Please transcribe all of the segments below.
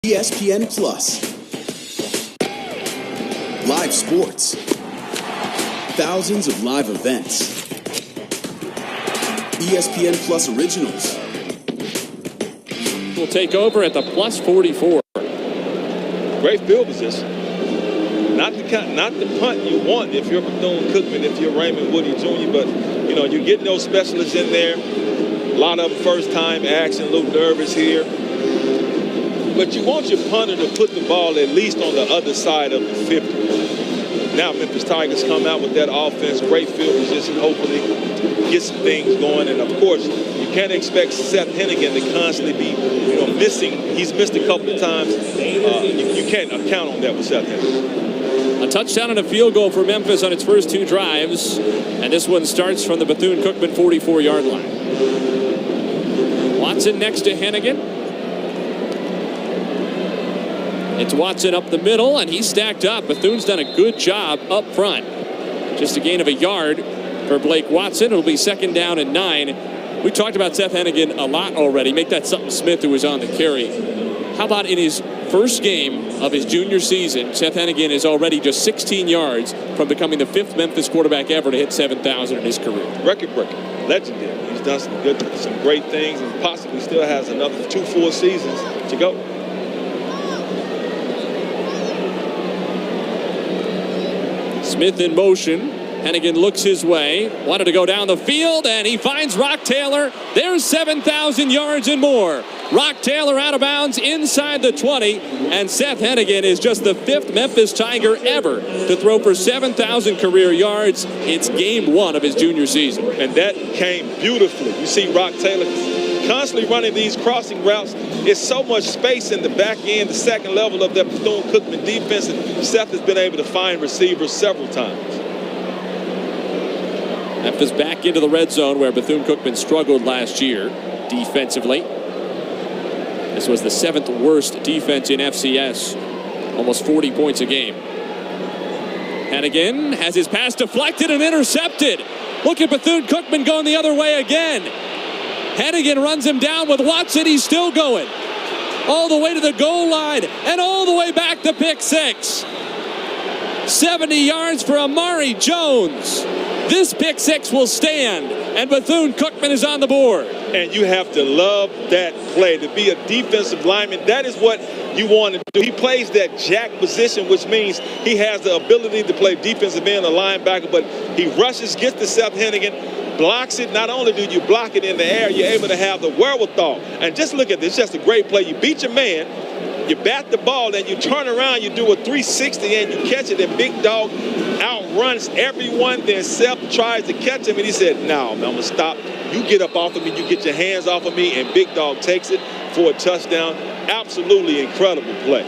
ESPN Plus. Live sports. Thousands of live events. ESPN Plus originals. Will take over at the plus 44. Great field position. Not the punt you want if you're Bethune-Cookman, if you're Raymond Woody Jr., but, you know, you're getting those specialists in there. A lot of them first-time action, a little nervous here. But you want your punter to put the ball at least on the other side of the 50. Now Memphis Tigers come out with that offense, great field position, hopefully get some things going. And, of course, you can't expect Seth Hennigan to constantly be, missing. He's missed a couple of times. You can't count on that with Seth Hennigan. A touchdown and a field goal for Memphis on its first two drives. And this one starts from the Bethune-Cookman 44-yard line. Watson next to Hennigan. It's Watson up the middle, and he's stacked up. Bethune's done a good job up front. Just a gain of a yard for Blake Watson. It'll be second down and 9. We talked about Seth Hennigan a lot already. Make that Sutton Smith who was on the carry. How about in his first game of his junior season, Seth Hennigan is already just 16 yards from becoming the 5th Memphis quarterback ever to hit 7,000 in his career. Record breaker, legendary. He's done some great things, and possibly still has another 2 full seasons to go. Smith in motion. Hennigan looks his way. Wanted to go down the field, and he finds Rock Taylor. There's 7,000 yards and more. Rock Taylor out of bounds inside the 20, and Seth Hennigan is just the 5th Memphis Tiger ever to throw for 7,000 career yards. It's game 1 of his junior season. And that came beautifully. You see Rock Taylor constantly running these crossing routes. It's so much space in the back end, the second level of that Bethune-Cookman defense, and Seth has been able to find receivers several times. Memphis back into the red zone where Bethune-Cookman struggled last year defensively. This was the 7th worst defense in FCS. Almost 40 points a game. Hennigan has his pass deflected and intercepted. Look at Bethune-Cookman going the other way again. Hennigan runs him down with Watson. He's still going. All the way to the goal line and all the way back to pick 6. 70 yards for Amari Jones. This pick 6 will stand, and Bethune-Cookman is on the board. And you have to love that play. To be a defensive lineman, that is what you want to do. He plays that jack position, which means he has the ability to play defensive end, a linebacker, but he rushes, gets to Seth Hennigan, blocks it. Not only do you block it in the air, you're able to have the wherewithal. And just look at this, just a great play. You beat your man, you bat the ball, and you turn around, you do a 360, and you catch it, and Big Dog outruns everyone. Then Seth tries to catch him, and he said, no, I'm going to stop. You get up off of me, you get your hands off of me, and Big Dog takes it for a touchdown. Absolutely incredible play.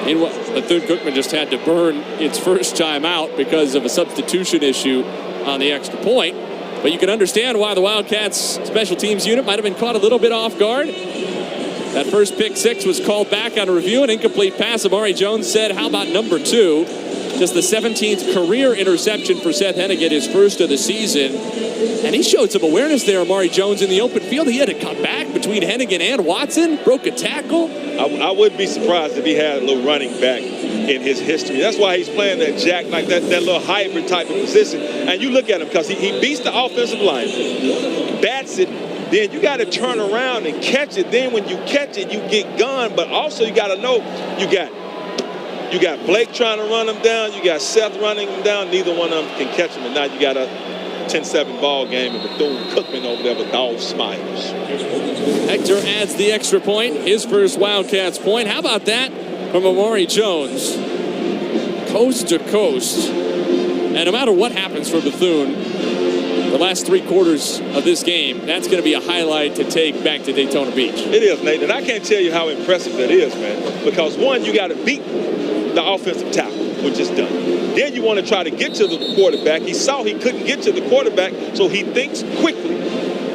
Meanwhile, Bethune-Cookman just had to burn its first time out because of a substitution issue on the extra point. But you can understand why the Wildcats special teams unit might have been caught a little bit off guard. That first pick 6 was called back on review. An incomplete pass. Amari Jones said, how about number 2? Just the 17th career interception for Seth Hennigan, his first of the season. And he showed some awareness there, Amari Jones, in the open field. He had to cut back between Hennigan and Watson. Broke a tackle. I wouldn't be surprised if he had a little running back in his history. That's why he's playing that jack, like that little hybrid type of position. And you look at him because he beats the offensive line, bats it, then you got to turn around and catch it. Then when you catch it, you get gone. But also you got to know you got Blake trying to run him down. You got Seth running him down. Neither one of them can catch him. And now you got a 10-7 ball game and Bethune-Cookman over there with Dog Smiles. Hector adds the extra point. His first Wildcats point. How about that from Amari Jones? Coast to coast. And no matter what happens for Bethune, the last 3 quarters of this game, that's going to be a highlight to take back to Daytona Beach. It is, Nate. And I can't tell you how impressive that is, man. Because, one, you got to beat the offensive tackle, which is done. Then you want to try to get to the quarterback. He saw he couldn't get to the quarterback, so he thinks quickly,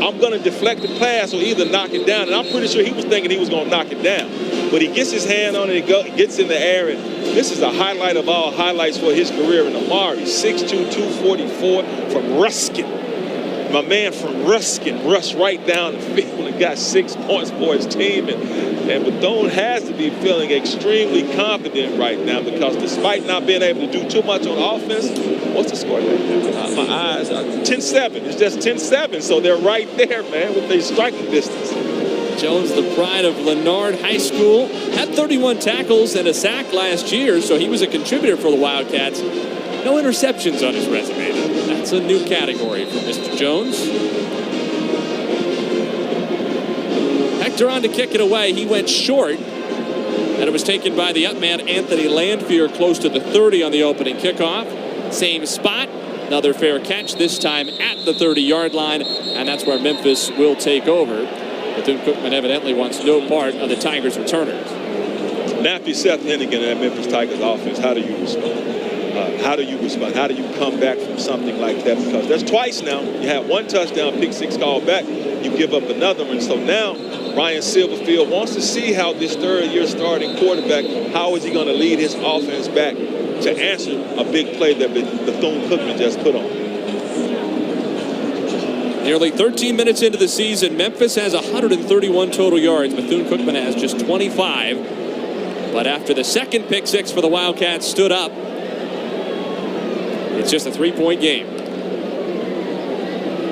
I'm going to deflect the pass or either knock it down. And I'm pretty sure he was thinking he was going to knock it down. But he gets his hand on it, it gets in the air, and this is a highlight of all highlights for his career. And Amari, 6'2", 244 from Ruskin. My man from Ruskin rushed right down the field and got 6 points for his team. And Bethune has to be feeling extremely confident right now because despite not being able to do too much on offense, what's the score right now? My eyes are 10-7. It's just 10-7. So they're right there, man, with their striking distance. Jones, the pride of Lennard High School, had 31 tackles and a sack last year, so he was a contributor for the Wildcats. No interceptions on his resume. That's a new category for Mr. Jones. Hector on to kick it away. He went short, and it was taken by the up man, Anthony Landfear, close to the 30 on the opening kickoff. Same spot. Another fair catch, this time at the 30-yard line, and that's where Memphis will take over. Bethune-Cookman evidently wants no part of the Tigers' returners. Now, if you're Seth Hennigan in that Memphis Tigers offense, how do you respond? How do you respond? How do you come back from something like that? Because there's twice now. You have one touchdown, pick six called back. You give up another one. So now Ryan Silverfield wants to see how this third-year starting quarterback, how is he going to lead his offense back to answer a big play that Bethune-Cookman just put on. Nearly 13 minutes into the season, Memphis has 131 total yards. Bethune-Cookman has just 25. But after the second pick six for the Wildcats stood up, it's just a 3-point game.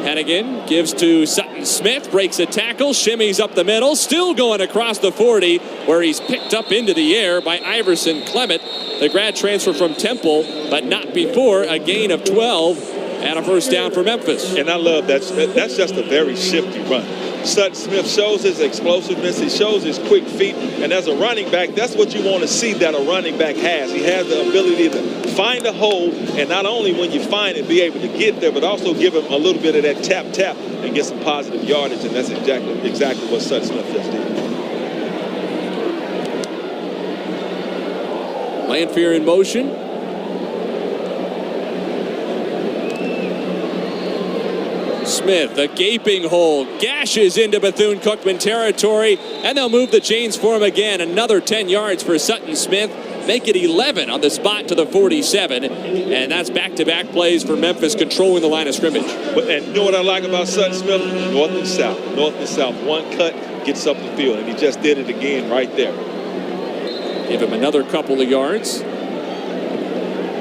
Hennigan gives to Sutton Smith, breaks a tackle, shimmies up the middle, still going across the 40, where he's picked up into the air by Iverson Clement, the grad transfer from Temple, but not before a gain of 12 and a first down for Memphis. And I love that. That's just a very shifty run. Sutton Smith shows his explosiveness. He shows his quick feet. And as a running back, that's what you want to see that a running back has. He has the ability to find a hole, and not only when you find it, be able to get there, but also give him a little bit of that tap and get some positive yardage. And that's exactly what Sutton Smith just did. Landfear in motion. Smith, a gaping hole, gashes into Bethune-Cookman territory, and they'll move the chains for him again. Another 10 yards for Sutton Smith. Make it 11 on the spot to the 47. And that's back-to-back plays for Memphis controlling the line of scrimmage. And you know what I like about Sutton Smith? North and south. North and south. One cut, gets up the field. And he just did it again right there. Give him another couple of yards.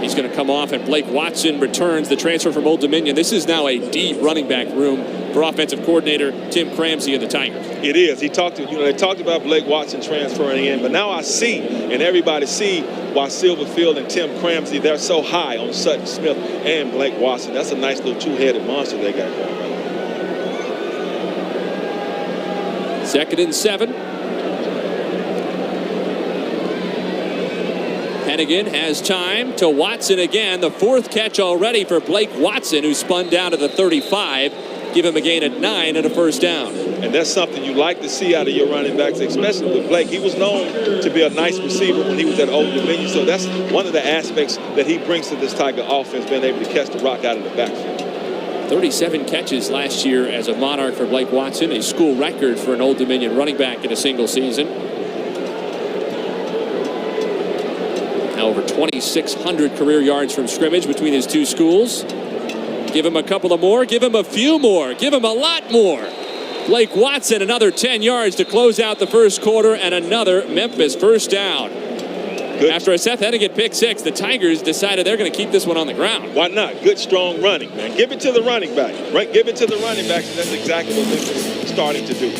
He's going to come off, and Blake Watson returns, the transfer from Old Dominion. This is now a deep running back room for offensive coordinator Tim Cramsey and the Tigers. It is. They talked about Blake Watson transferring in, but now I see, and everybody see, why Silverfield and Tim Cramsey, they're so high on Sutton Smith and Blake Watson. That's a nice little two-headed monster they got going right. 2nd and 7. Hennigan has time to Watson again. The fourth catch already for Blake Watson, who spun down to the 35. Give him a gain at 9 and a first down. And that's something you like to see out of your running backs, especially with Blake. He was known to be a nice receiver when he was at Old Dominion, so that's one of the aspects that he brings to this Tiger offense, being able to catch the rock out of the backfield. 37 catches last year as a Monarch for Blake Watson, a school record for an Old Dominion running back in a single season. Now over 2,600 career yards from scrimmage between his two schools. Give him a couple of more. Give him a few more. Give him a lot more. Blake Watson, another 10 yards to close out the first quarter, and another Memphis first down. Good. After a Seth Hennigan pick six, the Tigers decided they're going to keep this one on the ground. Why not? Good, strong running, man. Give it to the running back, right? Give it to the running backs, and that's exactly what Memphis is starting to do.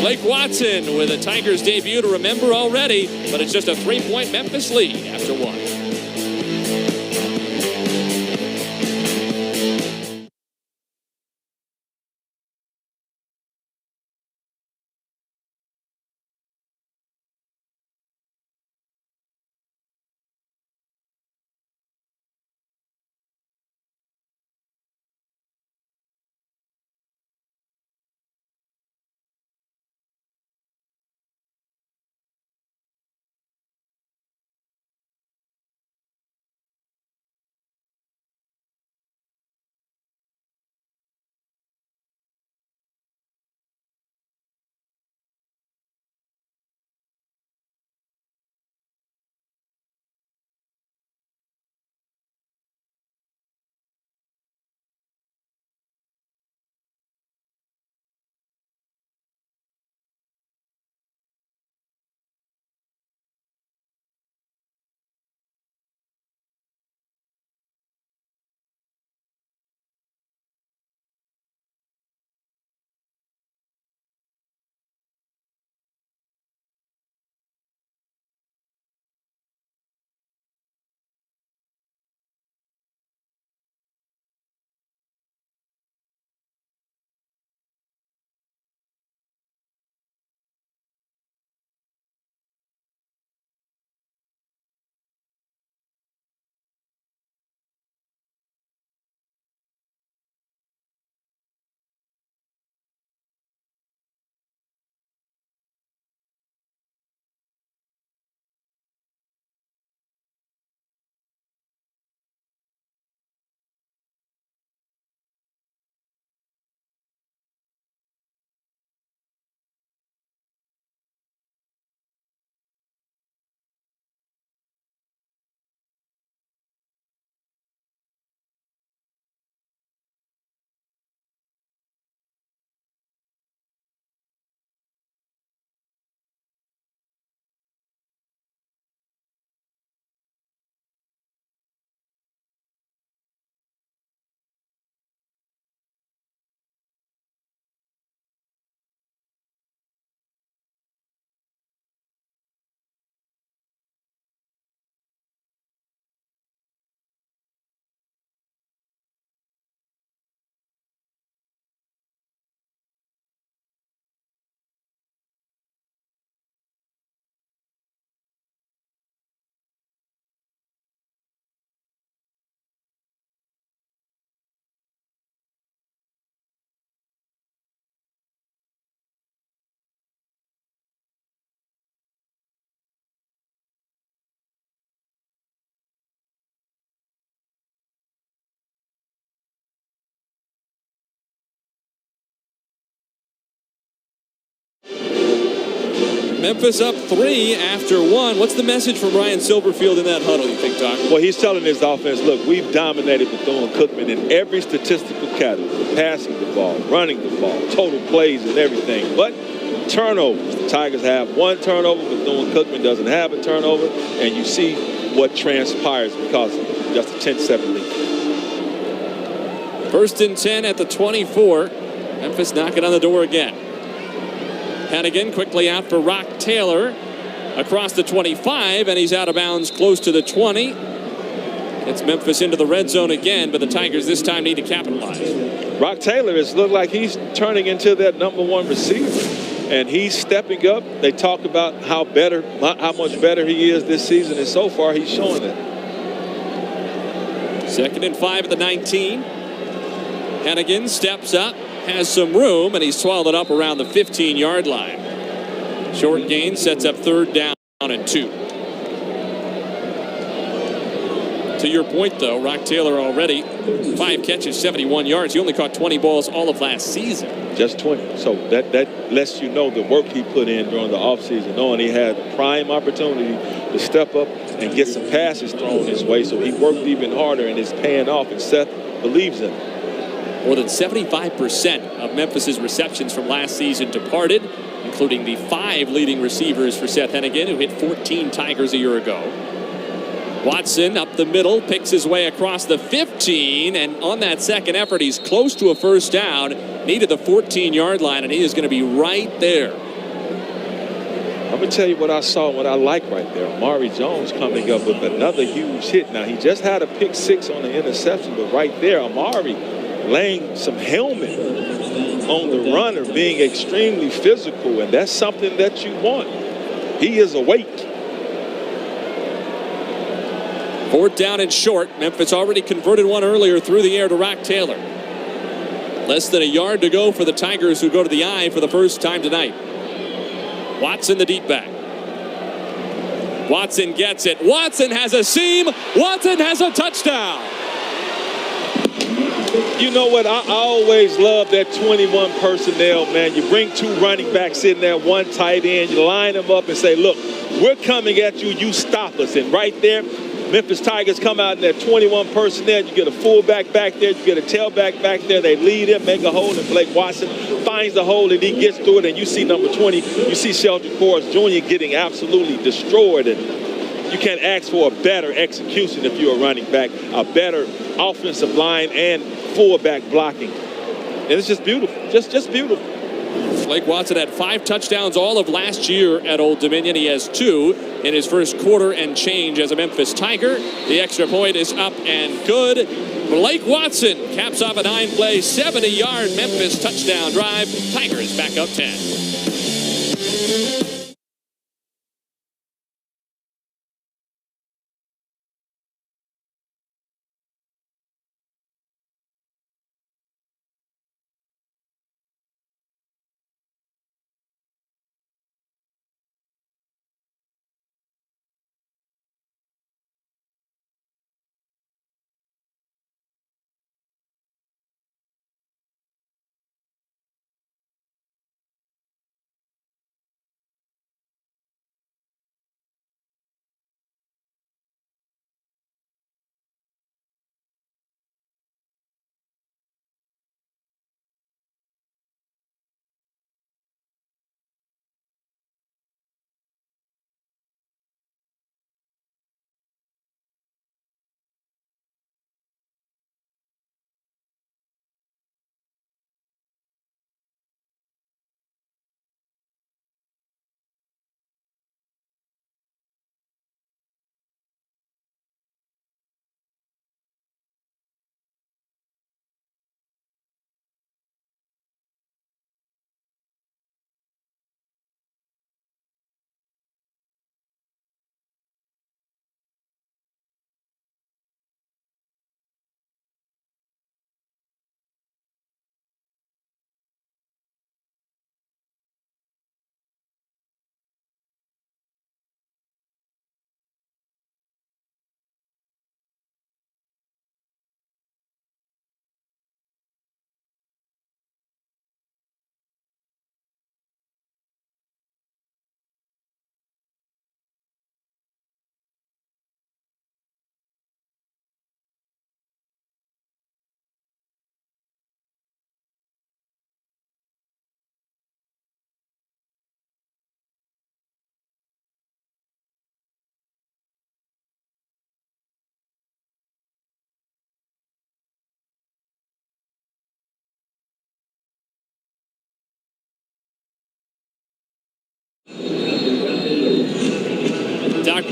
Blake Watson with a Tigers debut to remember already, but it's just a 3-point Memphis lead after one. Memphis up 3 after 1. What's the message from Ryan Silverfield in that huddle, you think, Doc? Well, he's telling his offense, look, we've dominated Bethune-Cookman in every statistical category. Passing the ball, running the ball, total plays and everything. But turnovers. The Tigers have 1 turnover. Bethune-Cookman doesn't have a turnover. And you see what transpires because of just a 10-7 lead. 1st and 10 at the 24. Memphis knocking on the door again. Hannigan quickly out for Rock Taylor across the 25, and he's out of bounds close to the 20. It's Memphis into the red zone again, but the Tigers this time need to capitalize. Rock Taylor has looked like he's turning into that #1 receiver, and he's stepping up. They talk about how much better he is this season, and so far he's showing that. 2nd and 5 at the 19. Hannigan steps up, has some room, and he's swallowed up around the 15-yard line. Short gain sets up 3rd down and 2. To your point, though, Rock Taylor already 5 catches, 71 yards. He only caught 20 balls all of last season. Just 20. So that lets you know the work he put in during the offseason, knowing he had a prime opportunity to step up and get some passes thrown his way. So he worked even harder, and it's paying off, and Seth believes in it. More than 75% of Memphis's receptions from last season departed, including the 5 leading receivers for Seth Hennigan, who hit 14 Tigers a year ago. Watson up the middle, picks his way across the 15, and on that second effort, he's close to a 1st down, needed the 14-yard line, and he is going to be right there. I'm going to tell you what I saw, what I like right there. Amari Jones coming up with another huge hit. Now, he just had a pick 6 on the interception, but right there, Amari laying some helmet on the runner, being extremely physical, and that's something that you want. He is awake. 4th down and short. Memphis already converted one earlier through the air to Rock Taylor. Less than a yard to go for the Tigers, who go to the eye for the first time tonight. Watson, the deep back. Watson gets it. Watson has a seam. Watson has a touchdown. You know what? I always love that 21 personnel, man. You bring 2 running backs in there, 1 tight end. You line them up and say, look, we're coming at you. You stop us. And right there, Memphis Tigers come out in that 21 personnel. You get a fullback back there. You get a tailback back there. They lead him, make a hole, and Blake Watson finds the hole, and he gets through it. And you see number 20, you see Sheldon Forrest Jr. getting absolutely destroyed. And you can't ask for a better execution if you're a running back, a better offensive line and fullback blocking. And it's just beautiful, just beautiful. Blake Watson had 5 touchdowns all of last year at Old Dominion. He has 2 in his first quarter and change as a Memphis Tiger. The extra point is up and good. Blake Watson caps off a 9-play, 70-yard Memphis touchdown drive. Tigers back up 10. Doc,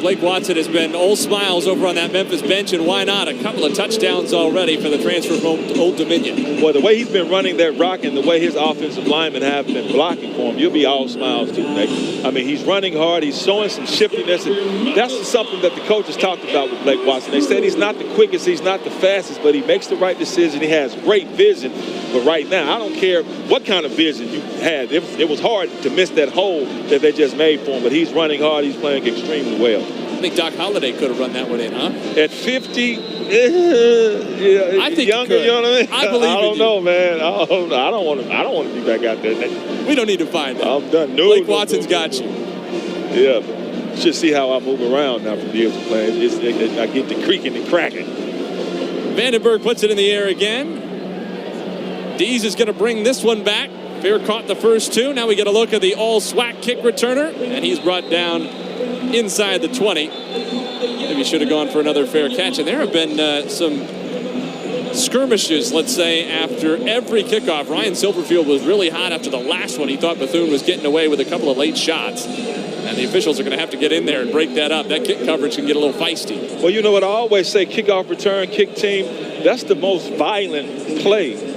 Blake Watson has been all smiles over on that Memphis bench, and why not? A couple of touchdowns already for the transfer from Old Dominion. Well, the way he's been running that rock and the way his offensive linemen have been blocking for him, you'll be all smiles too, Nick. I mean, he's running hard. He's showing some shiftiness. And that's something that the coaches talked about with Blake Watson. They said he's not the quickest, he's not the fastest, but he makes the right decision. He has great vision. But right now, I don't care what kind of vision you had. It was hard to miss that hole that they just made for him. But he's running hard. He's playing extremely well. I think Doc Holliday could have run that one in, huh? At 50, I think younger, you know what I mean? I believe I don't know, man. I don't want to be back out there. We don't need to find it. I'm done. Blake Watson's got you. Yeah, but you should see how I move around now from years of playing. I get the creaking and cracking. Vandenberg puts it in the air again. Dees is going to bring this one back. Fair caught the first two. Now we get a look at the all-SWAC kick returner, and he's brought down inside the 20. Maybe should have gone for another fair catch. And there have been some skirmishes, let's say, after every kickoff. Ryan Silverfield was really hot after the last one. He thought Bethune was getting away with a couple of late shots. And the officials are going to have to get in there and break that up. That kick coverage can get a little feisty. Well, you know what I always say, kickoff return, kick team, that's the most violent play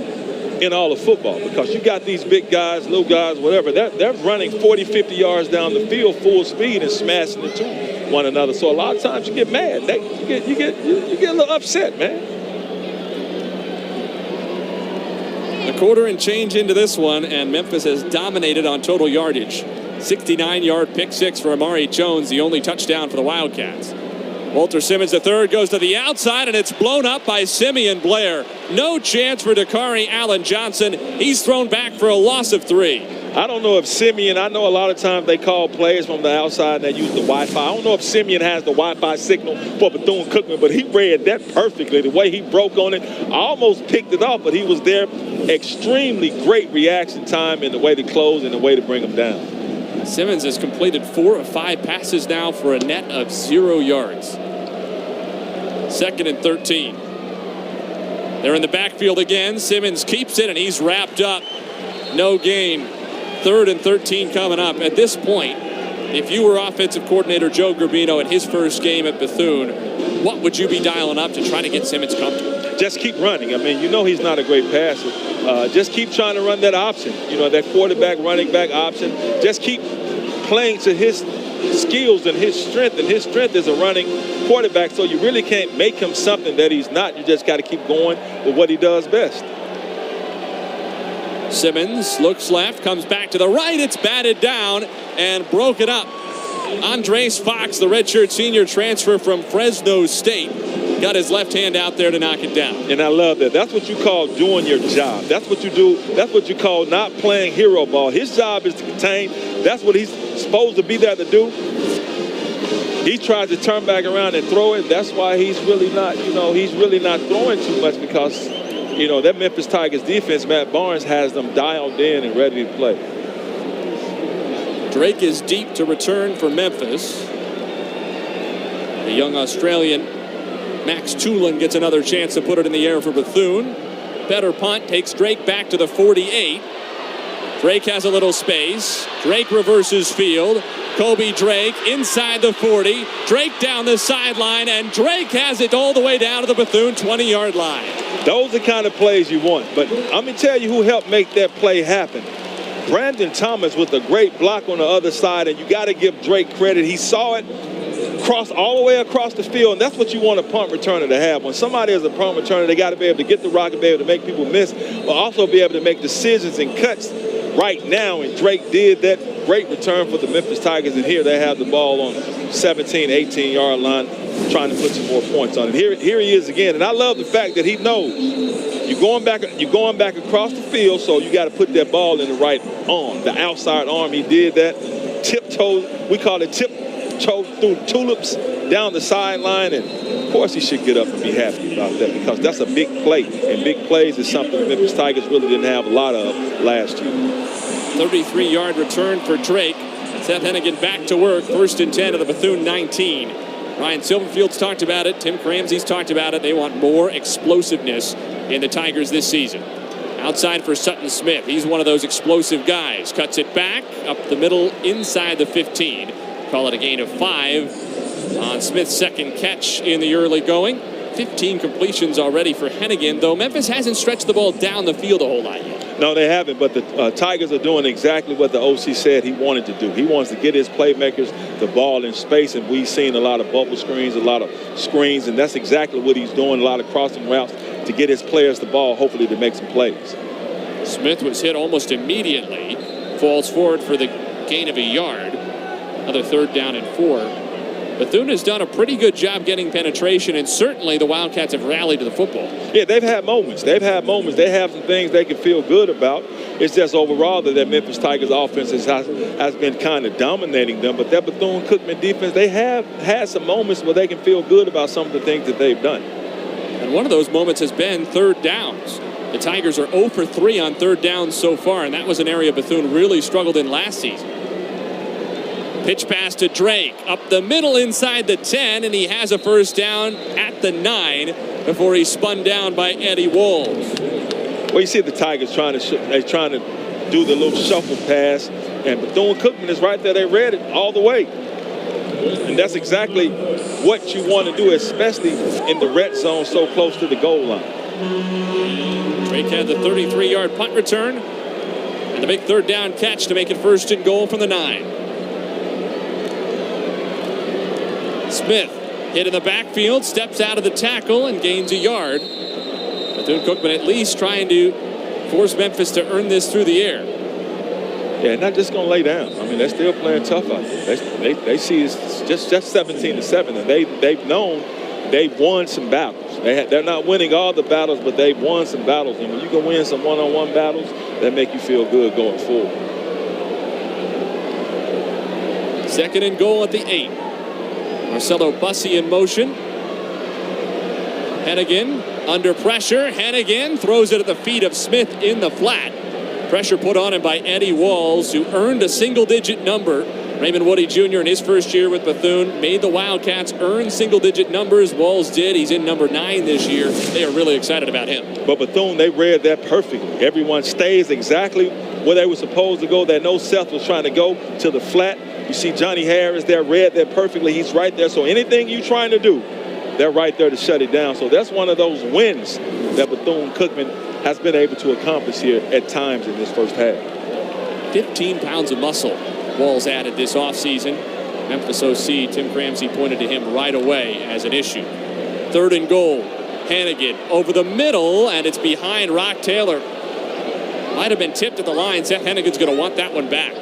in all of football, because you got these big guys, little guys, whatever, they're running 40, 50 yards down the field full speed and smashing into one another. So a lot of times you get mad. You get a little upset, man. A quarter and change into this one, and Memphis has dominated on total yardage. 69-yard pick six for Amari Jones, the only touchdown for the Wildcats. Walter Simmons III goes to the outside, and it's blown up by Simeon Blair. No chance for Dakari Allen Johnson. He's thrown back for a loss of 3. I don't know if Simeon, I know a lot of times they call plays from the outside and they use the Wi-Fi. I don't know if Simeon has the Wi-Fi signal for Bethune-Cookman, but he read that perfectly. The way he broke on it, I almost picked it off, but he was there. Extremely great reaction time in the way to close and the way to bring him down. Simmons has completed 4 of 5 passes now for a net of 0 yards. 2nd and 13. They're in the backfield again. Simmons keeps it, and he's wrapped up. No gain. 3rd and 13 coming up. At this point, if you were offensive coordinator Joe Garbino in his first game at Bethune, what would you be dialing up to try to get Simmons comfortable? Just keep running. I mean, you know he's not a great passer. Just keep trying to run that option. You know, that quarterback, running back option. Just keep playing to his skills and his strength. And his strength is a running quarterback, so you really can't make him something that he's not. You just got to keep going with what he does best. Simmons looks left, comes back to the right. It's batted down and broken up. Andres Fox, the redshirt senior transfer from Fresno State, got his left hand out there to knock it down. And I love that. That's what you call doing your job. That's what you do. That's what you call not playing hero ball. His job is to contain. That's what he's supposed to be there to do. He tries to turn back around and throw it. That's why he's really not, he's really not throwing too much, because, that Memphis Tigers defense, Matt Barnes, has them dialed in and ready to play. Drake is deep to return for Memphis. The young Australian Max Tulin gets another chance to put it in the air for Bethune. Better punt takes Drake back to the 48. Drake has a little space. Drake reverses field. Kobe Drake inside the 40. Drake down the sideline, and Drake has it all the way down to the Bethune 20-yard line. Those are the kind of plays you want. But I'm going to tell you who helped make that play happen. Brandon Thomas with a great block on the other side, and you got to give Drake credit. He saw it cross all the way across the field, and that's what you want a punt returner to have. When somebody is a punt returner, they got to be able to get the rock and be able to make people miss, but also be able to make decisions and cuts right now, and Drake did that. Great return for the Memphis Tigers, and here they have the ball on 17, 18-yard line, trying to put some more points on it. Here he is again, and I love the fact that he knows you're going back across the field, so you got to put that ball in the right arm, the outside arm. He did that. Tiptoe, we call it tiptoe through tulips down the sideline, and of course he should get up and be happy about that, because that's a big play, and big plays is something the Memphis Tigers really didn't have a lot of last year. 33-yard return for Drake. Seth Hennigan back to work. 1st and 10 of the Bethune 19. Ryan Silverfield's talked about it. Tim Cramsey's talked about it. They want more explosiveness in the Tigers this season. Outside for Sutton Smith. He's one of those explosive guys. Cuts it back, up the middle, inside the 15. Call it a gain of 5 on Smith's second catch in the early going. 15 completions already for Hennigan, though Memphis hasn't stretched the ball down the field a whole lot yet. No, they haven't, but the Tigers are doing exactly what the OC said he wanted to do. He wants to get his playmakers the ball in space, and we've seen a lot of bubble screens, a lot of screens, and that's exactly what he's doing, a lot of crossing routes to get his players the ball, hopefully to make some plays. Smith was hit almost immediately, falls forward for the gain of a yard. Another 3rd down and 4. Bethune has done a pretty good job getting penetration, and certainly the Wildcats have rallied to the football. Yeah, they've had moments. They have some things they can feel good about. It's just overall that Memphis Tigers offense has been kind of dominating them. But that Bethune-Cookman defense, they have had some moments where they can feel good about some of the things that they've done. And one of those moments has been 3rd downs. The Tigers are 0 for 3 on 3rd downs so far, and that was an area Bethune really struggled in last season. Pitch pass to Drake, up the middle inside the 10, and he has a 1st down at the 9 before he's spun down by Eddie Walls. Well, you see the Tigers trying to do the little shuffle pass, and Bethune-Cookman is right there. They read it all the way. And that's exactly what you want to do, especially in the red zone so close to the goal line. Drake had the 33-yard punt return and the big 3rd down catch to make it 1st and goal from the 9. Smith hit in the backfield, steps out of the tackle and gains a yard. Bethune-Cookman at least trying to force Memphis to earn this through the air. Yeah, not just going to lay down. I mean, they're still playing tough out there. They see it's just 17-7, and they've known they've won some battles. They're not winning all the battles, but they've won some battles. And when you can win some one-on-one battles, that make you feel good going forward. 2nd and goal at the 8. Marcelo Bussey in motion. Hennigan under pressure. Hennigan throws it at the feet of Smith in the flat. Pressure put on him by Eddie Walls, who earned a single-digit number. Raymond Woody Jr. in his first year with Bethune made the Wildcats earn single-digit numbers. Walls did. He's in number 9 this year. They are really excited about him. But Bethune, they read that perfectly. Everyone stays exactly where they were supposed to go. They know Seth was trying to go to the flat. You see Johnny Harris there, read that perfectly. He's right there. So anything you're trying to do, they're right there to shut it down. So that's one of those wins that Bethune-Cookman has been able to accomplish here at times in this first half. 15 pounds of muscle Walls added this offseason. Memphis OC Tim Cramsey pointed to him right away as an issue. 3rd and goal. Hennigan over the middle, and it's behind Rock Taylor. Might have been tipped at the line. Seth Hennigan's going to want that one back.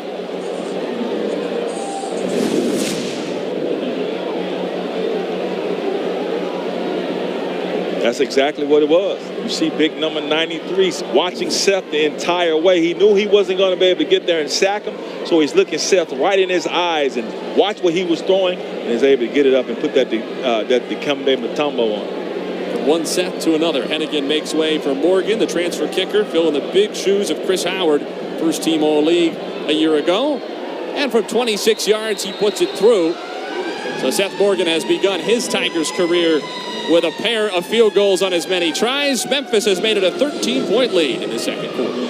That's exactly what it was. You see big number 93 watching Seth the entire way. He knew he wasn't going to be able to get there and sack him, so he's looking Seth right in his eyes and watch what he was throwing, and is able to get it up and put that Dikembe Mutombo on. From one Seth to another, Hennigan makes way for Morgan, the transfer kicker, filling the big shoes of Chris Howard, first-team All-League a year ago. And from 26 yards, he puts it through. So Seth Morgan has begun his Tigers career with a pair of field goals on as many tries. Memphis has made it a 13-point lead in the second quarter.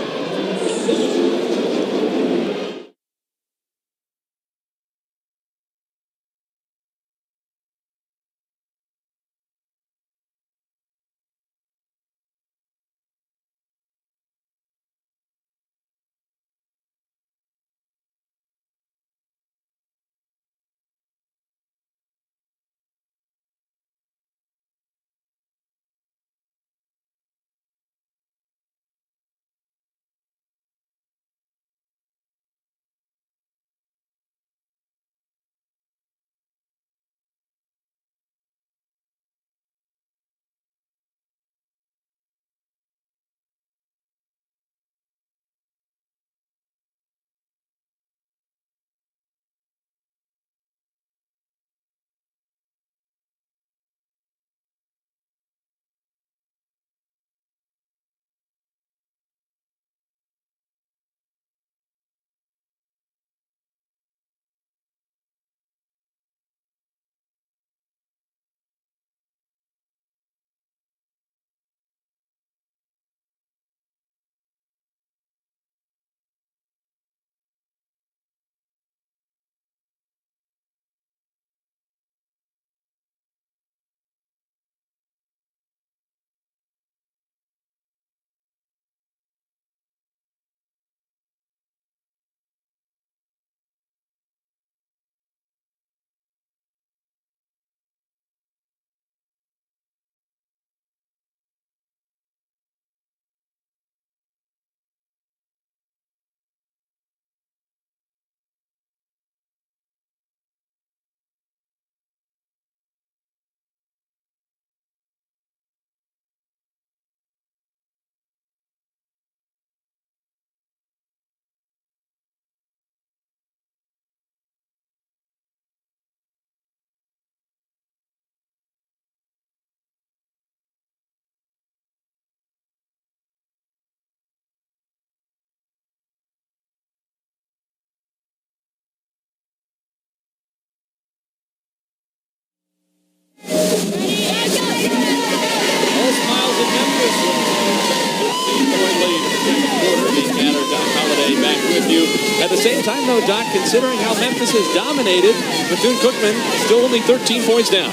first time, though, Doc, considering how Memphis has dominated. Bethune-Cookman still only 13 points down.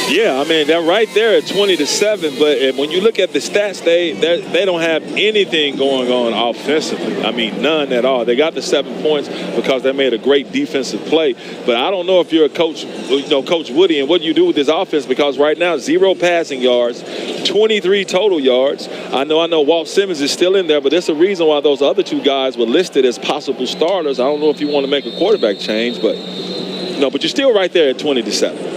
Yeah, I mean, they're right there at 20-7, but when you look at the stats, they don't have anything going on offensively. I mean, none at all. They got the 7 points because they made a great defensive play. But I don't know if you're a coach, Coach Woody, and what do you do with this offense, because right now, 0 passing yards, 23 total yards. I know Walt Simmons is still in there, but there's a reason why those other 2 guys were listed as possible starters. I don't know if you want to make a quarterback change, but you're still right there at 20-7.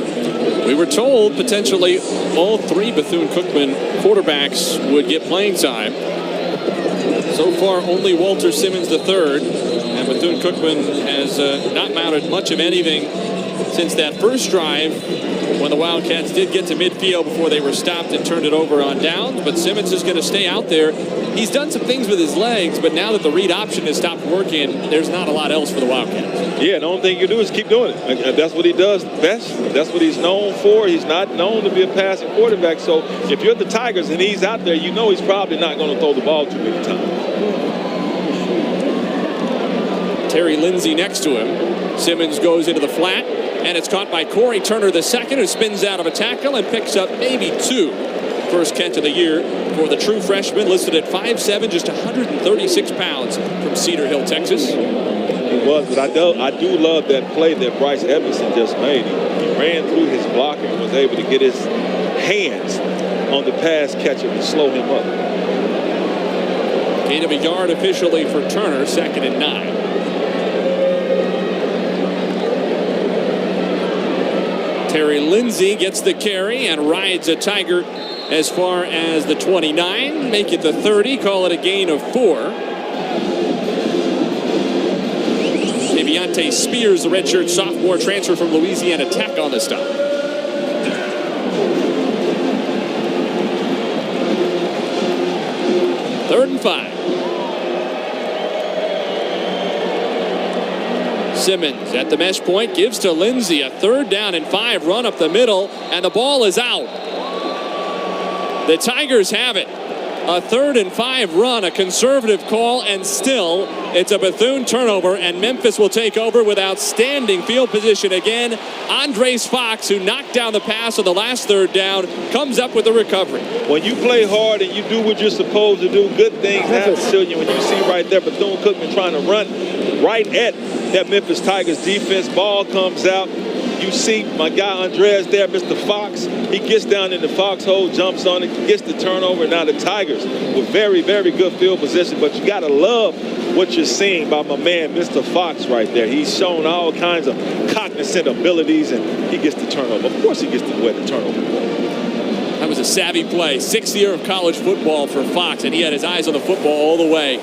We were told potentially all 3 Bethune-Cookman quarterbacks would get playing time. So far, only Walter Simmons III, and Bethune-Cookman has not mounted much of anything since that first drive when the Wildcats did get to midfield before they were stopped and turned it over on downs. But Simmons is going to stay out there. He's done some things with his legs, but now that the read option has stopped working, there's not a lot else for the Wildcats. Yeah, the only thing you do is keep doing it. That's what he does best. That's what he's known for. He's not known to be a passing quarterback. So if you're the Tigers and he's out there, he's probably not going to throw the ball too many times. Terry Lindsay next to him. Simmons goes into the flat, and it's caught by Corey Turner II, who spins out of a tackle and picks up maybe 2. First catch of the year for the true freshman, listed at 5'7", just 136 pounds from Cedar Hill, Texas. He was, but I do love that play that Bryce Edmondson just made. He ran through his block and was able to get his hands on the pass catcher to slow him up. Gain of a yard officially for Turner, 2nd and 9. Terry Lindsay gets the carry and rides a Tiger as far as the 29, make it the 30, call it a gain of 4. Deviante Spears, the redshirt sophomore transfer from Louisiana Tech, on the stop. Third and 5. Simmons at the mesh point gives to Lindsay a 3rd down and 5 run up the middle, and the ball is out. The Tigers have it. A 3rd and 5 run, a conservative call, and still it's a Bethune turnover, and Memphis will take over with outstanding field position again. Andres Fox, who knocked down the pass on the last 3rd down, comes up with the recovery. When you play hard and you do what you're supposed to do, good things happen to you. When you see right there Bethune-Cookman trying to run right at that Memphis Tigers defense, ball comes out. You see my guy Andres there, Mr. Fox. He gets down in the foxhole, jumps on it, gets the turnover. Now the Tigers with very, very good field position, but you got to love what you're seeing by my man, Mr. Fox, right there. He's shown all kinds of cognizant abilities, and he gets the turnover. Of course he gets to wear the turnover. That was a savvy play. 6th year of college football for Fox, and he had his eyes on the football all the way.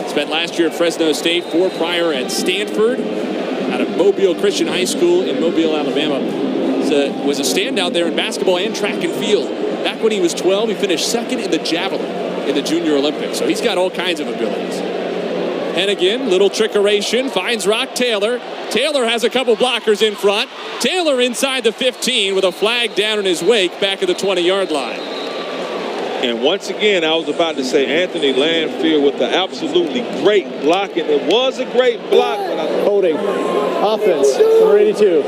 Spent last year at Fresno State, 4 prior at Stanford, out of Mobile Christian High School in Mobile, Alabama. Was a standout there in basketball and track and field. Back when he was 12, he finished 2nd in the javelin in the Junior Olympics. So he's got all kinds of abilities. And again, little trickeration, finds Rock Taylor. Taylor has a couple blockers in front. Taylor inside the 15 with a flag down in his wake back at the 20-yard line. And once again, I was about to say Anthony Landfield with the absolutely great block, and it was a great block. Holding. Offense, number 82.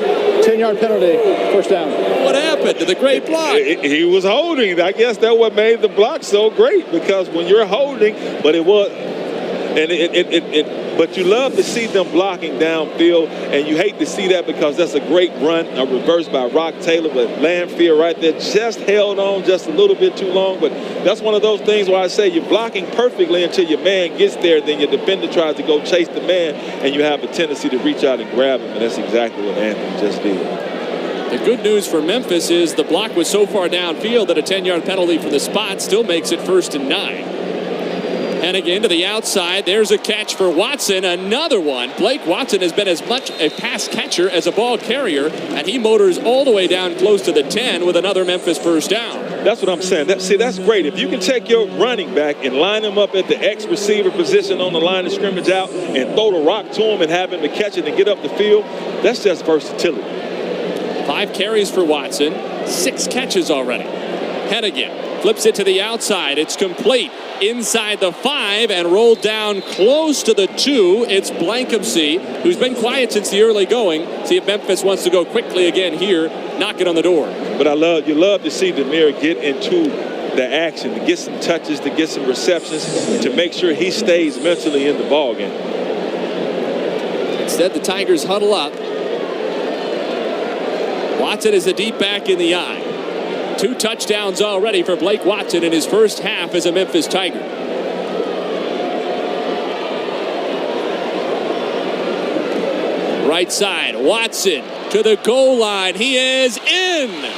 10-yard penalty, 1st down. What happened to the great block? He was holding. I guess that's what made the block so great, because when you're holding, but it was, and but you love to see them blocking downfield, and you hate to see that because that's a great run, a reverse by Rock Taylor, but Landfield right there just held on just a little bit too long. But that's one of those things where I say you're blocking perfectly until your man gets there, then your defender tries to go chase the man, and you have a tendency to reach out and grab him, and that's exactly what Anthony just did. The good news for Memphis is the block was so far downfield that a 10-yard penalty for the spot still makes it 1st and 9. And again to the outside, there's a catch for Watson, another one. Blake Watson has been as much a pass catcher as a ball carrier, and he motors all the way down close to the 10 with another Memphis 1st down. That's what I'm saying. That's great. If you can take your running back and line him up at the X receiver position on the line of scrimmage out and throw the rock to him and have him to catch it and get up the field, that's just versatility. 5 carries for Watson, 6 catches already. Hennigan Flips it to the outside. It's complete. Inside the 5 and rolled down close to the 2. It's Blankenship, who's been quiet since the early going. See if Memphis wants to go quickly again here. Knock it on the door. But you love to see Demir get into the action, to get some touches, to get some receptions, to make sure he stays mentally in the ballgame. Instead, the Tigers huddle up. Watson is a deep back in the eye. 2 touchdowns already for Blake Watson in his first half as a Memphis Tiger. Right side, Watson to the goal line. He is in.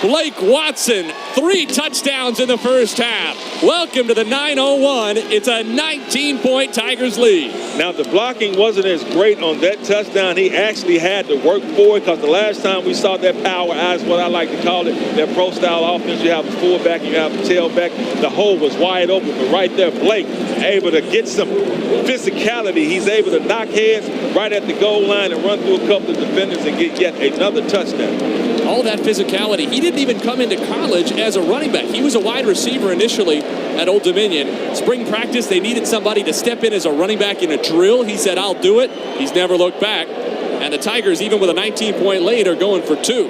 Blake Watson, 3 touchdowns in the first half. Welcome to the 9:01. It's a 19-point Tigers lead. Now, the blocking wasn't as great on that touchdown. He actually had to work for it because the last time we saw that power eyes, what I like to call it, that pro-style offense, you have the fullback, you have the tailback. The hole was wide open, but right there, Blake able to get some physicality. He's able to knock heads right at the goal line and run through a couple of defenders and get yet another touchdown. All that physicality. He didn't even come into college as a running back. He was a wide receiver initially at Old Dominion. Spring practice, they needed somebody to step in as a running back in a drill. He said, I'll do it. He's never looked back. And the Tigers, even with a 19-point lead, are going for 2.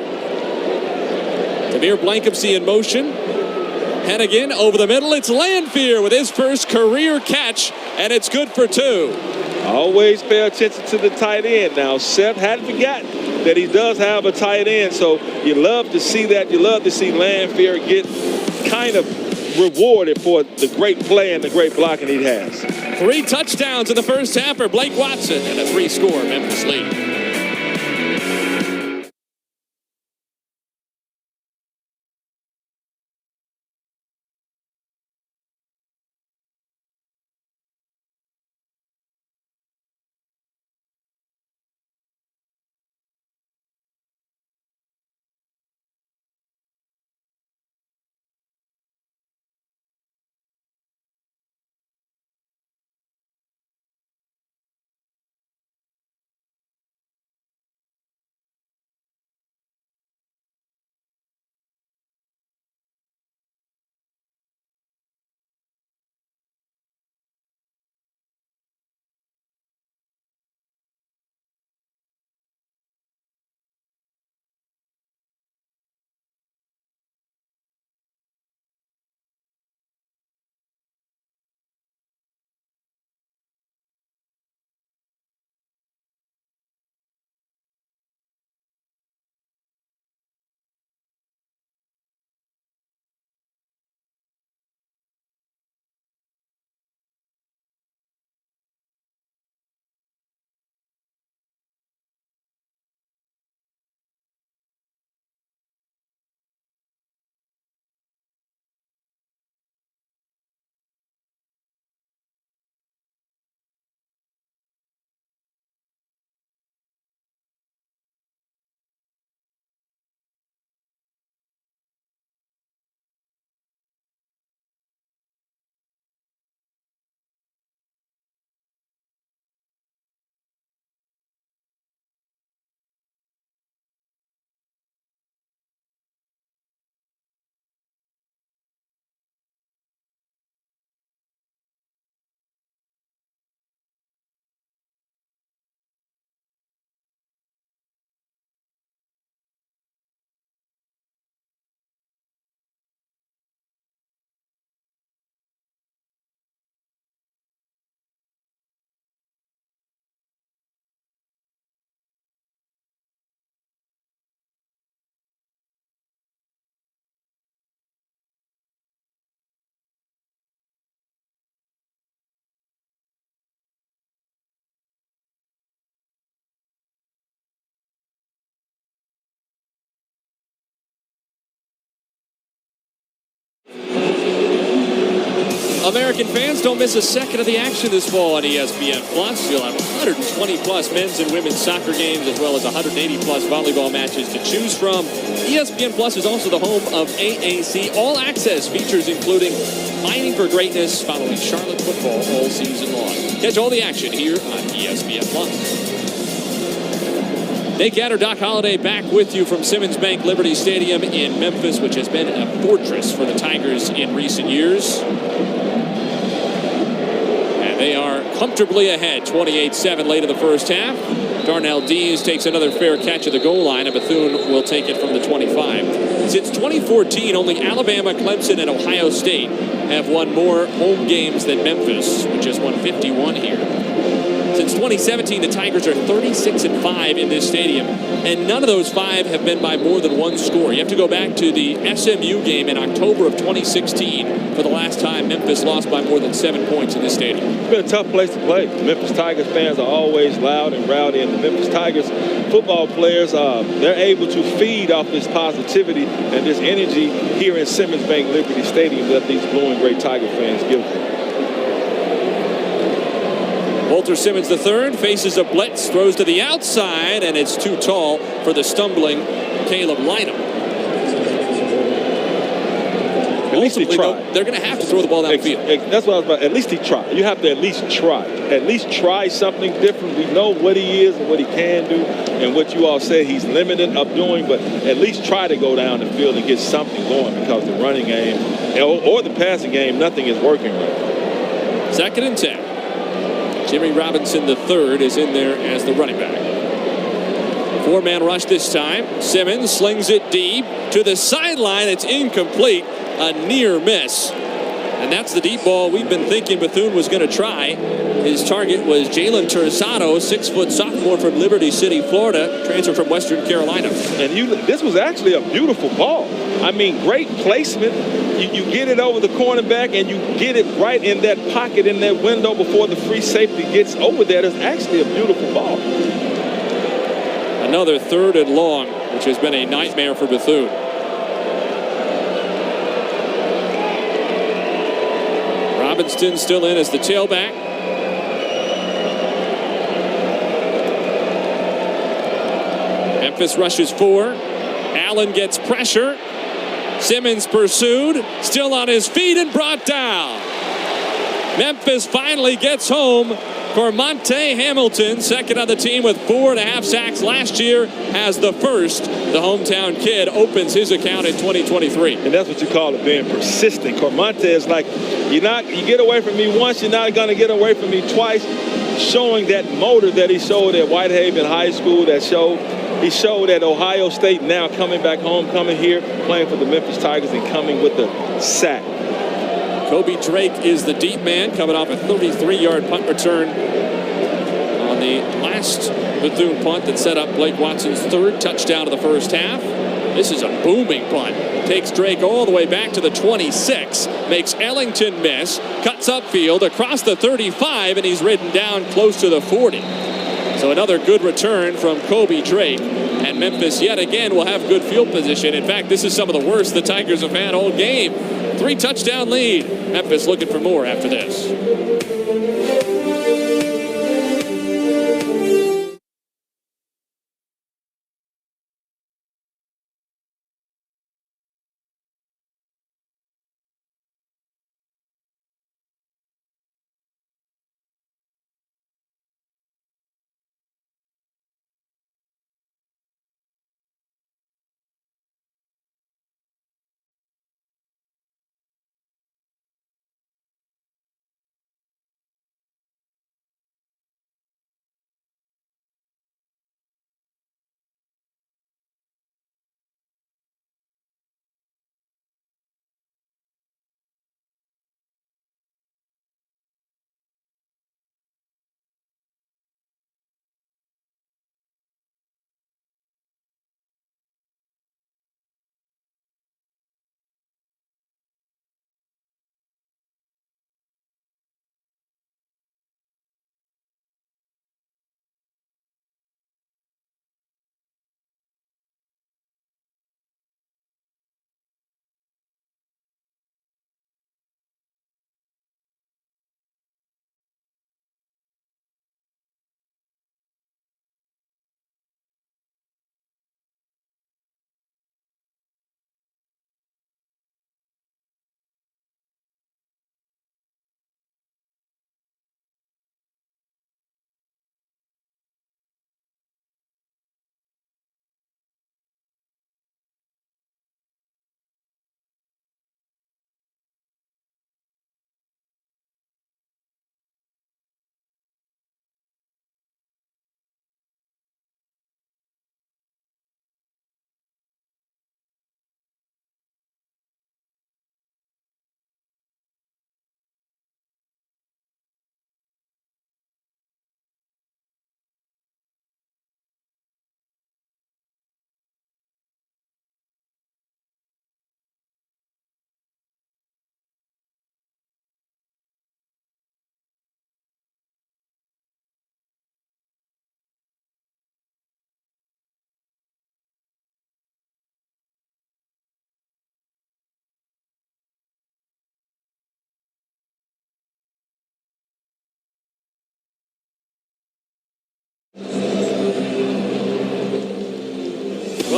Demir Blankenship in motion. Hennigan over the middle. It's Landfear with his first career catch, and it's good for 2. Always pay attention to the tight end. Now, Seth hadn't forgotten that he does have a tight end, so you love to see that. You love to see Landfear get kind of rewarded for the great play and the great blocking he has. 3 touchdowns in the first half for Blake Watson and a 3-score Memphis lead. American fans, don't miss a second of the action this fall on ESPN Plus. You'll have 120-plus men's and women's soccer games, as well as 180-plus volleyball matches to choose from. ESPN Plus is also the home of AAC All Access features, including Mining for Greatness, following Charlotte football all season long. Catch all the action here on ESPN Plus. Nate Gatter, Doc Holliday back with you from Simmons Bank Liberty Stadium in Memphis, which has been a fortress for the Tigers in recent years. And they are comfortably ahead, 28-7 late in the first half. Darnell Dees takes another fair catch at the goal line, and Bethune will take it from the 25. Since 2014, only Alabama, Clemson, and Ohio State have won more home games than Memphis, which has won 51 here. Since 2017, the Tigers are 36-5 in this stadium, and none of those 5 have been by more than 1 score. You have to go back to the SMU game in October of 2016 for the last time Memphis lost by more than 7 points in this stadium. It's been a tough place to play. The Memphis Tigers fans are always loud and rowdy, and the Memphis Tigers football players, they're able to feed off this positivity and this energy here in Simmons Bank Liberty Stadium that these blue and gray Tiger fans give them. Walter Simmons III faces a blitz, throws to the outside, and it's too tall for the stumbling Caleb Lynham. At least he tried. They're going to have to throw the ball down the field. That's what I was about. At least he tried. You have to at least try. At least try something different. We know what he is and what he can do and what you all said he's limited of doing, but at least try to go down the field and get something going, because the running game or the passing game, nothing is working right. 2nd and 10. Jimmy Robinson III is in there as the running back. 4-man rush this time. Simmons slings it deep to the sideline. It's incomplete. A near miss. And that's the deep ball we've been thinking Bethune was going to try. His target was Jalen Terzado, 6-foot sophomore from Liberty City, Florida, transfer from Western Carolina. And this was actually a beautiful ball. I mean, great placement. You get it over the cornerback, and you get it right in that pocket, in that window before the free safety gets over there. It's actually a beautiful ball. Another 3rd and long, which has been a nightmare for Bethune. Robinson still in as the tailback. Memphis rushes 4. Allen gets pressure. Simmons pursued, still on his feet and brought down. Memphis finally gets home. Cormonte Hamilton, second on the team with 4.5 sacks last year, has the first. The hometown kid opens his account in 2023. And that's what you call it, being persistent. Cormonte is like, you get away from me once, you're not going to get away from me twice. Showing that motor that he showed at Whitehaven High School, he showed at Ohio State, now coming back home, coming here, playing for the Memphis Tigers and coming with the sack. Kobe Drake is the deep man, coming off a 33-yard punt return on the last Bethune punt that set up Blake Watson's 3rd touchdown of the first half. This is a booming punt. Takes Drake all the way back to the 26, makes Ellington miss, cuts upfield across the 35, and he's ridden down close to the 40. So another good return from Kobe Drake. And Memphis yet again will have good field position. In fact, this is some of the worst the Tigers have had all game. 3-touchdown lead. Memphis looking for more after this.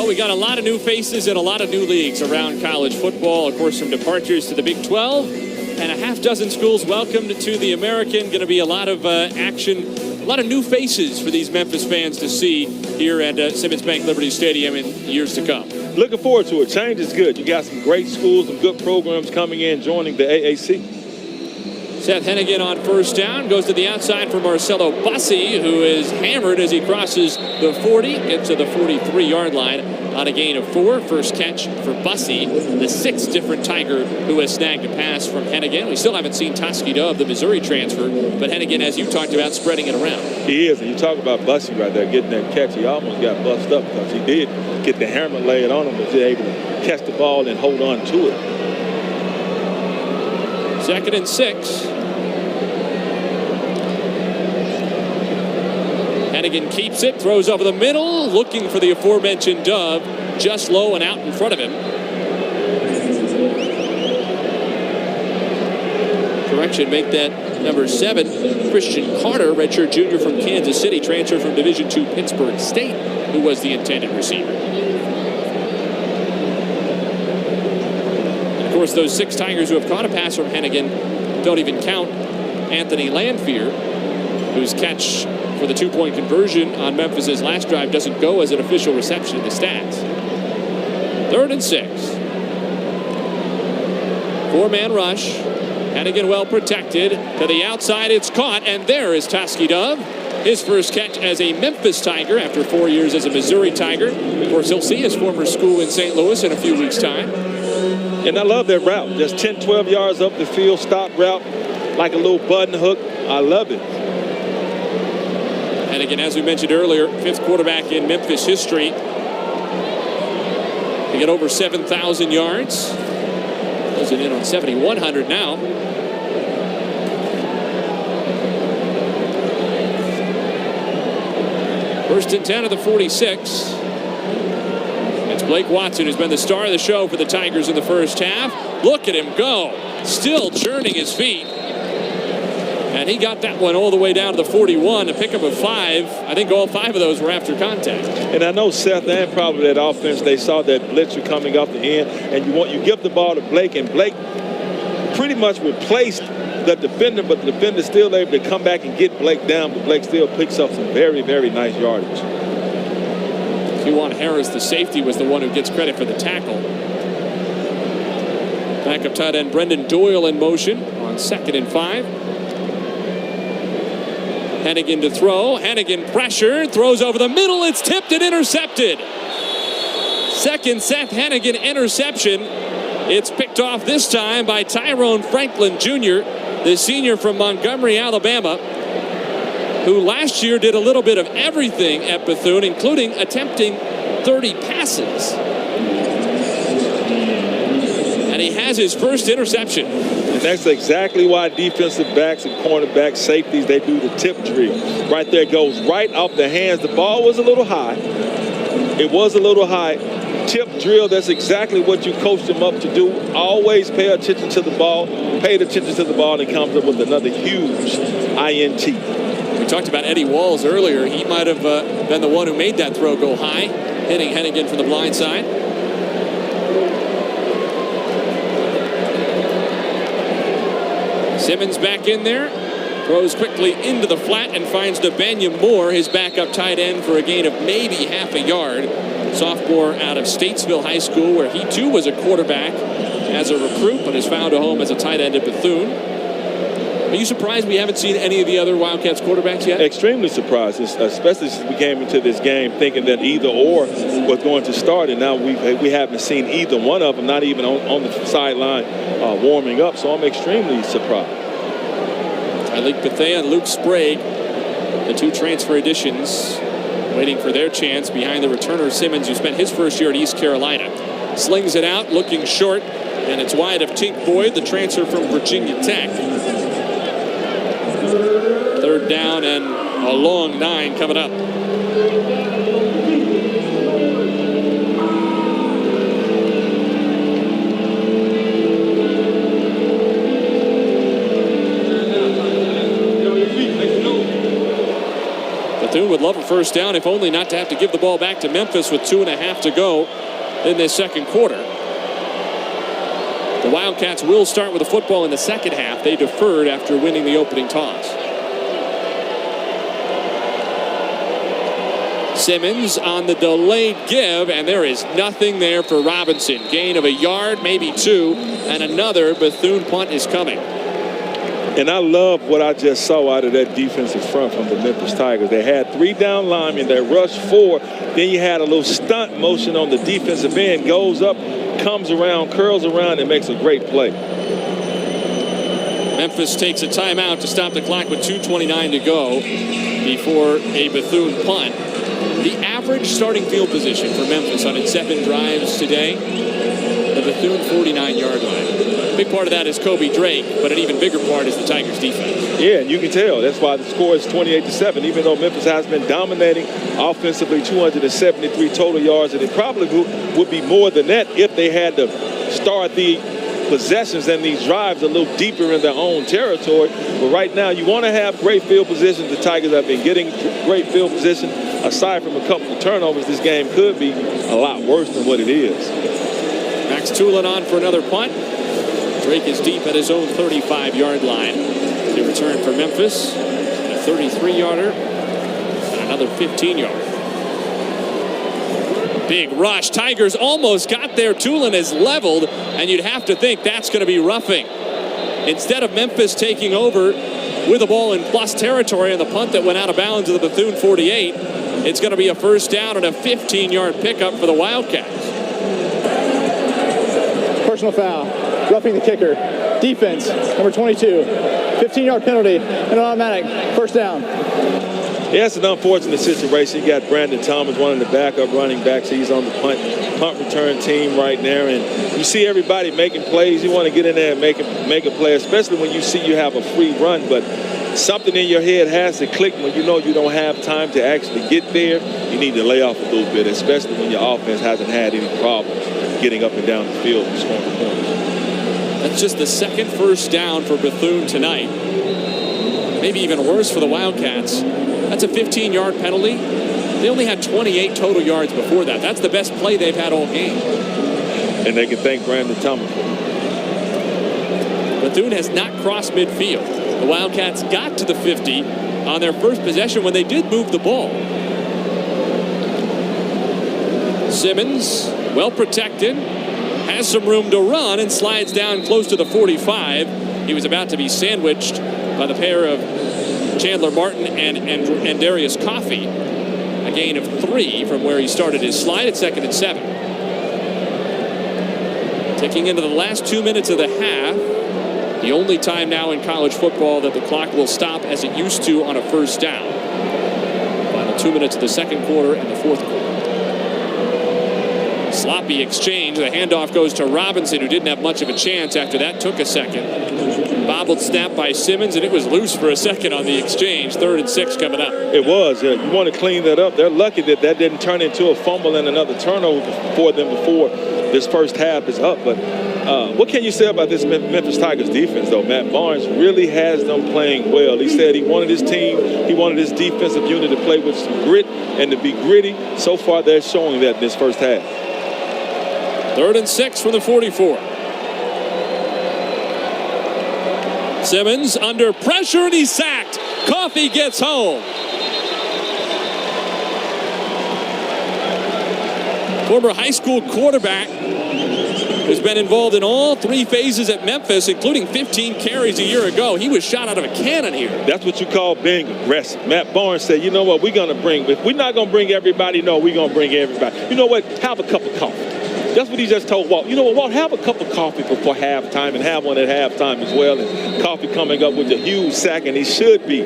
Well, we got a lot of new faces and a lot of new leagues around college football. Of course, some departures to the Big 12 and a half dozen schools welcomed to the American. Going to be a lot of action, a lot of new faces for these Memphis fans to see here at Simmons Bank Liberty Stadium in years to come. Looking forward to it. Change is good. You got some great schools, some good programs coming in, joining the AAC. Seth Hennigan on first down, goes to the outside for Marcelo Bussi, who is hammered as he crosses the 40, gets to the 43-yard line on a gain of 4. First catch for Bussi, the 6th different Tiger who has snagged a pass from Hennigan. We still haven't seen Toski Dove, the Missouri transfer, but Hennigan, as you talked about, spreading it around. He is, and you talk about Bussi right there, getting that catch. He almost got bust up because he did get the hammer laid on him, but was able to catch the ball and hold on to it. 2nd and 6. Hennigan keeps it, throws over the middle, looking for the aforementioned Dove, just low and out in front of him. Correction, make that number 7, Christian Carter, redshirt junior from Kansas City, transfer from Division II Pittsburgh State, who was the intended receiver. And of course, those 6 Tigers who have caught a pass from Hennigan don't even count Anthony Landfear, whose catch for the 2-point conversion on Memphis's last drive doesn't go as an official reception in the stats. 3rd and 6. 4-man rush. Hennigan well protected. To the outside, it's caught, and there is Toski Dove. His first catch as a Memphis Tiger after 4 years as a Missouri Tiger. Of course, he'll see his former school in St. Louis in a few weeks' time. And I love that route. Just 10, 12 yards up the field, stop route, like a little button hook. I love it. And again, as we mentioned earlier, 5th quarterback in Memphis history to get over 7,000 yards. Closing in on 7,100 now. First and 10 of the 46. It's Blake Watson, who's been the star of the show for the Tigers in the first half. Look at him go. Still churning his feet. And he got that one all the way down to the 41, a pickup of 5. I think all 5 of those were after contact. And I know Seth and probably that offense, they saw that blitzer coming off the end, and you give the ball to Blake, and Blake pretty much replaced the defender, but the defender's still able to come back and get Blake down, but Blake still picks up some very, very nice yardage. Juwan Harris, the safety, was the one who gets credit for the tackle. Backup tight end Brendan Doyle in motion on 2nd and 5. Hennigan to throw. Hennigan pressure. Throws over the middle. It's tipped and intercepted. 2nd Seth Hennigan interception. It's picked off this time by Tyrone Franklin Jr., the senior from Montgomery, Alabama, who last year did a little bit of everything at Bethune, including attempting 30 passes. And he has his first interception. And that's exactly why defensive backs and cornerbacks, safeties, they do the tip drill. Right there, goes right off the hands. The ball was a little high. It was a little high. Tip drill, that's exactly what you coach them up to do. Always pay attention to the ball. Pay attention to the ball, and comes up with another huge INT. We talked about Eddie Walls earlier. He might have been the one who made that throw go high, hitting Hennigan from the blind side. Simmons back in there, throws quickly into the flat and finds Debanya Moore, his backup tight end, for a gain of maybe half a yard. Sophomore out of Statesville High School, where he too was a quarterback as a recruit, but has found a home as a tight end at Bethune. Are you surprised we haven't seen any of the other Wildcats quarterbacks yet? Extremely surprised, especially since we came into this game thinking that either or was going to start, and now we haven't seen either one of them, not even on the sideline warming up, so I'm extremely surprised. Tyleek Bethea and Luke Sprague, the 2 transfer additions, waiting for their chance behind the returner Simmons, who spent his first year at East Carolina. Slings it out, looking short, and it's wide of Tink Boyd, the transfer from Virginia Tech. 3rd down and a long 9 coming up. Bethune would love a first down, if only not to have to give the ball back to Memphis with 2.5 to go in this second quarter. The Wildcats will start with the football in the second half. They deferred after winning the opening toss. Simmons on the delayed give, and there is nothing there for Robinson. Gain of a yard, maybe 2, and another Bethune punt is coming. And I love what I just saw out of that defensive front from the Memphis Tigers. They had 3 down linemen. They rushed 4. Then you had a little stunt motion on the defensive end. Goes up, comes around, curls around, and makes a great play. Memphis takes a timeout to stop the clock with 2:29 to go before a Bethune punt. The average starting field position for Memphis on its 7 drives today, the Bethune 49-yard line. A big part of that is Kobe Drake, but an even bigger part is the Tigers' defense. Yeah, and you can tell. That's why the score is 28-7, even though Memphis has been dominating offensively, 273 total yards, and it probably would be more than that if they had to start the possessions and these drives a little deeper in their own territory. But right now, you want to have great field position. The Tigers have been getting great field position. Aside from a couple of turnovers, this game could be a lot worse than what it is. Max Tulin on for another punt. Drake is deep at his own 35-yard line. The return for Memphis, a 33-yarder and another 15-yarder. Big rush. Tigers almost got there. Tulin is leveled, and you'd have to think that's going to be roughing. Instead of Memphis taking over with the ball in plus territory on the punt that went out of bounds of the Bethune 48, it's going to be a first down and a 15-yard pickup for the Wildcats. Personal foul. Roughing the kicker. Defense, number 22. 15-yard penalty and an automatic first down. Yeah, it's an unfortunate situation. You got Brandon Thomas, one of the backup running backs. He's on the punt return team right there, and you see everybody making plays. You want to get in there and make a play, especially when you see you have a free run. But something in your head has to click when you know you don't have time to actually get there. You need to lay off a little bit, especially when your offense hasn't had any problem getting up and down the field and scoring points. That's just the second first down for Bethune tonight. Maybe even worse for the Wildcats. That's a 15-yard penalty. They only had 28 total yards before that. That's the best play they've had all game. And they can thank Brandon Thomas. Bethune has not crossed midfield. The Wildcats got to the 50 on their first possession when they did move the ball. Simmons, well protected, has some room to run and slides down close to the 45. He was about to be sandwiched by the pair of Chandler Martin and Darius Coffey. A gain of 3 from where he started his slide at 2nd and 7. Taking into the last 2 minutes of the half, the only time now in college football that the clock will stop as it used to on a first down. Final 2 minutes of the second quarter and the fourth quarter. Sloppy exchange. The handoff goes to Robinson, who didn't have much of a chance after that took a second. Bobbled snap by Simmons, and it was loose for a second on the exchange. 3rd and 6 coming up. It was. You want to clean that up. They're lucky that didn't turn into a fumble and another turnover for them before this first half is up. But what can you say about this Memphis Tigers defense, though? Matt Barnes really has them playing well. He said he wanted his team, he wanted his defensive unit to play with some grit and to be gritty. So far, they're showing that in this first half. 3rd and 6 from the 44. Simmons under pressure, and he's sacked. Coffey gets home. Former high school quarterback who's been involved in all 3 phases at Memphis, including 15 carries a year ago. He was shot out of a cannon here. That's what you call being aggressive. Matt Barnes said, you know what, we're going to bring, if we're not going to bring everybody, no, we're going to bring everybody. You know what, have a cup of coffee. That's what he just told Walt. You know what, Walt, have a cup of coffee before halftime and have one at halftime as well. And Coffee coming up with a huge sack, and he should be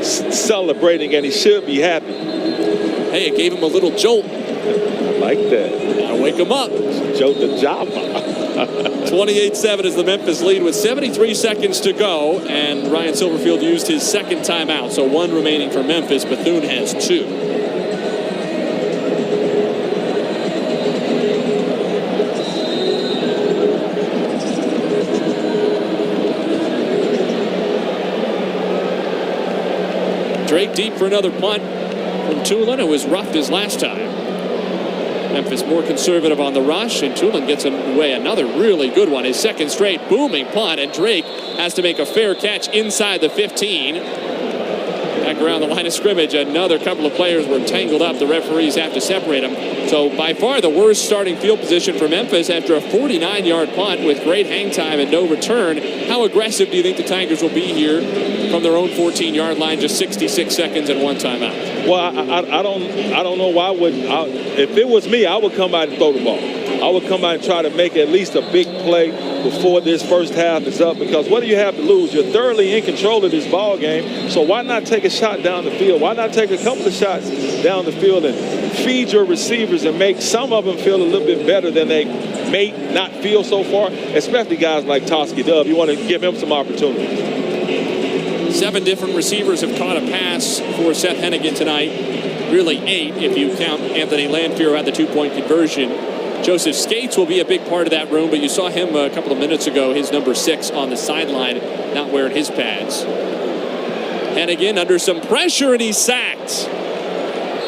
celebrating, and he should be happy. Hey, it gave him a little jolt. I like that. Gotta wake him up. Jolt the job. 28-7 is the Memphis lead with 73 seconds to go, and Ryan Silverfield used his second timeout, so 1 remaining for Memphis. Bethune has 2. Drake deep for another punt. from Tulane, who was roughed his last time. Memphis more conservative on the rush, and Tulane gets away another really good one. His second straight booming punt, and Drake has to make a fair catch inside the 15. Back around the line of scrimmage, another couple of players were tangled up. The referees have to separate them. So by far the worst starting field position for Memphis after a 49-yard punt with great hang time and no return. How aggressive do you think the Tigers will be here from their own 14-yard line, just 66 seconds and one timeout? Well, I don't know why if it was me, I would come out and throw the ball. I would come out and try to make at least a big play before this first half is up, because what do you have to lose? You're thoroughly in control of this ball game, so why not take a shot down the field? Why not take a couple of shots down the field and feed your receivers and make some of them feel a little bit better than they may not feel so far, especially guys like Toski Dub. You want to give him some opportunities. 7 different receivers have caught a pass for Seth Hennigan tonight. Really 8 if you count Anthony Lanfear at the 2-point conversion. Joseph Skates will be a big part of that room, but you saw him a couple of minutes ago, his number 6 on the sideline, not wearing his pads. Hennigan under some pressure, and he's sacked.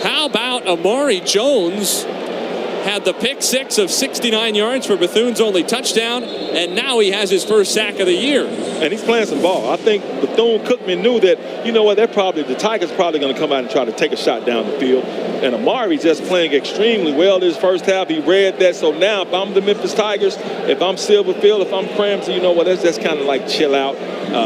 How about Amari Jones? Had the pick 6 of 69 yards for Bethune's only touchdown, and now he has his first sack of the year. And he's playing some ball. I think Bethune-Cookman knew that, you know what, the Tigers probably going to come out and try to take a shot down the field. And Amari's just playing extremely well this first half. He read that. So now if I'm the Memphis Tigers, if I'm Silverfield, if I'm Cramsey, you know what, that's just kind of like chill out.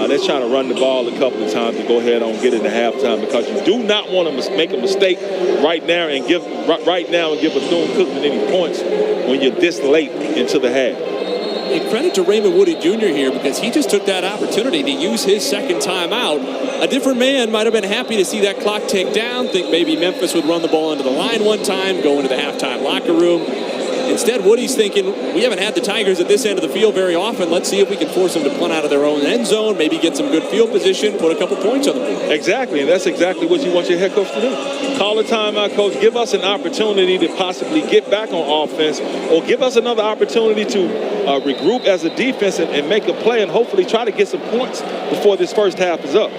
They're trying to run the ball a couple of times to go ahead and get into halftime, because you do not want to make a mistake right now and give Bethune-Cookman any points when you're this late into the half. And credit to Raymond Woody Jr. here, because he just took that opportunity to use his second timeout. A different man might have been happy to see that clock tick down, think maybe Memphis would run the ball into the line one time, go into the halftime locker room. Instead, Woody's thinking, we haven't had the Tigers at this end of the field very often. Let's see if we can force them to punt out of their own end zone, maybe get some good field position, put a couple points on the board. Exactly, and that's exactly what you want your head coach to do. Call a timeout, coach. Give us an opportunity to possibly get back on offense, or give us another opportunity to regroup as a defense and make a play, and hopefully try to get some points before this first half is up.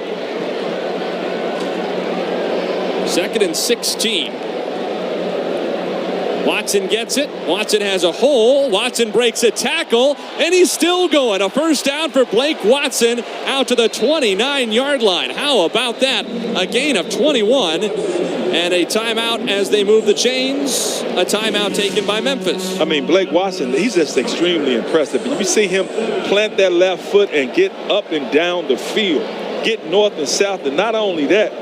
2nd and 16. Watson gets it. Watson has a hole. Watson breaks a tackle, and he's still going. A first down for Blake Watson out to the 29-yard line. How about that? A gain of 21, and a timeout as they move the chains. A timeout taken by Memphis. I mean, Blake Watson, he's just extremely impressive. You see him plant that left foot and get up and down the field, get north and south, and not only that,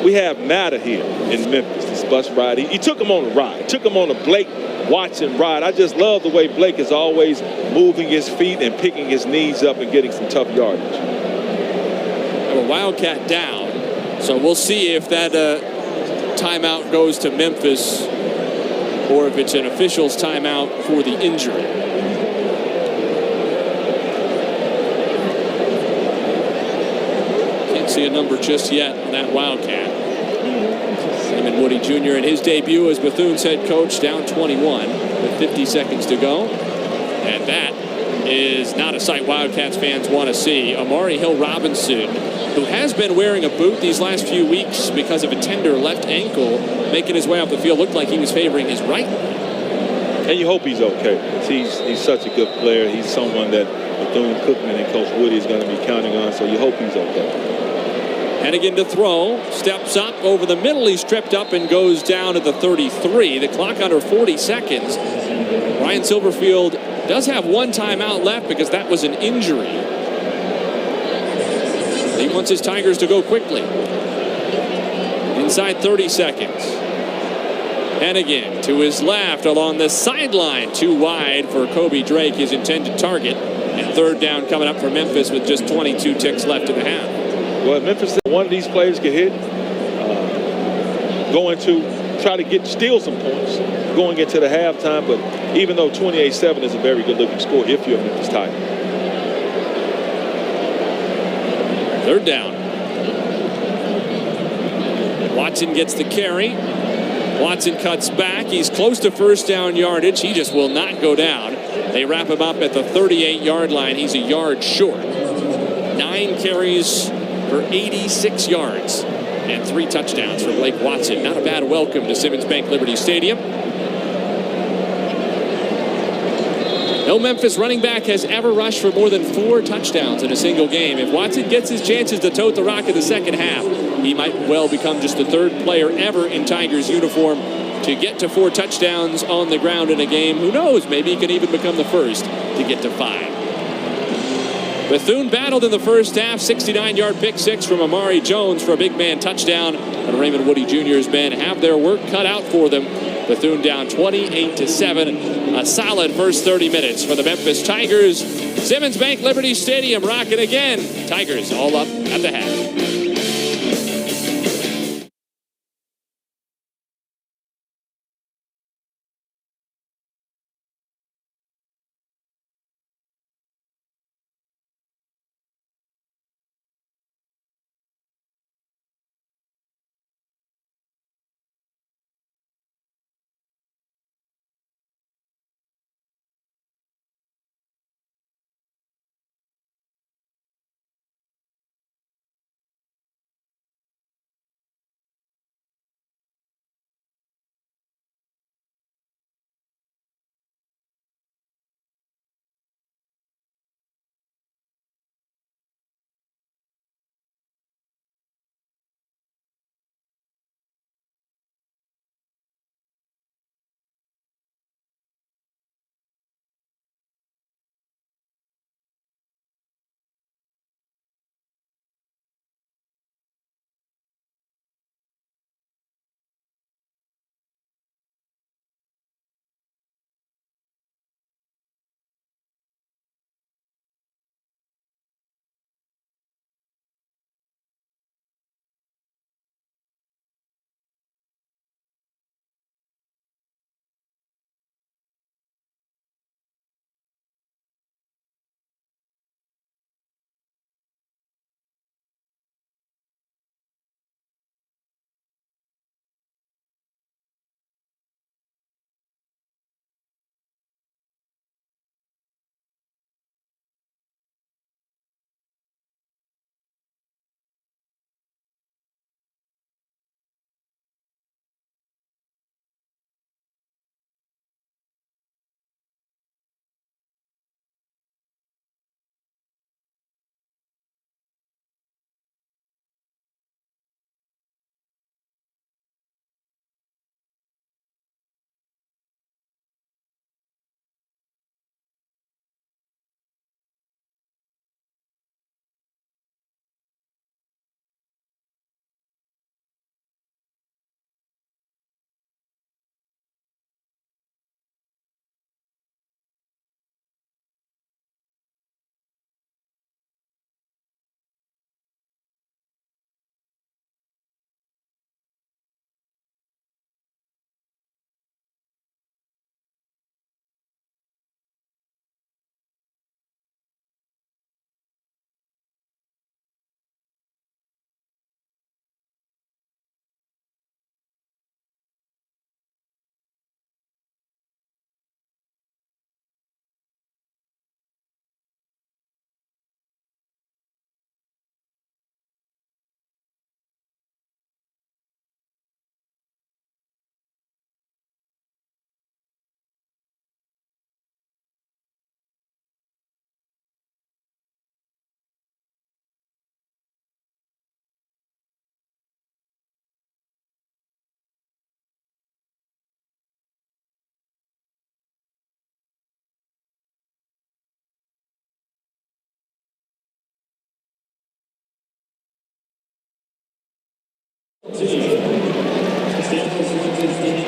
we have Matter here in Memphis, this bus ride. He took him on a ride, took him on a Blake Watson ride. I just love the way Blake is always moving his feet and picking his knees up and getting some tough yardage. A Wildcat down, so we'll see if that timeout goes to Memphis or if it's an official's timeout for the injury. See a number just yet on that Wildcat. Raymond Woody Jr. in his debut as Bethune's head coach, down 21 with 50 seconds to go. And that is not a sight Wildcats fans want to see. Amari Hill Robinson, who has been wearing a boot these last few weeks because of a tender left ankle, making his way off the field, looked like he was favoring his right. And you hope he's okay. He's such a good player. He's someone that Bethune-Cookman and Coach Woody is going to be counting on, so you hope he's okay. Hennigan to throw, steps up over the middle. He's tripped up and goes down to the 33. The clock under 40 seconds. Ryan Silverfield does have one timeout left because that was an injury. He wants his Tigers to go quickly. Inside 30 seconds. Hennigan to his left along the sideline. Too wide for Kobe Drake, his intended target. And third down coming up for Memphis with just 22 ticks left in the half. Well, Memphis, one of these players get hit, going to try to steal some points going into the halftime, but even though 28-7 is a very good-looking score if you're a Memphis Tiger. Third down. Watson gets the carry. Watson cuts back. He's close to first down yardage. He just will not go down. They wrap him up at the 38-yard line. He's a yard short. 9 carries for 86 yards. and 3 touchdowns for Blake Watson. Not a bad welcome to Simmons Bank Liberty Stadium. No Memphis running back has ever rushed for more than 4 touchdowns in a single game. If Watson gets his chances to tote the rock in the second half, he might well become just the 3rd player ever in Tigers uniform to get to 4 touchdowns on the ground in a game. Who knows, maybe he can even become the first to get to 5. Bethune battled in the first half. 69-yard pick six from Amari Jones for a big man touchdown. And Raymond Woody Jr.'s men have their work cut out for them. Bethune down 28-7. A solid first 30 minutes for the Memphis Tigers. Simmons Bank Liberty Stadium rocking again. Tigers all up at the half.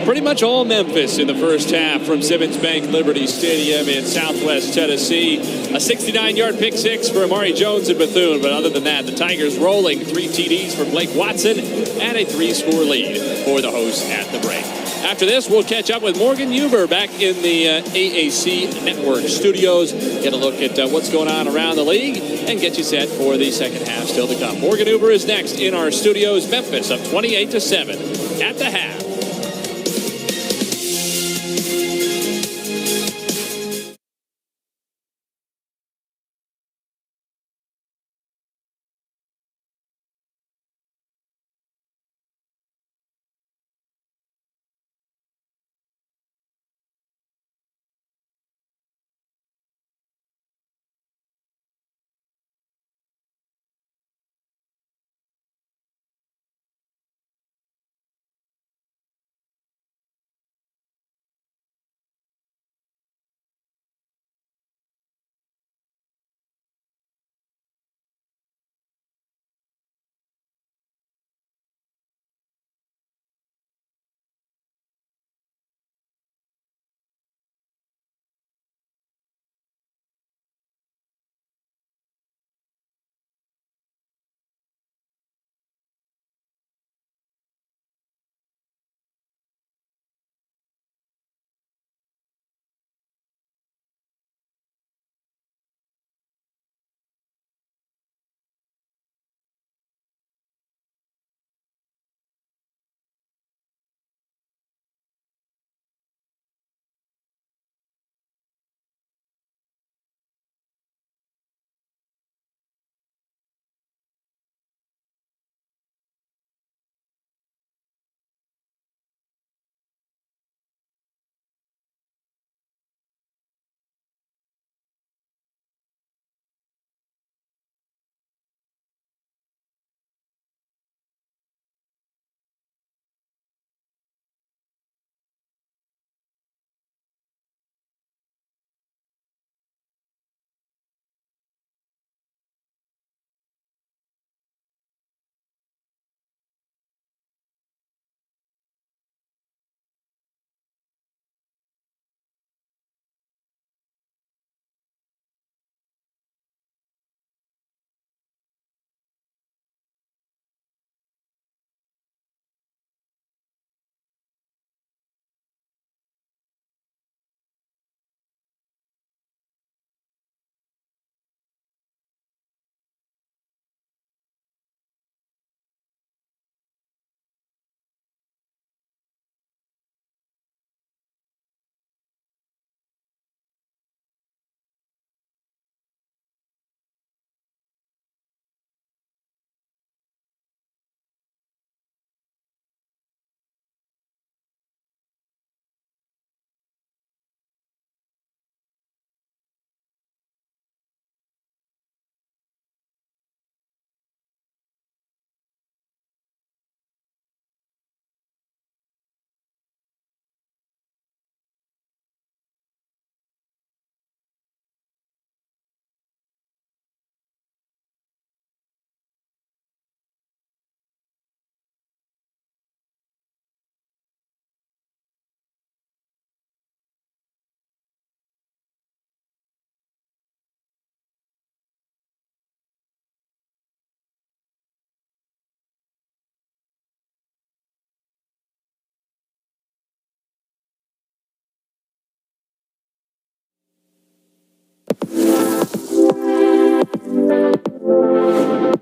Pretty much all Memphis in the first half from Simmons Bank Liberty Stadium in Southwest Tennessee. A 69-yard pick six for Amari Jones and Bethune. But other than that, the Tigers rolling 3 TDs for Blake Watson and a 3-score lead for the hosts at the break. After this, we'll catch up with Morgan Huber back in the AAC Network studios. Get a look at what's going on around the league and get you set for the second half still to come. Morgan Huber is next in our studios. Memphis up 28-7 at the half.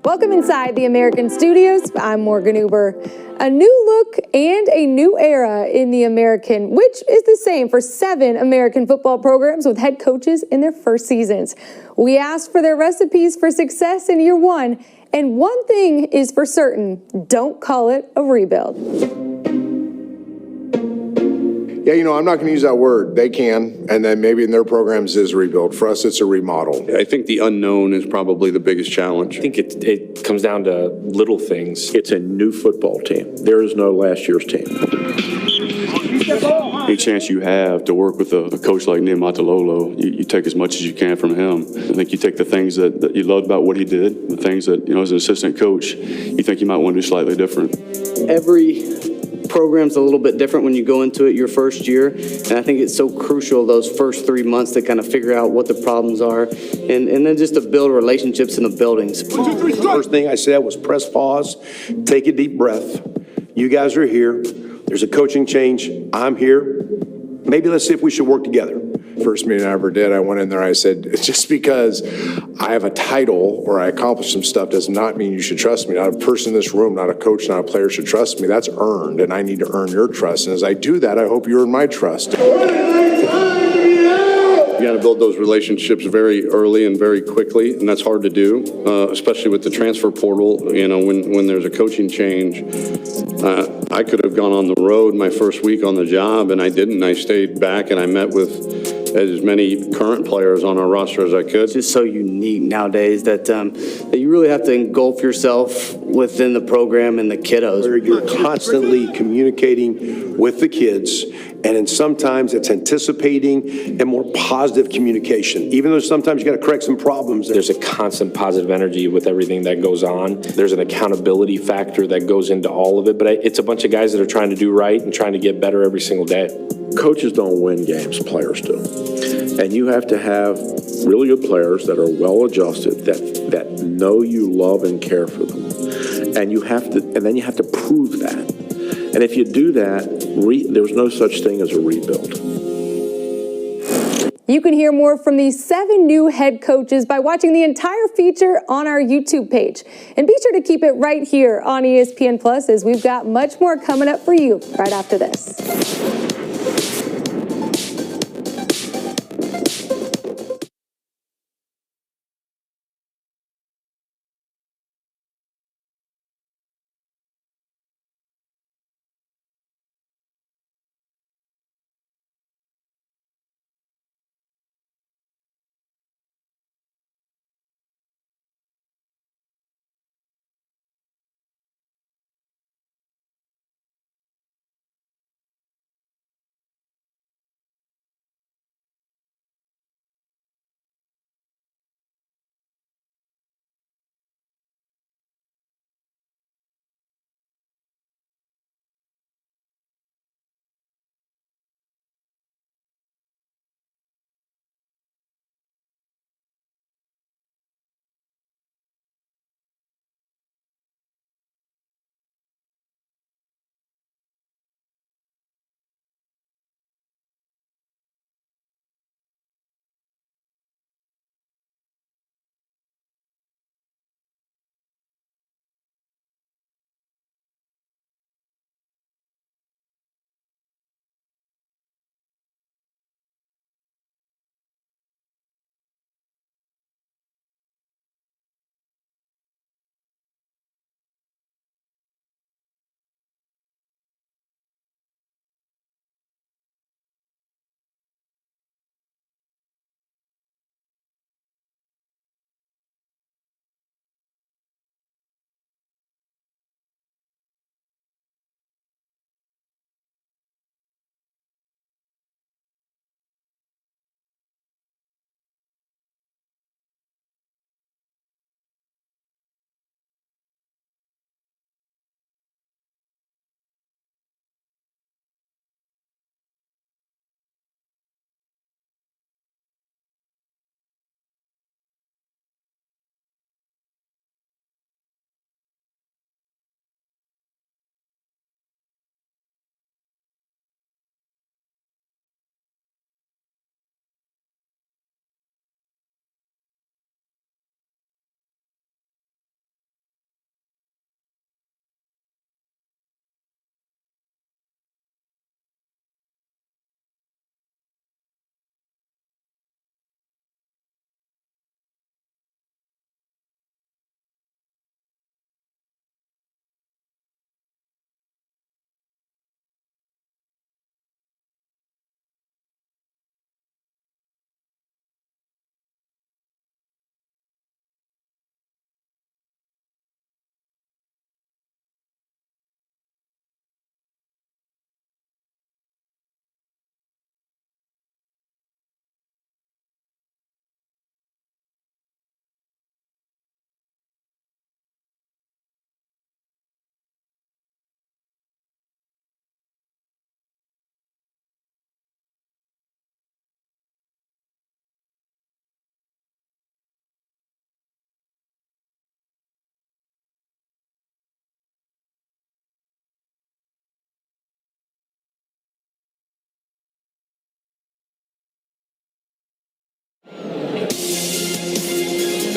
Welcome inside the American Studios. I'm Morgan Uber. A new look and a new era in the American, which is the same for 7 American football programs with head coaches in their first seasons. We asked for their recipes for success in year 1, and one thing is for certain: don't call it a rebuild. Yeah, I'm not going to use that word. They can, and then maybe in their programs is rebuild. For us, it's a remodel. I think the unknown is probably the biggest challenge. I think it comes down to little things. It's a new football team. There is no last year's team. Any chance you have to work with a coach like Niumatalolo, you take as much as you can from him. I think you take the things that you loved about what he did, the things that, as an assistant coach, you think you might want to do slightly different. Every program's a little bit different when you go into it your first year, and I think it's so crucial those first 3 months to kind of figure out what the problems are, and then just to build relationships in the buildings. First thing I said was press pause, take a deep breath. You guys are here. There's a coaching change. I'm here. Maybe let's see if we should work together. First meeting I ever did, I went in there, I said, just because I have a title or I accomplished some stuff does not mean you should trust me. Not a person in this room, not a coach, not a player should trust me. That's earned, and I need to earn your trust. And as I do that, I hope you earn my trust. You got to build those relationships very early and very quickly, and that's hard to do, especially with the transfer portal. When there's a coaching change, I could have gone on the road my first week on the job, and I didn't. I stayed back and I met with as many current players on our roster as I could. It's just so unique nowadays that you really have to engulf yourself within the program and the kiddos. You're constantly communicating with the kids, and sometimes it's anticipating and more positive communication. Even though sometimes you got to correct some problems. There's a constant positive energy with everything that goes on. There's an accountability factor that goes into all of it, but it's a bunch of guys that are trying to do right and trying to get better every single day. Coaches don't win games, players do. And you have to have really good players that are well adjusted, that know you love and care for them. And then you have to prove that. And if you do that, there's no such thing as a rebuild. You can hear more from these 7 new head coaches by watching the entire feature on our YouTube page. And be sure to keep it right here on ESPN Plus, as we've got much more coming up for you right after this.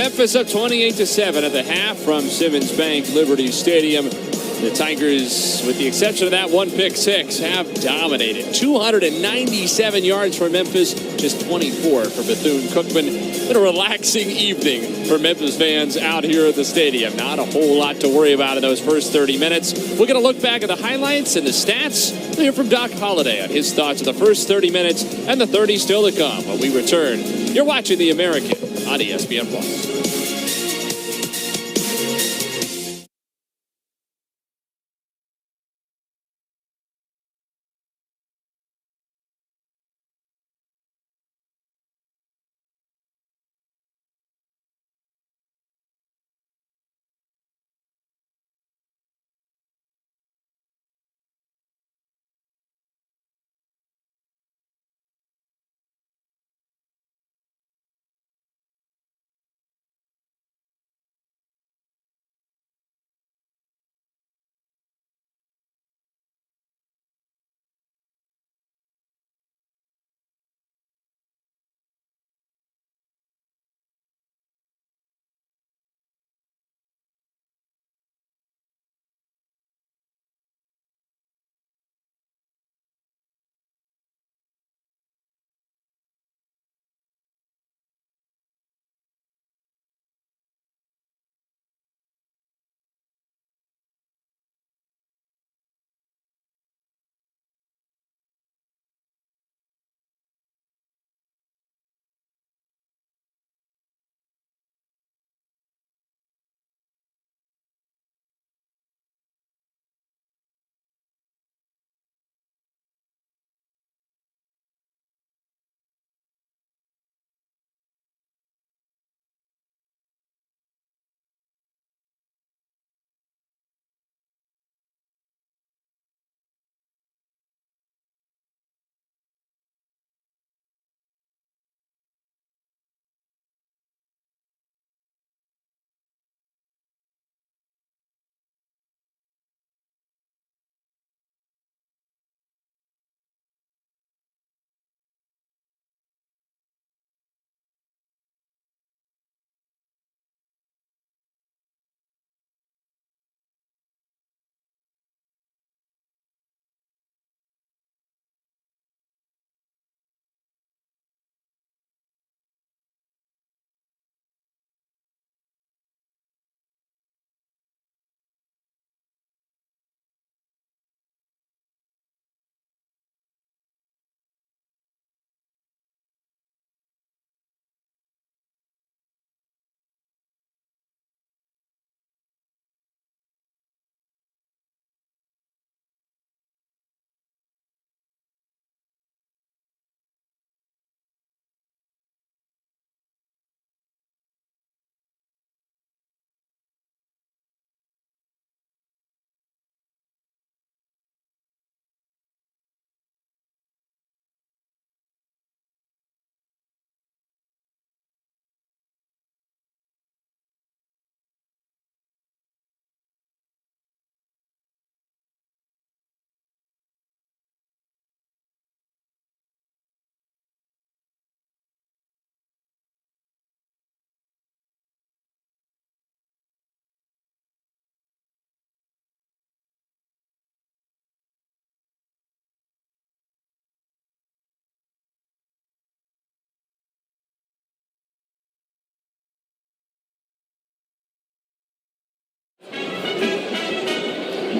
Memphis up 28-7 at the half from Simmons Bank Liberty Stadium. The Tigers, with the exception of that one pick six, have dominated. 297 yards for Memphis, just 24 for Bethune-Cookman. Been a relaxing evening for Memphis fans out here at the stadium. Not a whole lot to worry about in those first 30 minutes. We're going to look back at the highlights and the stats. We'll hear from Doc Holliday on his thoughts of the first 30 minutes and the 30 still to come when we return. You're watching The American on ESPN+.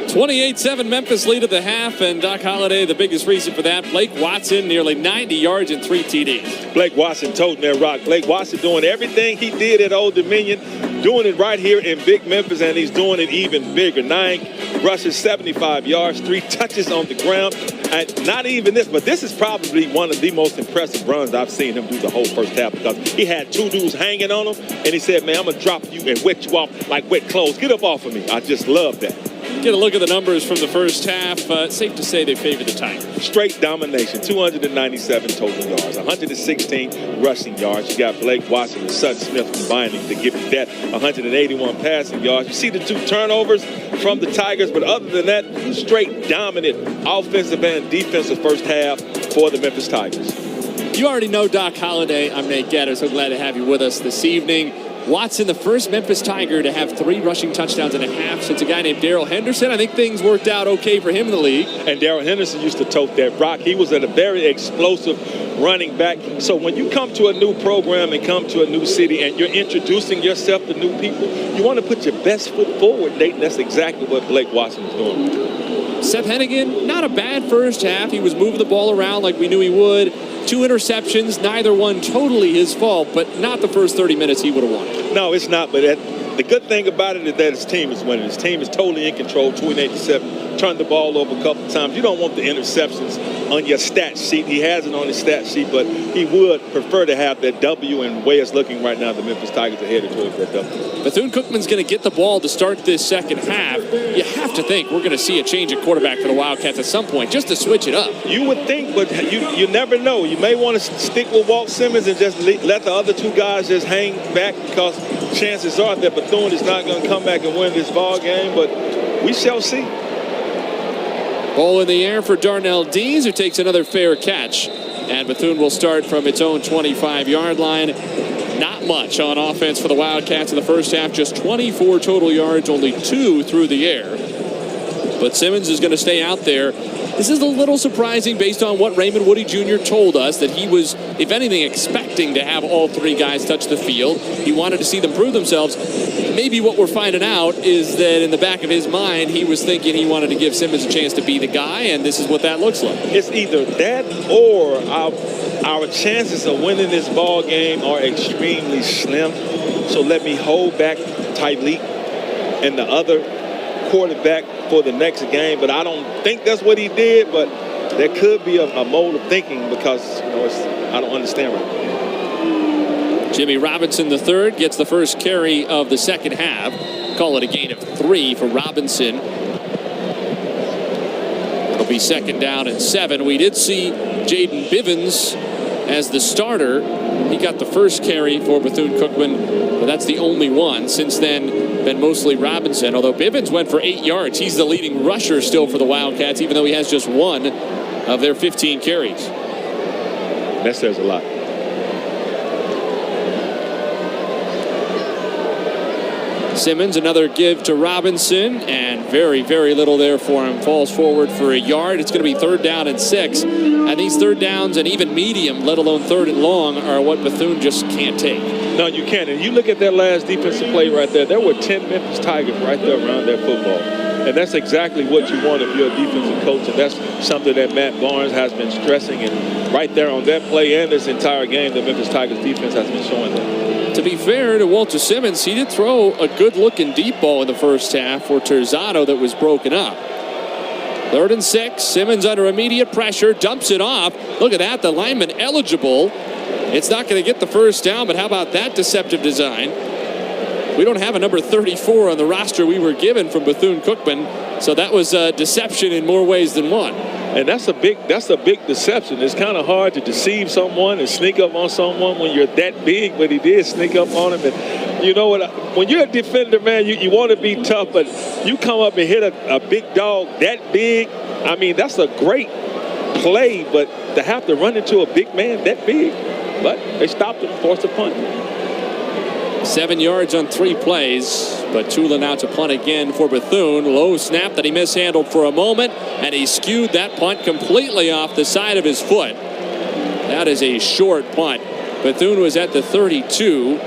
(28-7) Memphis lead at the half, and Doc Holliday, the biggest reason for that. Blake Watson, nearly 90 yards and 3 TDs. Blake Watson toting that rock. Blake Watson doing everything he did at Old Dominion, doing it right here in Big Memphis, and he's doing it even bigger. 9 rushes, 75 yards, 3 touches on the ground. And not even this, but this is probably one of the most impressive runs I've seen him do the whole first half, because he had 2 dudes hanging on him, and he said, man, I'm going to drop you and wet you off like wet clothes. Get up off of me. I just love that. Get a look at the numbers from the first half. Safe to say they favor the Tigers. Straight domination, 297 total yards, 116 rushing yards. You got Blake Watson and Sutton Smith combining to give it that 181 passing yards. You see the 2 turnovers from the Tigers, but other than that, straight dominant offensive and defensive first half for the Memphis Tigers. You already know Doc Holliday. I'm Nate Gatter. So glad to have you with us this evening. Watson, the first Memphis Tiger to have 3 rushing touchdowns and a half since a guy named Darrell Henderson. I think things worked out okay for him in the league. And Darrell Henderson used to tote that rock. He was a very explosive running back. So when you come to a new program and come to a new city and you're introducing yourself to new people, you want to put your best foot forward, Nate, and that's exactly what Blake Watson was doing. Seth Hennigan, not a bad first half. He was moving the ball around like we knew he would. 2 interceptions, neither one totally his fault, but not the first 30 minutes he would have won. No, it's not, but the good thing about it is that his team is winning. His team is totally in control, 28-7, turned the ball over a couple of times. You don't want the interceptions on your stat sheet. He has it on his stat sheet, but he would prefer to have that W, and the way it's looking right now, the Memphis Tigers are headed towards that W. Bethune-Cookman's going to get the ball to start this second half. You have to think we're going to see a change at quarterback for the Wildcats at some point, just to switch it up. You would think, but you never know. You may want to stick with Walt Simmons and just let the other 2 guys just hang back, because chances are that Bethune is not going to come back and win this ball game, but we shall see. Ball in the air for Darnell Dees, who takes another fair catch. And Bethune will start from its own 25-yard line. Not much on offense for the Wildcats in the first half. Just 24 total yards, only 2 through the air. But Simmons is going to stay out there. This is a little surprising based on what Raymond Woody Jr. told us, that he was, if anything, expecting to have all 3 guys touch the field. He wanted to see them prove themselves. Maybe what we're finding out is that in the back of his mind, he was thinking he wanted to give Simmons a chance to be the guy, and this is what that looks like. It's either that or our chances of winning this ball game are extremely slim. So let me hold back Tyreek and the other quarterback for the next game. But I don't think that's what he did, but there could be a mode of thinking, because I don't understand right now. Jimmy Robinson III gets the first carry of the second half. Call it a gain of 3 for Robinson. It'll be 2nd down and 7. We did see Jaden Bivens as the starter. He got the first carry for Bethune-Cookman, but that's the only one. Since then, been mostly Robinson, although Bivens went for 8 yards. He's the leading rusher still for the Wildcats, even though he has just 1 of their 15 carries. That says a lot. Simmons, another give to Robinson, and very, very little there for him. Falls forward for a yard. It's going to be 3rd down and 6. And these 3rd downs and even medium, let alone 3rd and long, are what Bethune just can't take. No, you can't. And you look at that last defensive play right there. There were 10 Memphis Tigers right there around that football. And that's exactly what you want if you're a defensive coach. And that's something that Matt Barnes has been stressing. And right there on that play and this entire game, the Memphis Tigers defense has been showing that. To be fair to Walter Simmons, he did throw a good-looking deep ball in the first half for Terzado that was broken up. 3rd and 6. Simmons under immediate pressure, dumps it off. Look at that, the lineman eligible. It's not going to get the first down, but how about that deceptive design? We don't have a number 34 on the roster we were given from Bethune-Cookman, so that was deception in more ways than one. And that's a big deception. It's kind of hard to deceive someone and sneak up on someone when you're that big, but he did sneak up on him. And you know what? When you're a defender, man, you want to be tough, but you come up and hit a big dog that big. I mean, that's a great play, but to have to run into a big man that big. But they stopped him, forced a punt. 7 yards on 3 plays, but Tula now to punt again for Bethune. Low snap that he mishandled for a moment, and he skewed that punt completely off the side of his foot. That is a short punt. Bethune was at the 32.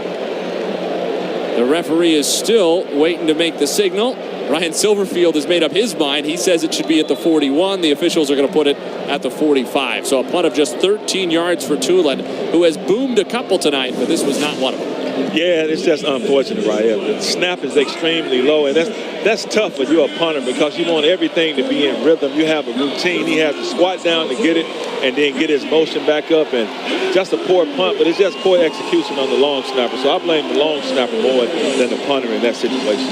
The referee is still waiting to make the signal. Ryan Silverfield has made up his mind. He says it should be at the 41. The officials are going to put it at the 45. So a punt of just 13 yards for Tulane, who has boomed a couple tonight, but this was not one of them. Yeah, it's just unfortunate right here. The snap is extremely low, and that's tough when you're a punter, because you want everything to be in rhythm. You have a routine. He has to squat down to get it and then get his motion back up, and just a poor punt, but it's just poor execution on the long snapper. So I blame the long snapper more than the punter in that situation.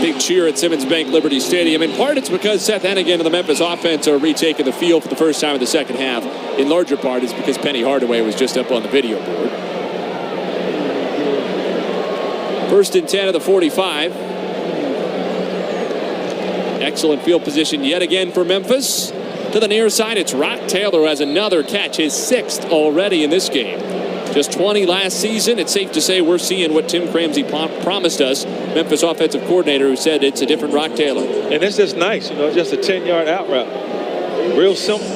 Big cheer at Simmons Bank Liberty Stadium. In part, it's because Seth Hennigan and the Memphis offense are retaking the field for the first time in the second half. In larger part, it's because Penny Hardaway was just up on the video board. 1st and 10 of the 45. Excellent field position yet again for Memphis. To the near side, it's Rock Taylor who has another catch, his 6th already in this game. Just 20 last season. It's safe to say we're seeing what Tim Cramsey promised us. Memphis offensive coordinator who said it's a different Rock Taylor. And it's just nice, just a 10-yard out route. Real simple.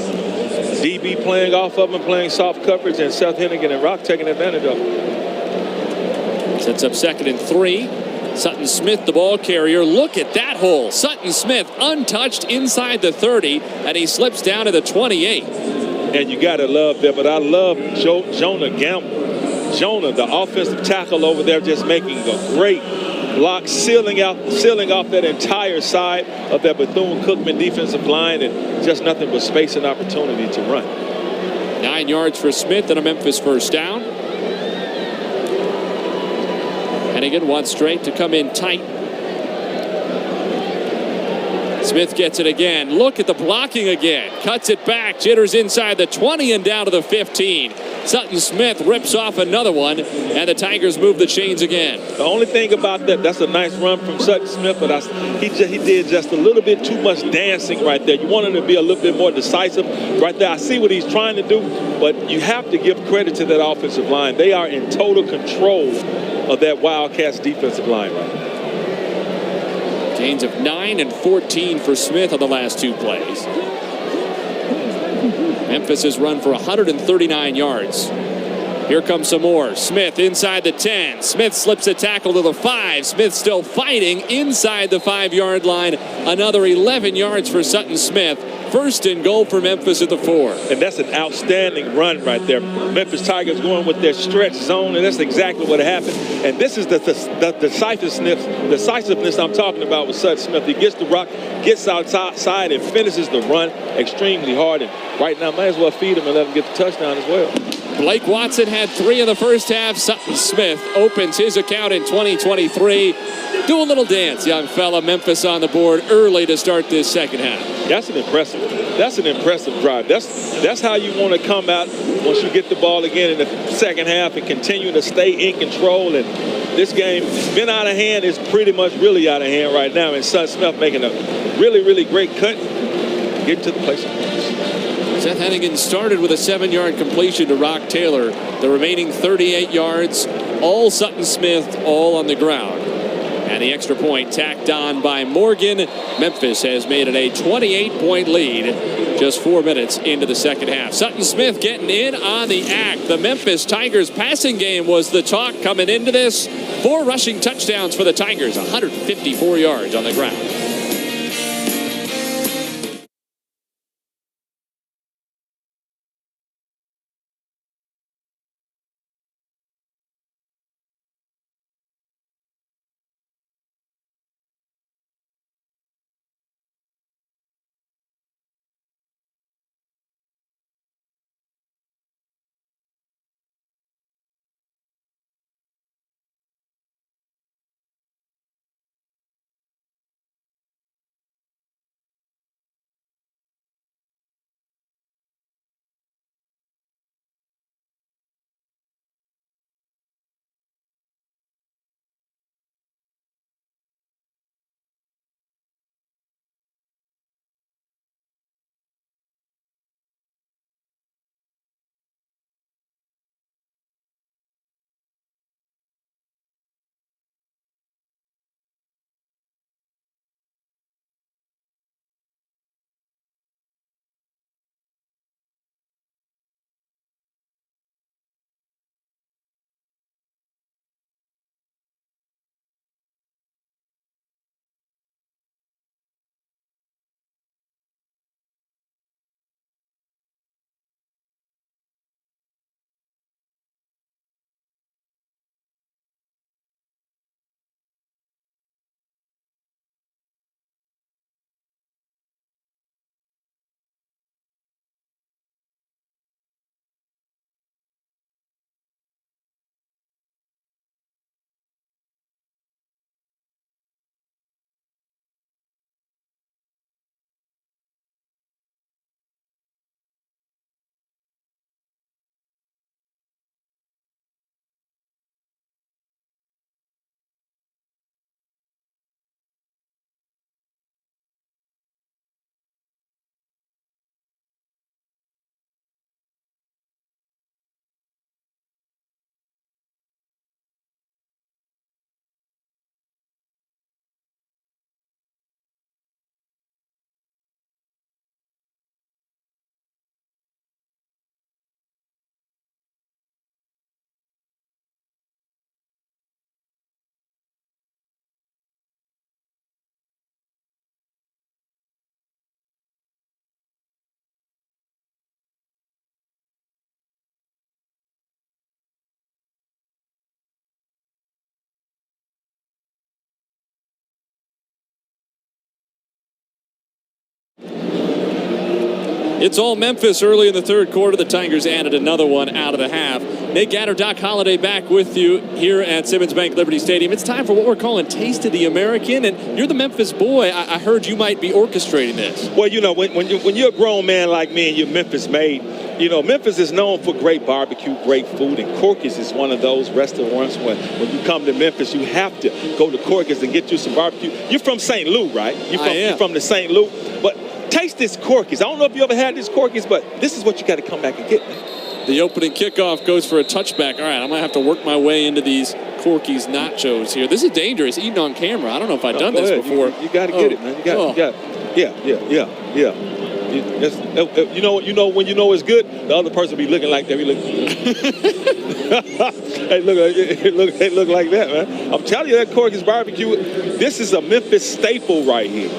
DB playing off of him, playing soft coverage, and Seth Hennigan and Rock taking advantage of it. Sets up 2nd and 3. Sutton Smith, the ball carrier. Look at that hole. Sutton Smith untouched inside the 30, and he slips down to the 28. And you got to love that, but I love Jonah Gamble. Jonah, the offensive tackle over there, just making a great block, sealing off that entire side of that Bethune-Cookman defensive line, and just nothing but space and opportunity to run. 9 yards for Smith and a Memphis first down. Hennigan wants straight to come in tight. Smith gets it again. Look at the blocking again. Cuts it back. Jitters inside the 20 and down to the 15. Sutton Smith rips off another one, and the Tigers move the chains again. The only thing about that's a nice run from Sutton Smith, but he did just a little bit too much dancing right there. You want him to be a little bit more decisive right there. I see what he's trying to do, but you have to give credit to that offensive line. They are in total control of that Wildcats defensive line right now. Gains of 9 and 14 for Smith on the last 2 plays. Memphis has run for 139 yards. Here comes some more. Smith inside the 10. Smith slips a tackle to the 5. Smith still fighting inside the 5-yard line. Another 11 yards for Sutton Smith. 1st and goal for Memphis at the 4. And that's an outstanding run right there. Memphis Tigers going with their stretch zone, and that's exactly what happened. And this is the decisiveness I'm talking about with Sutton Smith. He gets the rock, gets outside, and finishes the run extremely hard. And right now, might as well feed him and let him get the touchdown as well. Blake Watson had 3 in the first half. Sutton Smith opens his account in 2023. Do a little dance, young fella. Memphis on the board early to start this second half. That's an impressive drive. That's how you want to come out once you get the ball again in the second half and continue to stay in control. And this game has been out of hand. It's pretty much really out of hand right now. And Sutton Smith making a really, really great cut. Get to the place. Seth Hennigan started with a 7-yard completion to Rock Taylor. The remaining 38 yards, all Sutton Smith, all on the ground. And the extra point tacked on by Morgan. Memphis has made it a 28-point lead just 4 minutes into the second half. Sutton Smith getting in on the act. The Memphis Tigers passing game was the talk coming into this. 4 rushing touchdowns for the Tigers, 154 yards on the ground. It's all Memphis early in the third quarter. The Tigers added another one out of the half. Nate Gatter, Doc Holliday back with you here at Simmons Bank Liberty Stadium. It's time for what we're calling Taste of the American, and you're the Memphis boy. I heard you might be orchestrating this. Well, you know, when you're a grown man like me and you're Memphis made, you know, Memphis is known for great barbecue, great food, and Corky's is one of those restaurants when you come to Memphis, you have to go to Corky's and get you some barbecue. You're from St. Louis, right? You're from the St. Louis, but taste this Corky's. I don't know if you ever had this Corky's, but this is what you got to come back and get, man. The opening kickoff goes for a touchback. All right, I'm going to have to work my way into these Corky's nachos here. This is dangerous, eating on camera. I don't know if I've done this before. You got to get it, man. You got yeah. You know when you know it's good, the other person be looking like that. Hey, look like that, man. I'm telling you, that Corky's barbecue, this is a Memphis staple right here.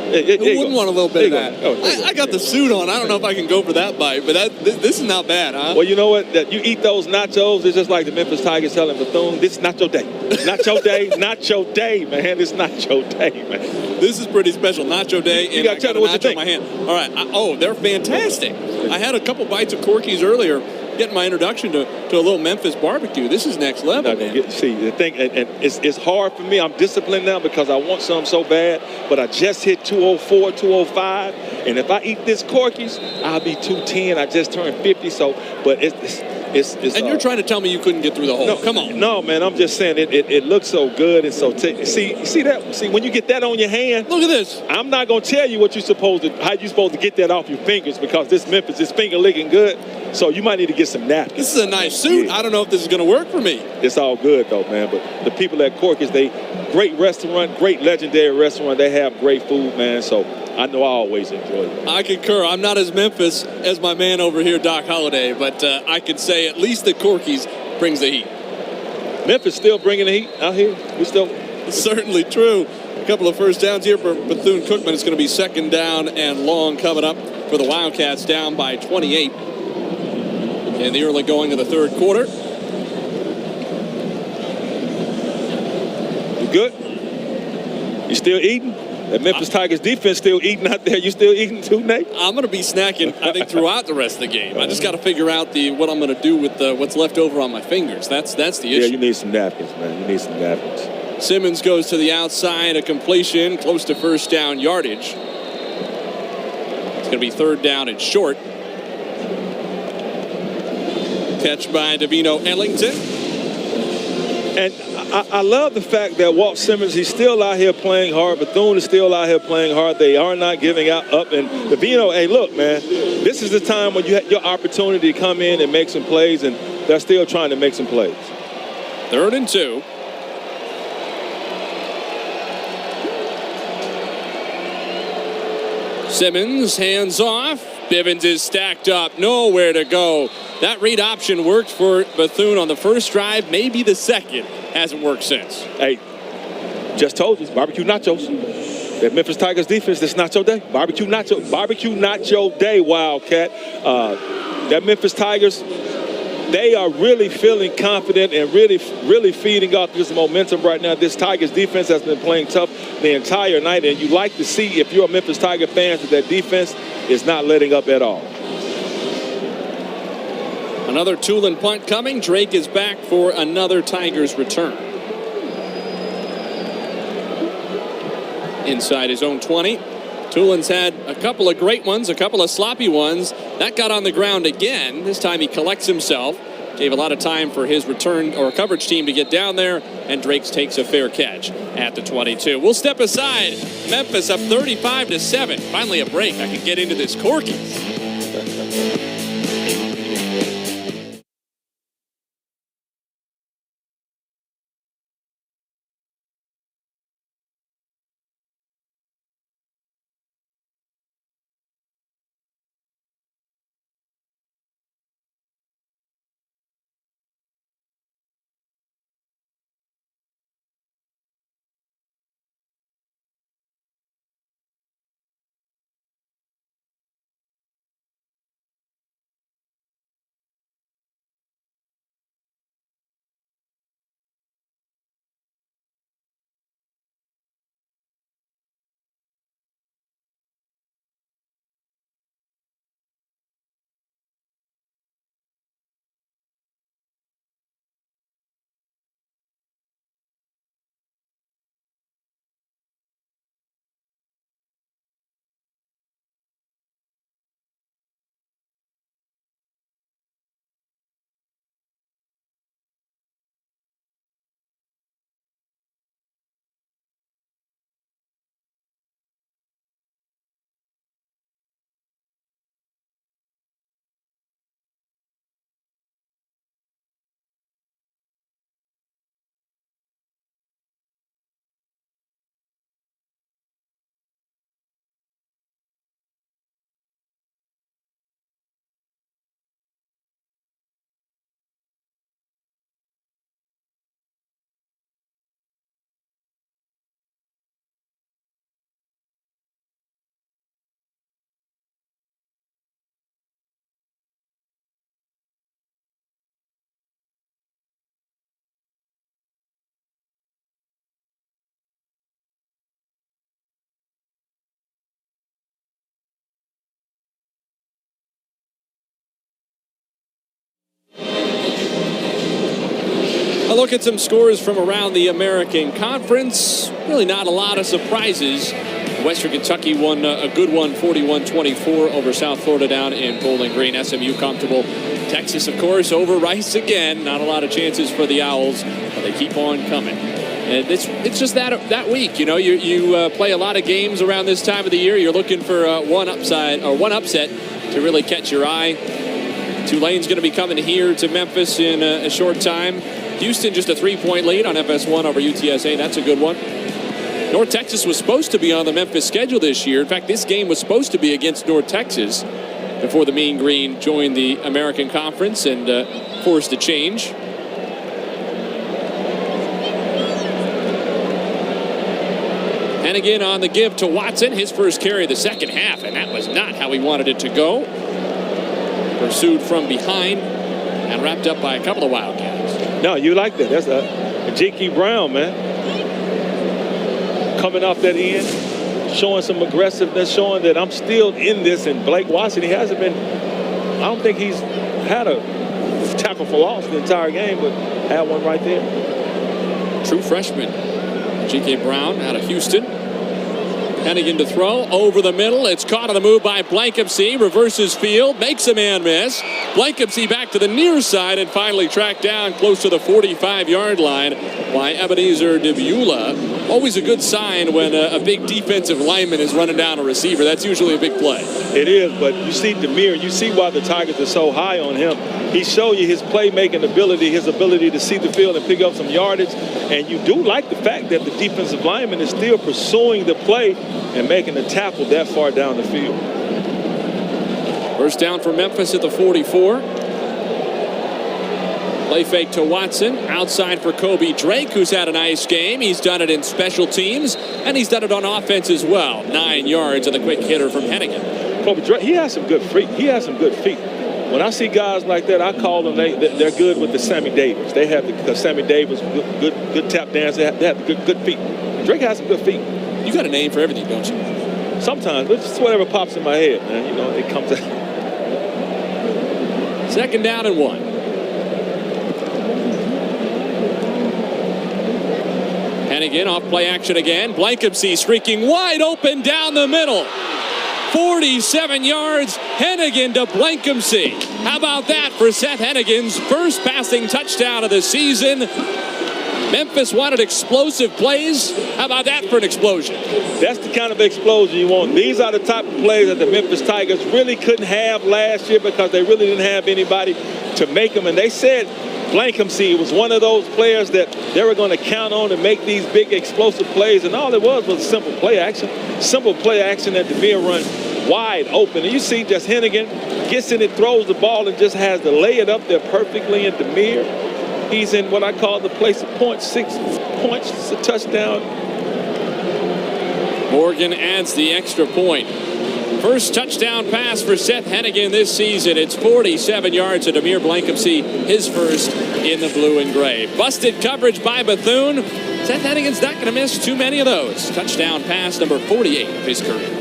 Who wouldn't want a little bit of that? I got the suit on. I don't know if I can go for that bite, but this is not bad, huh? Well, you know what? That you eat those nachos, it's just like the Memphis Tigers telling Bethune, this is not your day. Nacho day, not your day, man. It's not your day, man. This is pretty special. Nacho day, and you gotta tell me what you think. In my hand. All right. They're fantastic. I had a couple bites of Corky's earlier, getting my introduction to a little Memphis barbecue. This is next level, man. See, the thing, and it's hard for me. I'm disciplined now because I want some so bad, but I just hit 204, 205, and if I eat this Corky's, I'll be 210. I just turned 50, so, but it's and you're trying to tell me you couldn't get through the hole. No, come on. No, man, I'm just saying it looks so good and so see that? See, when you get that on your hand, look at this. I'm not going to tell you how you're supposed to get that off your fingers because this Memphis is finger licking good. So you might need to get some napkins. This is a nice suit. Yeah. I don't know if this is going to work for me. It's all good though, man. But the people at Corky's, great restaurant, great legendary restaurant. They have great food, man. So I know I always enjoy it. I concur. I'm not as Memphis as my man over here, Doc Holliday, but I could say at least the Corky's brings the heat. Memphis still bringing the heat out here. It's certainly true. A couple of first downs here for Bethune-Cookman. It's going to be second down and long coming up for the Wildcats, down by 28 in the early going of the third quarter. You good? You still eating? That Memphis Tigers defense still eating out there. You still eating too, Nate? I'm going to be snacking, I think, throughout the rest of the game. I just got to figure out what I'm going to do with what's left over on my fingers. That's the issue. Yeah, you need some napkins, man. You need some napkins. Simmons goes to the outside, a completion, close to first down yardage. It's going to be third down and short. Catch by Davino Ellington. And I love the fact that Walt Simmons, he's still out here playing hard. Bethune is still out here playing hard. They are not giving up. And Davino, hey, look, man, this is the time when you have your opportunity to come in and make some plays, and they're still trying to make some plays. 3rd and 2. Simmons, hands off. Bivens is stacked up, nowhere to go. That read option worked for Bethune on the first drive, maybe the second. Hasn't worked since. Hey, just told you, barbecue nachos. That Memphis Tigers defense, that's not your day. Barbecue nacho day, Wildcat. That Memphis Tigers, they are really feeling confident and really feeding off this momentum right now. This Tigers defense has been playing tough the entire night, and you like to see, if you're a Memphis Tiger fan, that defense is not letting up at all. Another Tulane punt coming. Drake is back for another Tigers return. Inside his own 20. Tulane's had a couple of great ones, a couple of sloppy ones. That got on the ground again. This time he collects himself. Gave a lot of time for his return or coverage team to get down there, and Drakes takes a fair catch at the 22. We'll step aside. Memphis up 35-7. Finally a break. I can get into this Corky's. look at some scores from around the American Conference. Really not a lot of surprises. Western Kentucky won a good one, 41-24 over South Florida down in Bowling Green. SMU comfortable. Texas, of course, over Rice again. Not a lot of chances for the Owls, but they keep on coming. And it's just that week. You know, you play a lot of games around this time of the year. You're looking for one upside or one upset to really catch your eye. Tulane's going to be coming here to Memphis in a short time. Houston just a 3-point lead on FS1 over UTSA. That's a good one. North Texas was supposed to be on the Memphis schedule this year. In fact, this game was supposed to be against North Texas before the Mean Green joined the American Conference and forced a change. And again on the give to Watson, his first carry of the second half, and that was not how he wanted it to go. Pursued from behind and wrapped up by a couple of Wildcats. No, you like that. That's a J.K. Brown, man. Coming off that end, showing some aggressiveness, showing that I'm still in this. And Blake Watson, he hasn't been, I don't think he's had a tackle for loss the entire game, but had one right there. True freshman, J.K. Brown out of Houston. Hennigan to throw over the middle. It's caught on the move by Blankensee. Reverses field, makes a man miss. Blankensee back to the near side and finally tracked down close to the 45-yard line by Ebenezer Dibula. Always a good sign when a big defensive lineman is running down a receiver. That's usually a big play. It is, but you see Demir, you see why the Tigers are so high on him. He showed you his playmaking ability, his ability to see the field and pick up some yardage. And you do like the fact that the defensive lineman is still pursuing the play and making the tackle that far down the field. First down for Memphis at the 44. Play fake to Watson. Outside for Kobe Drake, who's had a nice game. He's done it in special teams, and he's done it on offense as well. 9 yards and the quick hitter from Hennigan. Kobe Drake, he has some good feet. When I see guys like that, I call them, they're good with the Sammy Davis. They have because Sammy Davis, good tap dance. They have good feet. Drake has some good feet. You got a name for everything, don't you? Sometimes, but just whatever pops in my head, man. You know, it comes out. Second down and 1. Hennigan off play action again. Blankensee streaking wide open down the middle. 47 yards. Hennigan to Blankensee. How about that for Seth Hennigan's first passing touchdown of the season? Memphis wanted explosive plays. How about that for an explosion? That's the kind of explosion you want. These are the type of plays that the Memphis Tigers really couldn't have last year because they really didn't have anybody to make them. And they said Blankensee was one of those players that they were going to count on to make these big explosive plays. And all it was simple play action. Simple play action that Demir run wide open. And you see just Hennigan gets in it, throws the ball, and just has to lay it up there perfectly. And Demir, he's in what I call the place of points, 6 points, it's a touchdown. Morgan adds the extra point. First touchdown pass for Seth Hennigan this season. It's 47 yards to Demir Blankensee, his first in the blue and gray. Busted coverage by Bethune. Seth Hennigan's not going to miss too many of those. Touchdown pass number 48 of his career.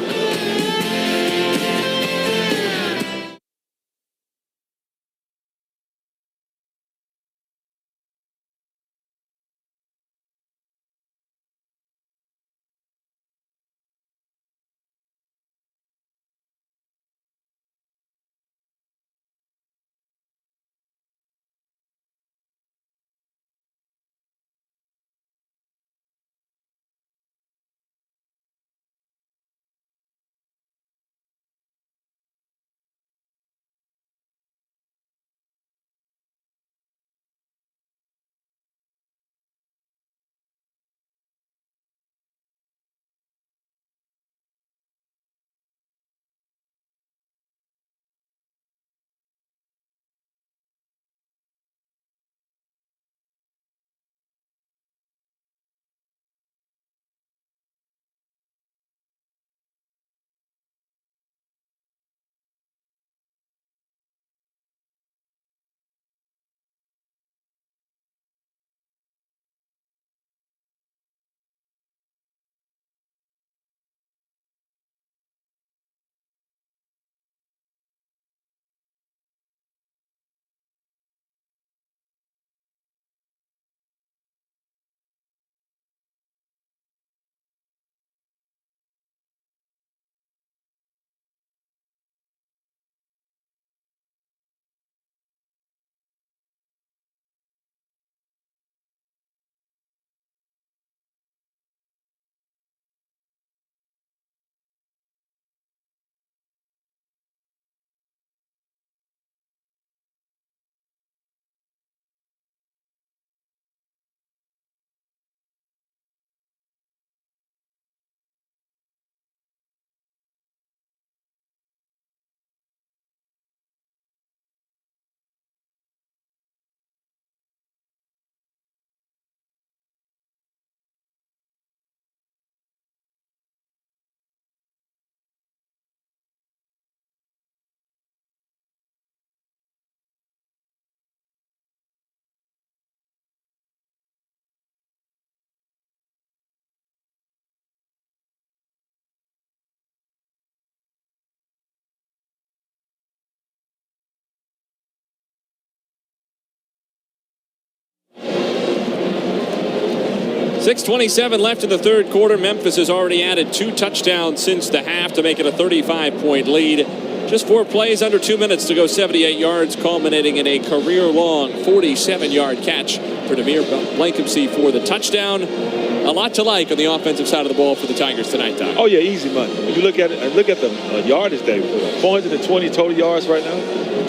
6:27 left in the third quarter. Memphis has already added 2 touchdowns since the half to make it a 35-point lead. Just 4 plays, under 2 minutes to go, 78 yards, culminating in a career-long 47-yard catch for Demir Blankenship for the touchdown. A lot to like on the offensive side of the ball for the Tigers tonight, Doc. Oh, yeah, easy money. If you look at it, and look at the yardage they put up. 420 total yards right now,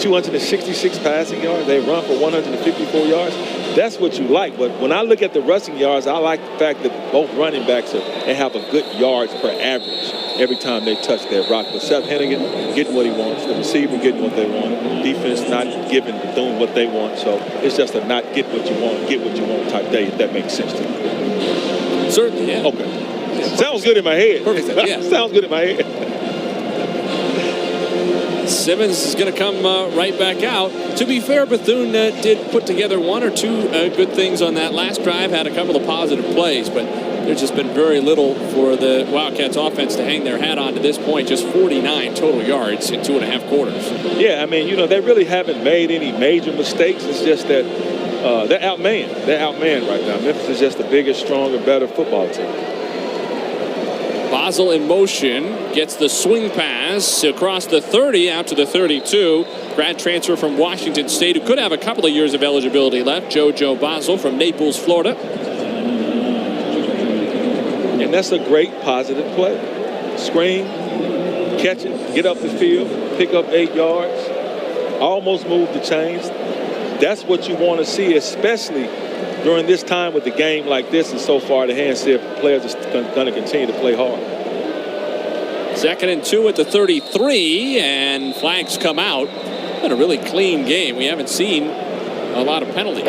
266 passing yards. They run for 154 yards. That's what you like. But when I look at the rushing yards, I like the fact that both running backs they have a good yards per average every time they touch that rock. But Seth Hennigan getting what he wants. The receiver getting what they want. Defense not giving Bethune what they want. So it's just a not get what you want, get what you want type day, if that makes sense to you. Certainly, yeah. Okay. Yeah, sounds good in my head. Perfect sense, yeah. Sounds good in my head. Simmons is going to come right back out. To be fair, Bethune did put together 1 or 2 good things on that last drive, had a couple of positive plays, but there's just been very little for the Wildcats offense to hang their hat on to this point. Just 49 total yards in 2.5 quarters. Yeah, I mean, they really haven't made any major mistakes. It's just that they're outmanned. They're outmanned right now. Memphis is just the bigger, stronger, better football team. Basel in motion, gets the swing pass across the 30 out to the 32. Grad transfer from Washington State, who could have a couple of years of eligibility left. JoJo Basel from Naples, Florida. And that's a great positive play. Screen, catch it, get up the field, pick up 8 yards, almost move the chains. That's what you want to see, especially during this time with the game like this, and so far the hands see if players are going to continue to play hard. 2nd and 2 at the 33, and flags come out. Been a really clean game. We haven't seen a lot of penalties.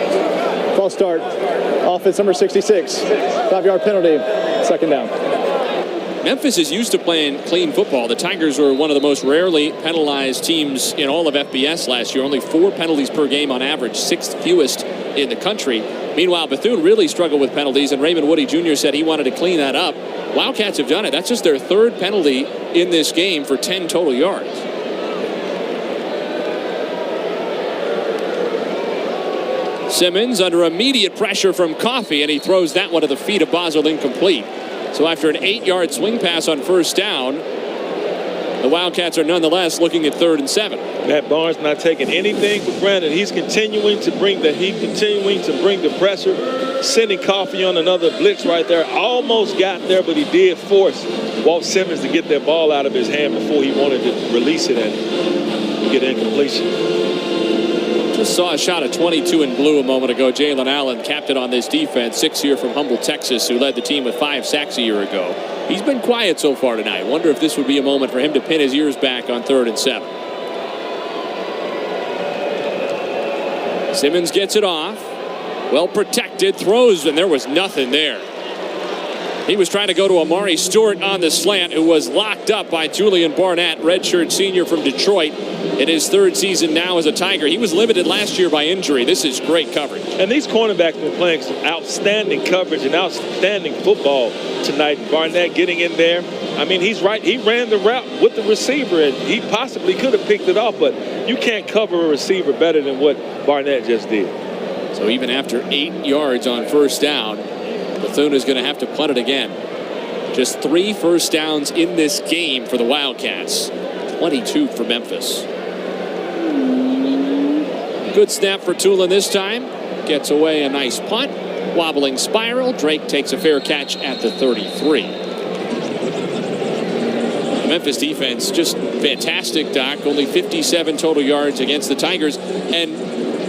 False start. Offense number 66. 5-yard penalty. 2nd down. Memphis is used to playing clean football. The Tigers were one of the most rarely penalized teams in all of FBS last year. Only 4 penalties per game on average, 6th fewest in the country. Meanwhile, Bethune really struggled with penalties, and Raymond Woody Jr. said he wanted to clean that up. Wildcats have done it. That's just their 3rd penalty in this game for 10 total yards. Simmons under immediate pressure from Coffey, and he throws that one to the feet of Basel, incomplete. So after an 8-yard swing pass on 1st down, the Wildcats are nonetheless looking at 3rd and 7. Matt Barnes not taking anything for granted. He's continuing to bring the heat, continuing to bring the pressure, sending Coffey on another blitz right there. Almost got there, but he did force Walt Simmons to get that ball out of his hand before he wanted to release it and get incompletion. Just saw a shot of 22 in blue a moment ago. Jalen Allen, captain on this defense, 6-year from Humboldt, Texas, who led the team with 5 sacks a year ago. He's been quiet so far tonight. Wonder if this would be a moment for him to pin his ears back on 3rd and 7. Simmons gets it off. Well protected, throws, and there was nothing there. He was trying to go to Amari Stewart on the slant, who was locked up by Julian Barnett, redshirt senior from Detroit, in his 3rd season now as a Tiger. He was limited last year by injury. This is great coverage. And these cornerbacks have been playing some outstanding coverage and outstanding football tonight. Barnett getting in there. I mean, he's right. He ran the route with the receiver, and he possibly could have picked it off, but you can't cover a receiver better than what Barnett just did. So even after 8 yards on 1st down, Bethune is going to have to punt it again. Just 3 first downs in this game for the Wildcats. 22 for Memphis. Good snap for Tulane this time. Gets away a nice punt. Wobbling spiral. Drake takes a fair catch at the 33. The Memphis defense just fantastic, Doc. Only 57 total yards against the Tigers. And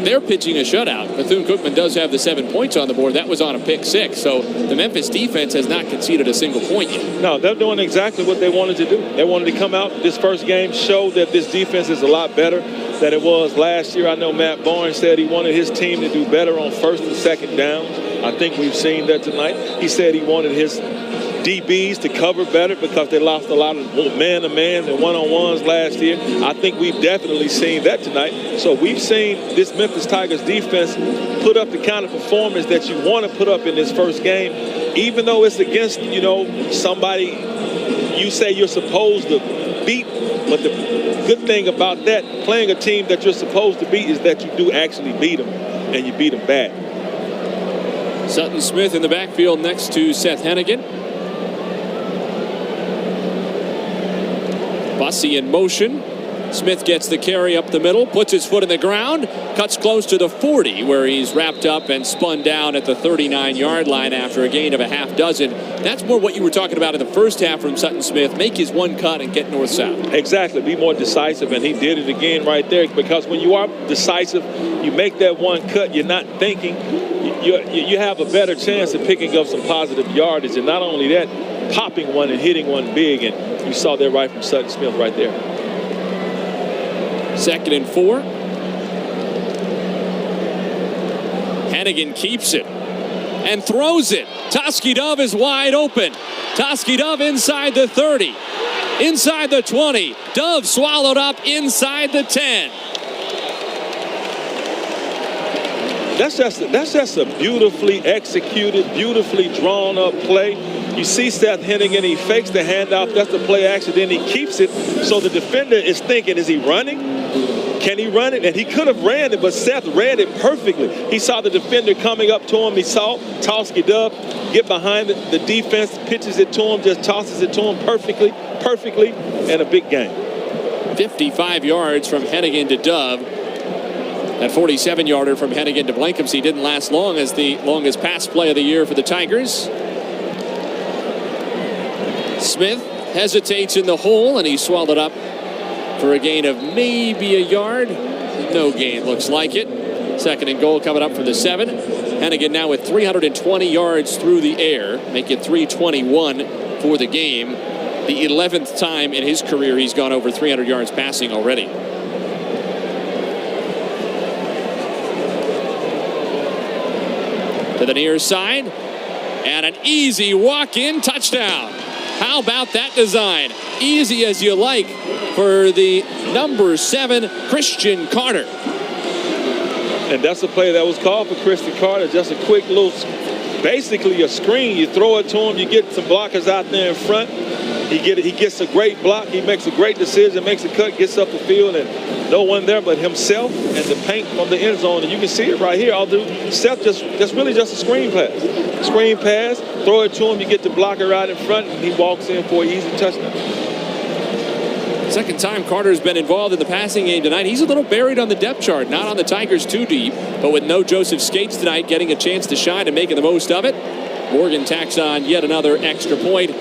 they're pitching a shutout. Bethune-Cookman does have the 7 points on the board. That was on a pick 6. So the Memphis defense has not conceded a single point yet. No, they're doing exactly what they wanted to do. They wanted to come out this first game, show that this defense is a lot better than it was last year. I know Matt Barnes said he wanted his team to do better on 1st and 2nd downs. I think we've seen that tonight. He said he wanted his DBs to cover better because they lost a lot of man-to-mans and one-on-ones last year. I think we've definitely seen that tonight. So we've seen this Memphis Tigers defense put up the kind of performance that you want to put up in this first game, even though it's against, somebody you say you're supposed to beat. But the good thing about that, playing a team that you're supposed to beat, is that you do actually beat them, and you beat them bad. Sutton Smith in the backfield next to Seth Hennigan. Bussey in motion. Smith gets the carry up the middle, puts his foot in the ground, cuts close to the 40, where he's wrapped up and spun down at the 39-yard line after a gain of a half dozen. That's more what you were talking about in the first half from Sutton Smith. Make his one cut and get north-south. Exactly. Be more decisive, and he did it again right there, because when you are decisive, you make that one cut, you're not thinking, you have a better chance of picking up some positive yardage, and not only that, popping one and hitting one big, and you saw that right from Sutton Smith right there. 2nd and 4. Hennigan keeps it and throws it. Toski Dove is wide open. Toski Dove inside the 30, inside the 20. Dove swallowed up inside the 10. That's just a beautifully executed, beautifully drawn up play. You see Seth Hennigan, he fakes the handoff. That's the play action. Then he keeps it. So the defender is thinking, is he running? Can he run it? And he could have ran it, but Seth read it perfectly. He saw the defender coming up to him. He saw Toski Dove get behind the defense, pitches it to him, just tosses it to him perfectly, and a big gain. 55 yards from Hennigan to Dove. That 47-yarder from Hennigan to Blankenship didn't last long as the longest pass play of the year for the Tigers. Smith hesitates in the hole, and he swallowed up for a gain of maybe a yard. No gain, looks like it. 2nd and goal coming up from the 7. Hennigan now with 320 yards through the air, make it 321 for the game. The 11th time in his career he's gone over 300 yards passing already. To the near side, and an easy walk-in touchdown. How about that design? Easy as you like for the number 7, Christian Carter. And that's a play that was called for Christian Carter. Just a quick little, basically a screen. You throw it to him. You get some blockers out there in front. He gets a great block. He makes a great decision, makes a cut, gets up the field, and no one there but himself and the paint from the end zone. And you can see it right here. Seth just really just a screen pass. Screen pass, throw it to him. You get the blocker out in front, and he walks in for an easy touchdown. Second time Carter's been involved in the passing game tonight. He's a little buried on the depth chart, not on the Tigers too deep, but with no Joseph Skates tonight, getting a chance to shine and making the most of it. Morgan tacks on yet another extra point.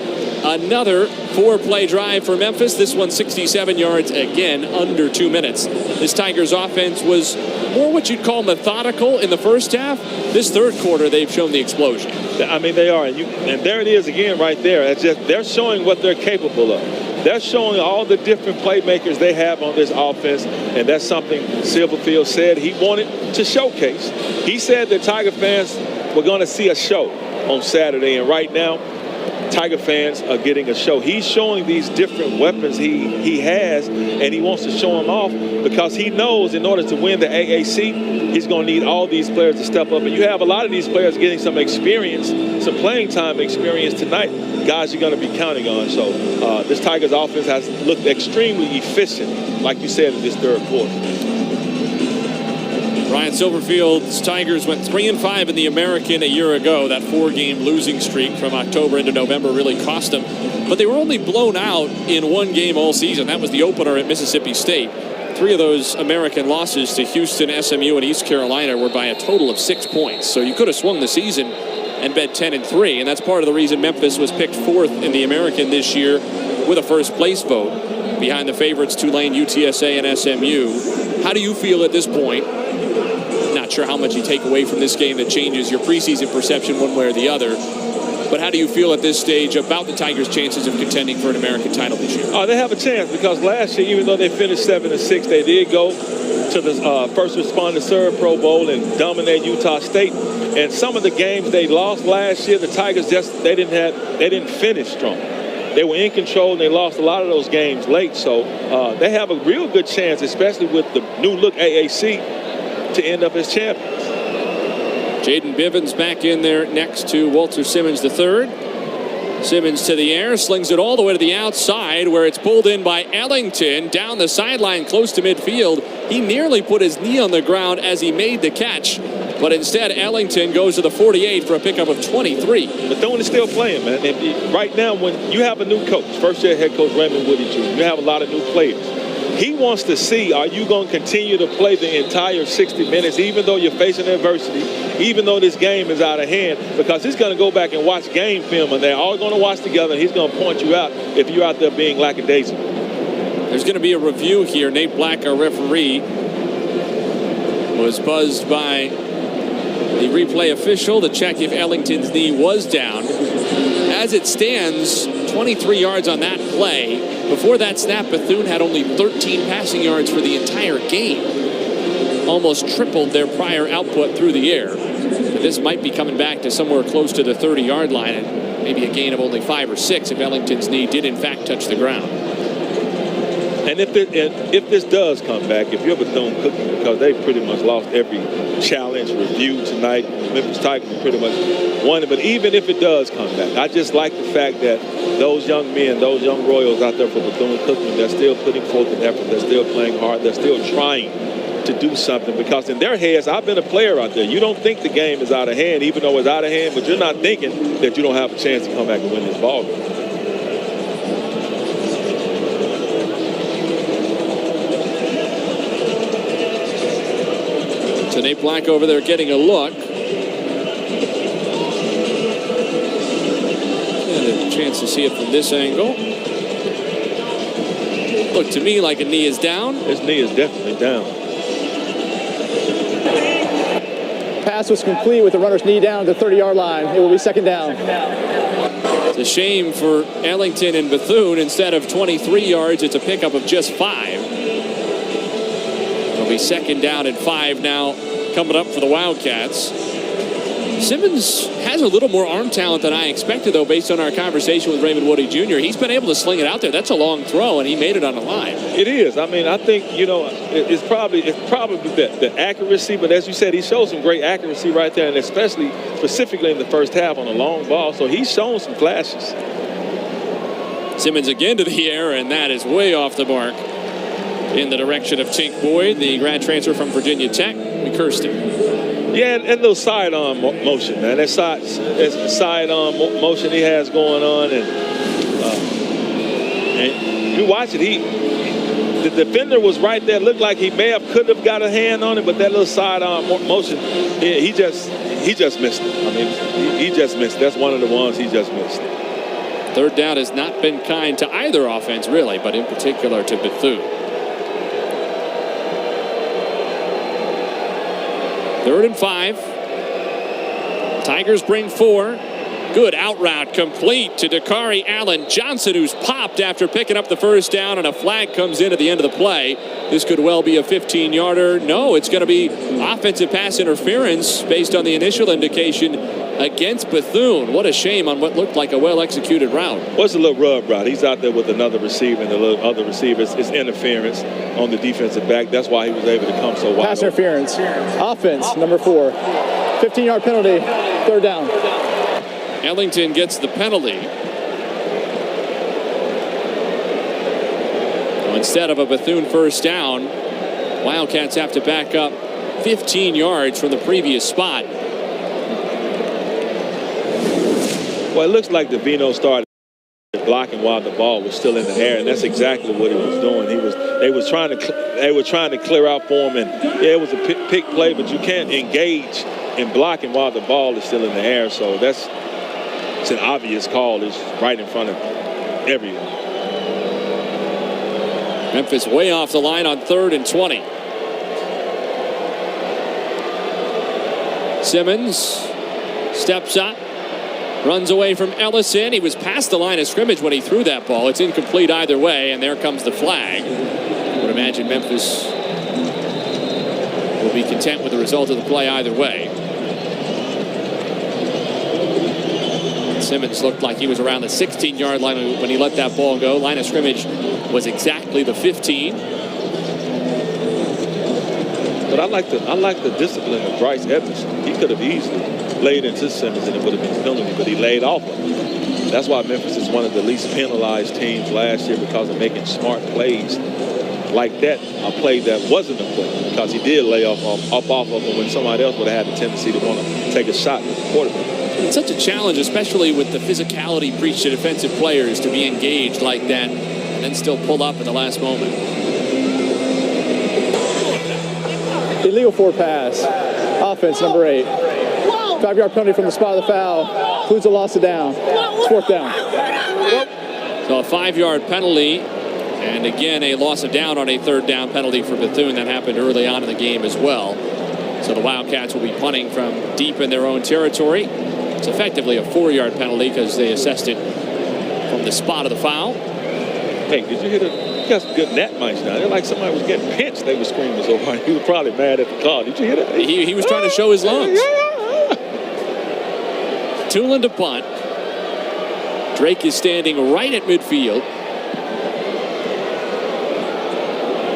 Another 4-play drive for Memphis. This one 67 yards, again, under 2 minutes. This Tigers offense was more what you'd call methodical in the first half. This third quarter, they've shown the explosion. I mean, they are. And there it is again right there. It's just they're showing what they're capable of. They're showing all the different playmakers they have on this offense, and that's something Silverfield said he wanted to showcase. He said that Tiger fans were going to see a show on Saturday, and right now, Tiger fans are getting a show. He's showing these different weapons he has, and he wants to show them off because he knows in order to win the AAC, he's going to need all these players to step up. And you have a lot of these players getting some experience, some playing time experience tonight, guys you're going to be counting on. So this Tigers offense has looked extremely efficient, like you said, in this third quarter. Ryan Silverfield's Tigers went 3-5 in the American a year ago. That 4-game losing streak from October into November really cost them. But they were only blown out in one game all season. That was the opener at Mississippi State. 3 of those American losses to Houston, SMU, and East Carolina were by a total of 6 points. So you could have swung the season and bet 10-3. And that's part of the reason Memphis was picked 4th in the American this year with a first place vote behind the favorites Tulane, UTSA, and SMU. How do you feel at this point? Not sure how much you take away from this game that changes your preseason perception one way or the other. But how do you feel at this stage about the Tigers' chances of contending for an American title this year? Oh, they have a chance because last year, even though they finished 7-6, they did go to the first responder Serve Pro Bowl and dominate Utah State. And some of the games they lost last year, the Tigers they didn't finish strong. They were in control and they lost a lot of those games late. So they have a real good chance, especially with the new look AAC, to end up as champions. Jaden Bivens back in there next to Walter Simmons III. Simmons to the air, slings it all the way to the outside where it's pulled in by Ellington down the sideline close to midfield. He nearly put his knee on the ground as he made the catch. But instead, Ellington goes to the 48 for a pickup of 23. Bethune is still playing, man. And right now, when you have a new coach, first-year head coach Raymond Woody Jr., you have a lot of new players. He wants to see, are you going to continue to play the entire 60 minutes, even though you're facing adversity, even though this game is out of hand? Because he's going to go back and watch game film, and they're all going to watch together, and he's going to point you out if you're out there being lackadaisical. There's going to be a review here. Nate Black, our referee, was buzzed by the replay official to check if Ellington's knee was down. As it stands, 23 yards on that play. Before that snap, Bethune had only 13 passing yards for the entire game. Almost tripled their prior output through the air. But this might be coming back to somewhere close to the 30-yard line, and maybe a gain of only 5 or 6 if Ellington's knee did in fact touch the ground. And if this does come back, if you're Bethune-Cookman, because they pretty much lost every challenge review tonight, Memphis Tigers pretty much won it. But even if it does come back, I just like the fact that those young men, those young Royals out there for Bethune-Cookman, they're still putting forth an effort. They're still playing hard. They're still trying to do something, because in their heads, I've been a player out there. You don't think the game is out of hand, even though it's out of hand, but you're not thinking that you don't have a chance to come back and win this ball game. So Nate Black over there getting a look. And a chance to see it from this angle. Looked to me like a knee is down. His knee is definitely down. Pass was complete with the runner's knee down to the 30-yard line. It will be second down. It's a shame for Ellington and Bethune. Instead of 23 yards, it's a pickup of just 5. It'll be second down and 5 now coming up for the Wildcats. Simmons has a little more arm talent than I expected, though, based on our conversation with Raymond Woody Jr. He's been able to sling it out there. That's a long throw, and he made it on the line. It is. I mean, I think, you know, it's probably the accuracy, but as you said, he showed some great accuracy right there, and especially specifically in the first half on a long ball. So he's shown some flashes. Simmons again to the air, and that is way off the mark in the direction of Tink Boyd, the grad transfer from Virginia Tech. We cursed him. Yeah, and those sidearm motion, man. That sidearm motion he has going on, and you watch it. The defender was right there. Looked like he could have got a hand on it, but that little sidearm motion, he just missed it. I mean, he just missed it. That's one of the ones he just missed. Third down has not been kind to either offense, really, but in particular to Bethune. 3rd and 5. Tigers bring 4. Good out route complete to Dakari Allen Johnson, who's popped after picking up the first down, and a flag comes in at the end of the play. This could well be a 15-yarder. No, it's going to be offensive pass interference based on the initial indication against Bethune. What a shame on what looked like a well-executed route. What's a little rub route? He's out there with another receiver, and the other receiver is interference on the defensive back. That's why he was able to come so wide. Pass interference. Offense, number 4. 15-yard penalty, 3rd down. Ellington gets the penalty. So instead of a Bethune first down, Wildcats have to back up 15 yards from the previous spot. Well, it looks like Davino started blocking while the ball was still in the air, and that's exactly what he was doing. They were trying to clear out for him, and yeah, it was a pick play, but you can't engage in blocking while the ball is still in the air. So it's an obvious call. It's right in front of everyone. Memphis way off the line on 3rd and 20. Simmons steps up, runs away from Ellison. He was past the line of scrimmage when he threw that ball. It's incomplete either way, and there comes the flag. I would imagine Memphis will be content with the result of the play either way. Simmons looked like he was around the 16-yard line when he let that ball go. Line of scrimmage was exactly the 15. But I like the discipline of Bryce Edmondson. He could have easily laid into Simmons and it would have been a penalty, but he laid off of him. That's why Memphis is one of the least penalized teams last year, because of making smart plays like that, a play that wasn't a play, because he did lay off of him when somebody else would have had the tendency to want to take a shot at the quarterback. It's such a challenge, especially with the physicality preached to defensive players, to be engaged like that and then still pull up at the last moment. Illegal 4 pass. Offense, number 8. 5-yard penalty from the spot of the foul. Includes a loss of down. It's 4th down. So a 5-yard penalty, and again a loss of down on a 3rd down penalty for Bethune. That happened early on in the game as well. So the Wildcats will be punting from deep in their own territory. It's effectively a 4-yard penalty because they assessed it from the spot of the foul. Hey, did you hear you got some good net mics now. They're like somebody was getting pinched. They were screaming so hard. He was probably mad at the call. Did you hear that? He was trying to show his lungs. Tulane to punt. Drake is standing right at midfield.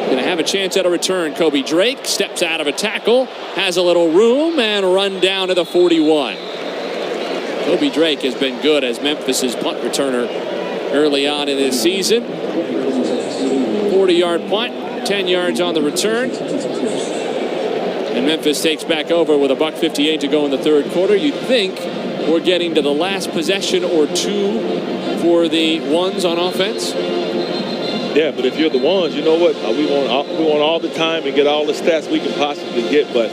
Going to have a chance at a return. Kobe Drake steps out of a tackle, has a little room, and run down to the 41. Kobe Drake has been good as Memphis's punt returner early on in this season. 40-yard punt, 10 yards on the return. And Memphis takes back over with $1:58 to go in the 3rd quarter. You'd think we're getting to the last possession or two for the ones on offense. Yeah, but if you're the ones, you know what? We want all the time to get all the stats we can possibly get, but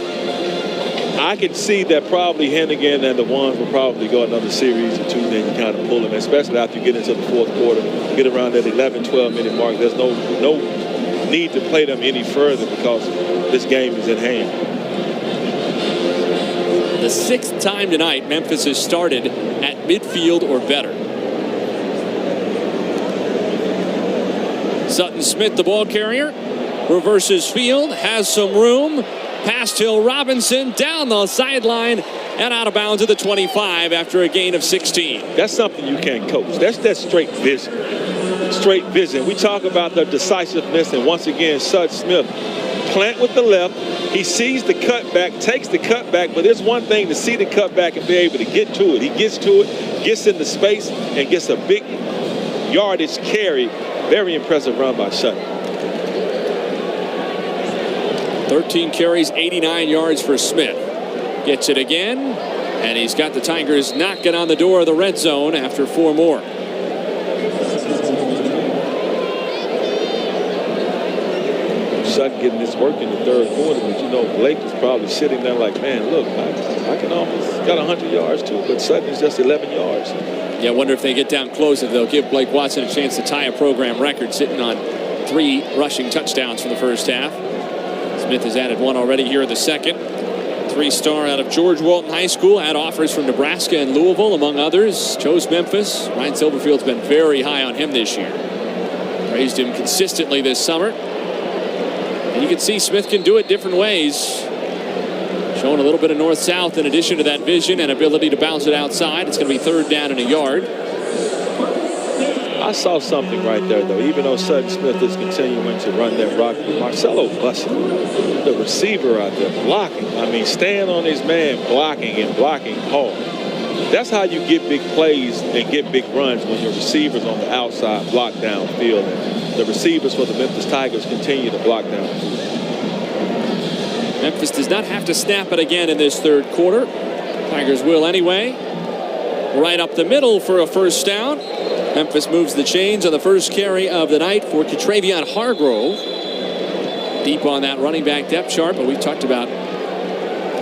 I can see that probably Hennigan and the ones will probably go another series or two, then you kind of pull them, especially after you get into the 4th quarter, get around that 11, 12-minute mark. There's no need to play them any further because this game is in hand. The 6th time tonight Memphis has started at midfield or better. Sutton Smith, the ball carrier, reverses field, has some room. Past Hill Robinson, down the sideline, and out of bounds at the 25 after a gain of 16. That's something you can't coach. That's straight vision. Straight vision. We talk about the decisiveness, and once again, Sutton Smith plant with the left. He sees the cutback, takes the cutback, but it's one thing to see the cutback and be able to get to it. He gets to it, gets into space, and gets a big yardage carry. Very impressive run by Sutton. 13 carries, 89 yards for Smith. Gets it again, and he's got the Tigers knocking on the door of the red zone after 4 more. Sutton getting this work in the 3rd quarter, but you know, Blake is probably sitting there like, man, look, I can almost got 100 yards too, but Sutton is just 11 yards. Yeah, I wonder if they get down close, if they'll give Blake Watson a chance to tie a program record, sitting on 3 rushing touchdowns for the first half. Smith has added 1 already here in the 2nd. 3-star out of George Walton High School, had offers from Nebraska and Louisville, among others. Chose Memphis. Ryan Silverfield's been very high on him this year. Praised him consistently this summer. And you can see Smith can do it different ways. Showing a little bit of north-south in addition to that vision and ability to bounce it outside. It's going to be 3rd down and a yard. I saw something right there, though. Even though Sutton Smith is continuing to run that rock, Marcelo Bussey, the receiver out there, blocking. I mean, staying on his man, blocking and blocking hard. That's how you get big plays and get big runs, when your receivers on the outside block downfield. And the receivers for the Memphis Tigers continue to block downfield. Memphis does not have to snap it again in this 3rd quarter. Tigers will anyway. Right up the middle for a 1st down. Memphis moves the chains on the first carry of the night for Ketravion Hargrove. Deep on that running back depth chart, but we've talked about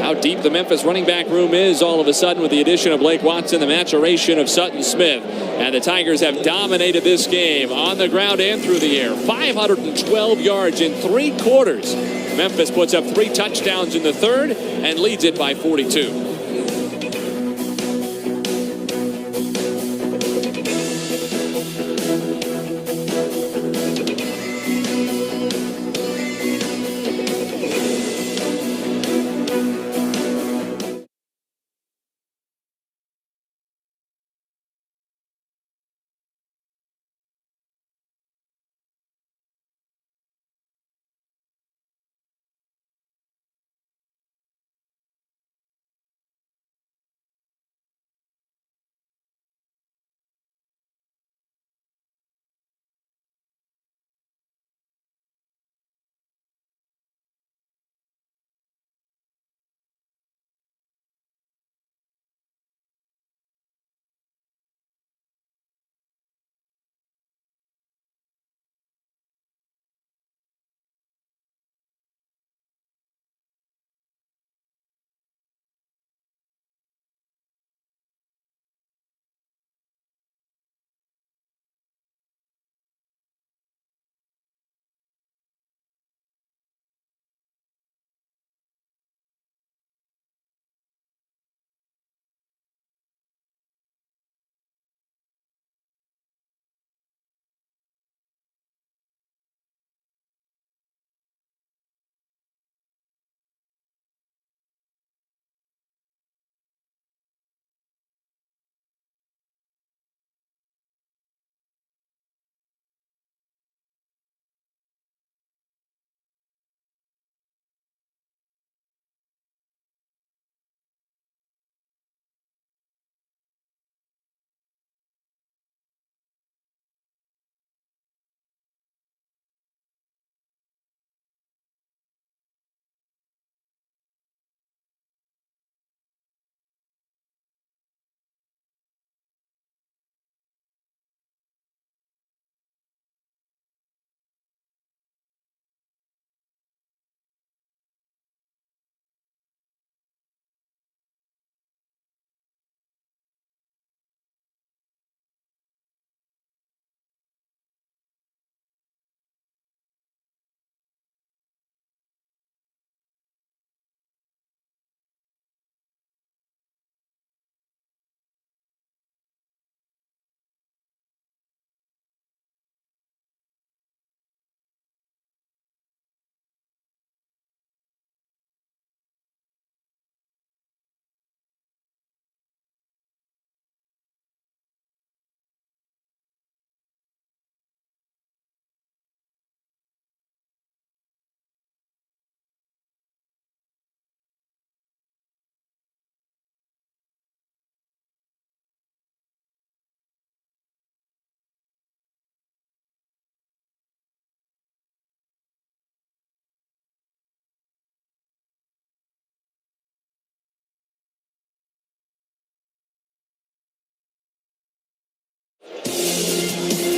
how deep the Memphis running back room is all of a sudden with the addition of Blake Watson, the maturation of Sutton Smith. And the Tigers have dominated this game on the ground and through the air. 512 yards in 3 quarters. Memphis puts up 3 touchdowns in the 3rd and leads it by 42.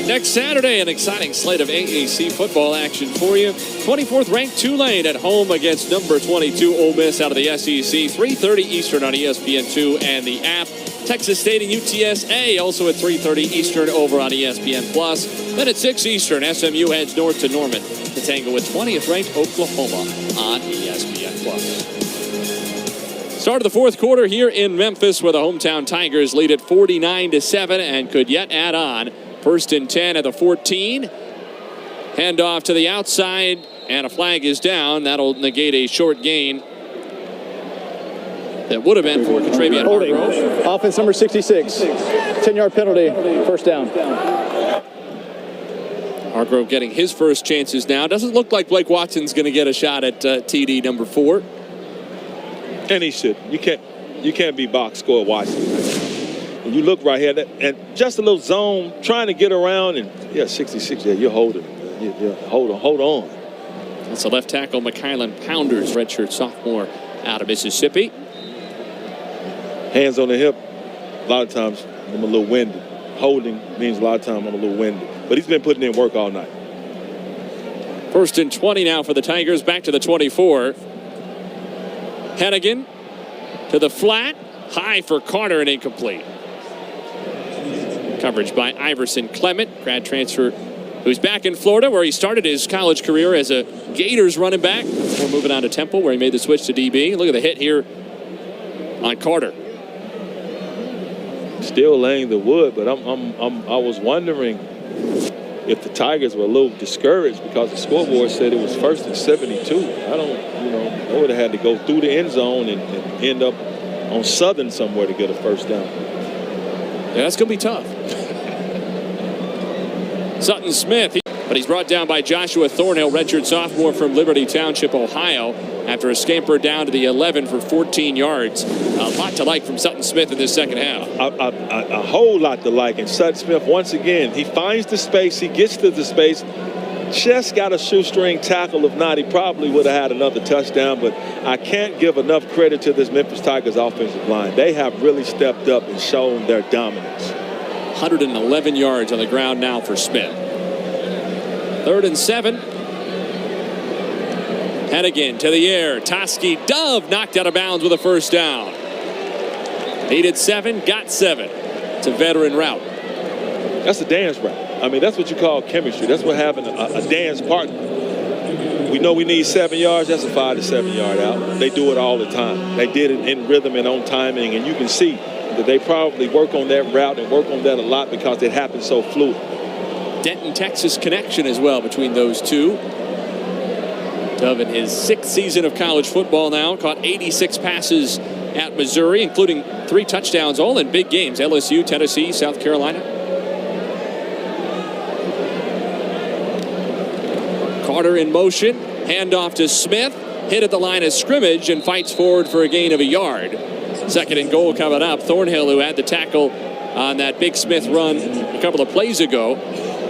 Next Saturday, an exciting slate of AAC football action for you. 24th ranked Tulane at home against number 22 Ole Miss out of the SEC. 3:30 Eastern on ESPN2 and the app. Texas State and UTSA also at 3:30 Eastern over on ESPN+. Then at 6 Eastern, SMU heads north to Norman to tangle with 20th ranked Oklahoma on ESPN+. Start of the fourth quarter here in Memphis, where the hometown Tigers lead at 49-7 and could yet add on. First and 10 at the 14. Handoff to the outside, and a flag is down. That'll negate a short gain. That would have been for Katravian Hargrove. Offense number 66. 10-yard penalty. First down. Hargrove getting his first chances now. Doesn't look like Blake Watson's going to get a shot at TD number 4. And he should. You can't be box score Watson. And you look right here, and just a little zone, trying to get around, and 66. Yeah, you're holding. Yeah, hold on. That's a left tackle, Mykylan Pounders, redshirt sophomore out of Mississippi. Hands on the hip. A lot of times I'm a little winded. Holding means a lot of times I'm a little winded. But he's been putting in work all night. First and 20 now for the Tigers. Back to the 24. Hennigan to the flat. High for Carter and incomplete. Coverage by Iverson Clement, grad transfer, who's back in Florida, where he started his college career as a Gators running back before moving on to Temple, where he made the switch to DB. Look at the hit here on Carter. Still laying the wood, but I was wondering if the Tigers were a little discouraged because the scoreboard said it was first and 72. They would have had to go through the end zone and end up on Southern somewhere to get a first down. Yeah, that's going to be tough. Sutton Smith, but he's brought down by Joshua Thornhill, redshirt sophomore from Liberty Township, Ohio, after a scamper down to the 11 for 14 yards. A lot to like from Sutton Smith in this second half. A whole lot to like. And Sutton Smith, once again, he finds the space, he gets to the space, just got a shoestring tackle. If not, he probably would have had another touchdown. But I can't give enough credit to this Memphis Tigers offensive line. They have really stepped up and shown their dominance. 111 yards on the ground now for Smith. 3rd and 7. Hennigan to the air. Toski Dove knocked out of bounds with a first down. Needed 7, got 7. It's a veteran route. That's a dance route. I mean, that's what you call chemistry. That's what having a dance partner. We know we need 7 yards. That's a 5 to 7 yard out. They do it all the time. They did it in rhythm and on timing, and you can see that they probably work on that route and work on that a lot because it happens so fluid. Denton, Texas connection as well between those two. Dove in his 6th season of college football now, caught 86 passes at Missouri, including 3 touchdowns, all in big games. LSU, Tennessee, South Carolina. Carter in motion, handoff to Smith, hit at the line of scrimmage and fights forward for a gain of a yard. 2nd and goal coming up. Thornhill, who had the tackle on that big Smith run a couple of plays ago,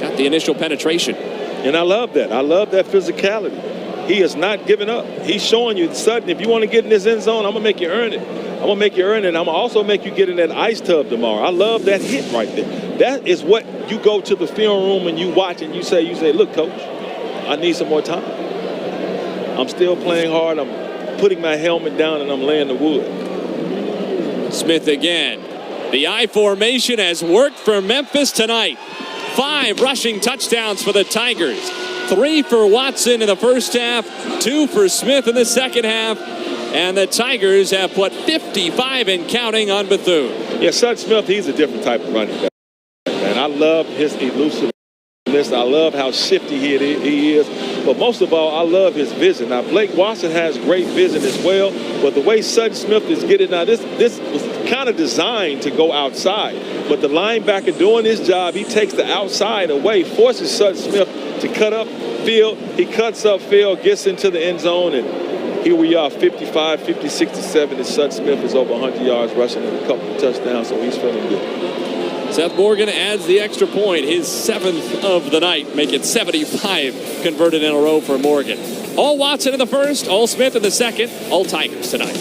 got the initial penetration. And I love that. I love that physicality. He is not giving up. He's showing you, Sutton, if you want to get in this end zone, I'm going to make you earn it. I'm going to make you earn it. I'm going to also make you get in that ice tub tomorrow. I love that hit right there. That is what you go to the film room and you watch and you say, look, coach, I need some more time. I'm still playing hard. I'm putting my helmet down and I'm laying the wood. Smith again. The I formation has worked for Memphis tonight. 5 rushing touchdowns for the Tigers. 3 for Watson in the first half, 2 for Smith in the second half. And the Tigers have put 55 and counting on Bethune. Yeah, Sutton Smith, he's a different type of running back. And I love his elusiveness. I love how shifty he is. But most of all, I love his vision. Now, Blake Watson has great vision as well. But the way Sutton Smith is getting now, this was kind of designed to go outside. But the linebacker doing his job, he takes the outside away, forces Sutton Smith to cut up field. He cuts up field, gets into the end zone, and here we are, 55, 50, 67, and Sutton Smith is over 100 yards rushing and a couple of touchdowns, so he's feeling good. Seth Morgan adds the extra point, his 7th of the night, make it 75 converted in a row for Morgan. All Watson in the first, all Smith in the second, all Tigers tonight.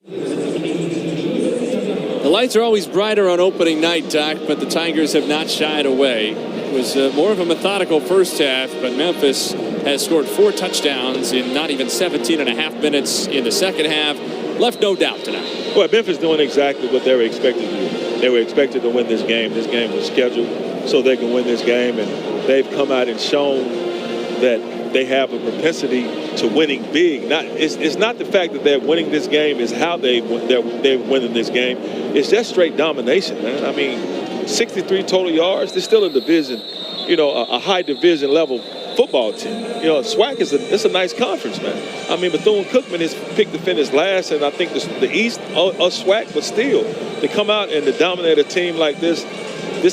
The lights are always brighter on opening night, Doc, but the Tigers have not shied away. It was more of a methodical first half, but Memphis has scored 4 touchdowns in not even 17 and a half minutes in the second half. Left no doubt tonight. Well, Memphis doing exactly what they were expected to do. They were expected to win this game. This game was scheduled so they can win this game, and they've come out and shown that they have a propensity to winning big. It's not the fact that they're winning this game, it's how they're winning this game. It's just straight domination, man. I mean, 63 total yards. They're still a division, a high division level football team. SWAC it's a nice conference, man. I mean, Bethune-Cookman is picked to finish last, and I think the East of SWAC, but still, to come out and to dominate a team like this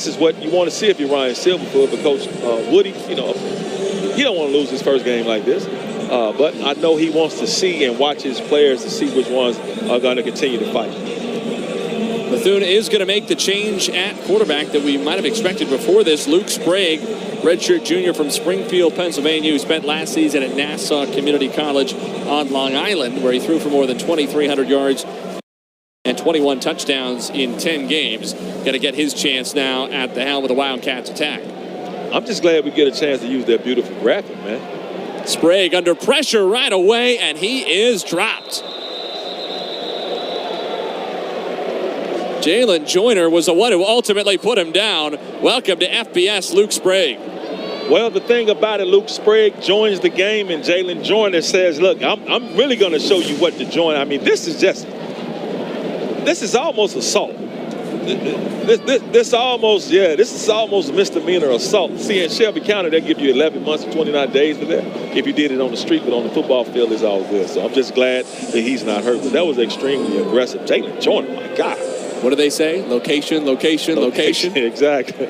is what you want to see if you're Ryan Silverfoot. But Coach Woody, he don't want to lose his first game like this. But I know he wants to see and watch his players to see which ones are going to continue to fight. Bethune is going to make the change at quarterback that we might have expected before this. Luke Sprague, redshirt junior from Springfield, Pennsylvania, who spent last season at Nassau Community College on Long Island, where he threw for more than 2,300 yards and 21 touchdowns in 10 games. Going to get his chance now at the helm of the Wildcats attack. I'm just glad we get a chance to use that beautiful graphic, man. Sprague under pressure right away, and he is dropped. Jalen Joyner was the one who ultimately put him down. Welcome to FBS, Luke Sprague. Well, the thing about it, Luke Sprague joins the game, and Jalen Joyner says, look, I'm really going to show you what to join. I mean, this is almost assault. This is almost a misdemeanor assault. See, in Shelby County, they give you 11 months and 29 days for that if you did it on the street, but on the football field, it's all good. So I'm just glad that he's not hurt. But that was extremely aggressive. Jalen Joyner, my God. What do they say? Location. Exactly.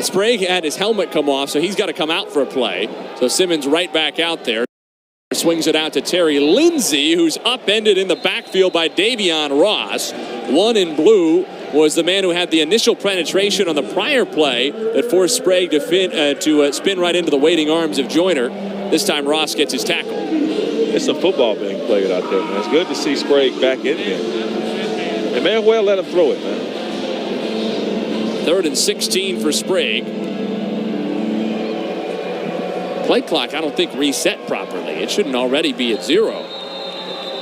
Sprague had his helmet come off, so he's got to come out for a play. So Simmons right back out there. Swings it out to Terry Lindsay, who's upended in the backfield by Davion Ross. One in blue was the man who had the initial penetration on the prior play that forced Sprague to spin right into the waiting arms of Joyner. This time Ross gets his tackle. It's some football being played out there, man. It's good to see Sprague back in there. And man, well, let him throw it, man. 3rd and 16 for Sprague. Play clock, I don't think, reset properly. It shouldn't already be at 0.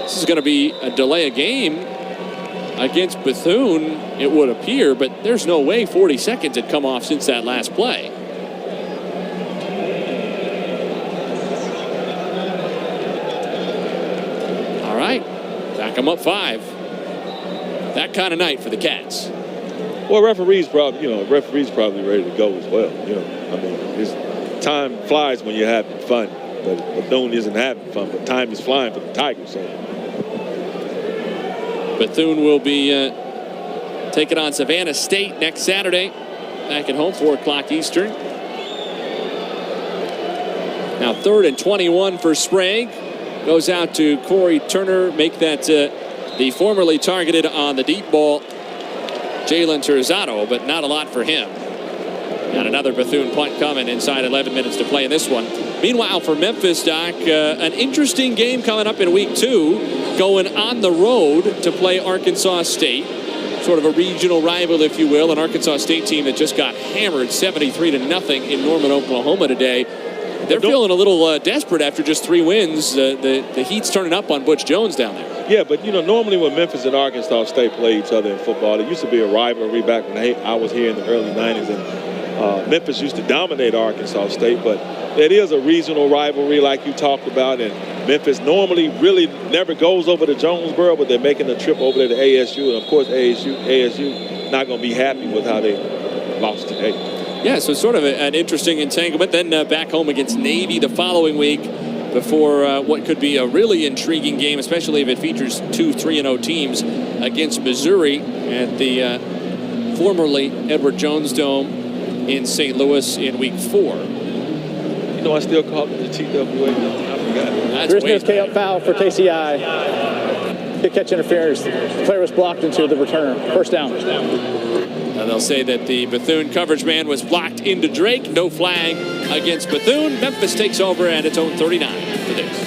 This is going to be a delay of game against Bethune, it would appear, but there's no way 40 seconds had come off since that last play. All right, back them up 5. That kind of night for the Cats. Well, referees probably ready to go as well. I mean, time flies when you're having fun, but Bethune isn't having fun, but time is flying for the Tigers. So Bethune will be taking on Savannah State next Saturday, back at home, 4 o'clock Eastern. Now 3rd and 21 for Sprague. Goes out to Corey Turner, make that the formerly targeted on the deep ball, Jalen Terzado, but not a lot for him. And another Bethune punt coming inside 11 minutes to play in this one. Meanwhile, for Memphis, Doc, an interesting game coming up in week 2, going on the road to play Arkansas State. Sort of a regional rival, if you will, an Arkansas State team that just got hammered 73-0 in Norman, Oklahoma today. They're feeling a little desperate after just 3 wins. The heat's turning up on Butch Jones down there. Yeah, but normally when Memphis and Arkansas State play each other in football, there used to be a rivalry back when I was here in the early 90s, and Memphis used to dominate Arkansas State, but it is a regional rivalry like you talked about, and Memphis normally really never goes over to Jonesboro, but they're making a trip over there to ASU, and of course ASU not going to be happy with how they lost today. Yeah, so sort of an interesting entanglement. Then back home against Navy the following week before what could be a really intriguing game, especially if it features 2 3-0 teams against Missouri at the formerly Edward Jones Dome in St. Louis in week 4. I still call it the TWA. I forgot. There's no KO foul for KCI. Good catch interference. The player was blocked into the return. First down. And they'll say that the Bethune coverage man was blocked into Drake. No flag against Bethune. Memphis takes over at its own 39 for this.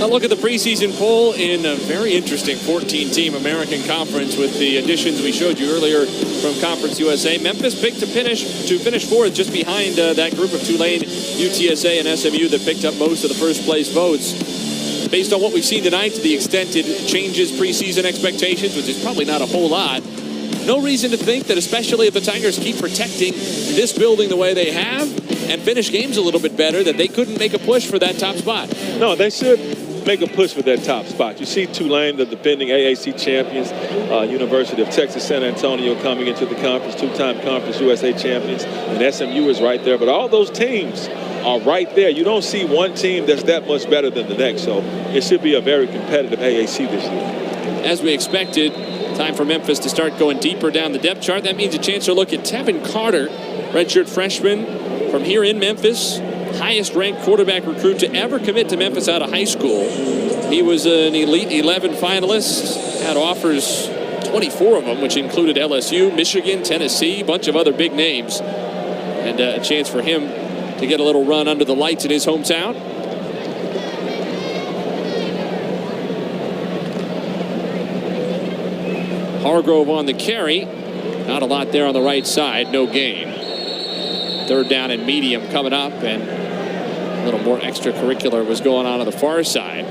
A look at the preseason poll in a very interesting 14-team American Conference with the additions we showed you earlier from Conference USA. Memphis picked to finish fourth, just behind that group of Tulane, UTSA, and SMU that picked up most of the first-place votes. Based on what we've seen tonight, to the extent it changes preseason expectations, which is probably not a whole lot, no reason to think that, especially if the Tigers keep protecting this building the way they have and finish games a little bit better, that they couldn't make a push for that top spot. No, they should make a push for that top spot. You see Tulane, the defending AAC champions, University of Texas San Antonio coming into the conference, two-time Conference USA champions, and SMU is right there. But all those teams are right there. You don't see one team that's that much better than the next. So it should be a very competitive AAC this year. As we expected, time for Memphis to start going deeper down the depth chart. That means a chance to look at Tevin Carter, redshirt freshman from here in Memphis. Highest-ranked quarterback recruit to ever commit to Memphis out of high school. He was an Elite 11 finalist, had offers, 24 of them, which included LSU, Michigan, Tennessee, a bunch of other big names. And a chance for him to get a little run under the lights in his hometown. Hargrove on the carry. Not a lot there on the right side, no gain. Third down and medium coming up, and a little more extracurricular was going on the far side.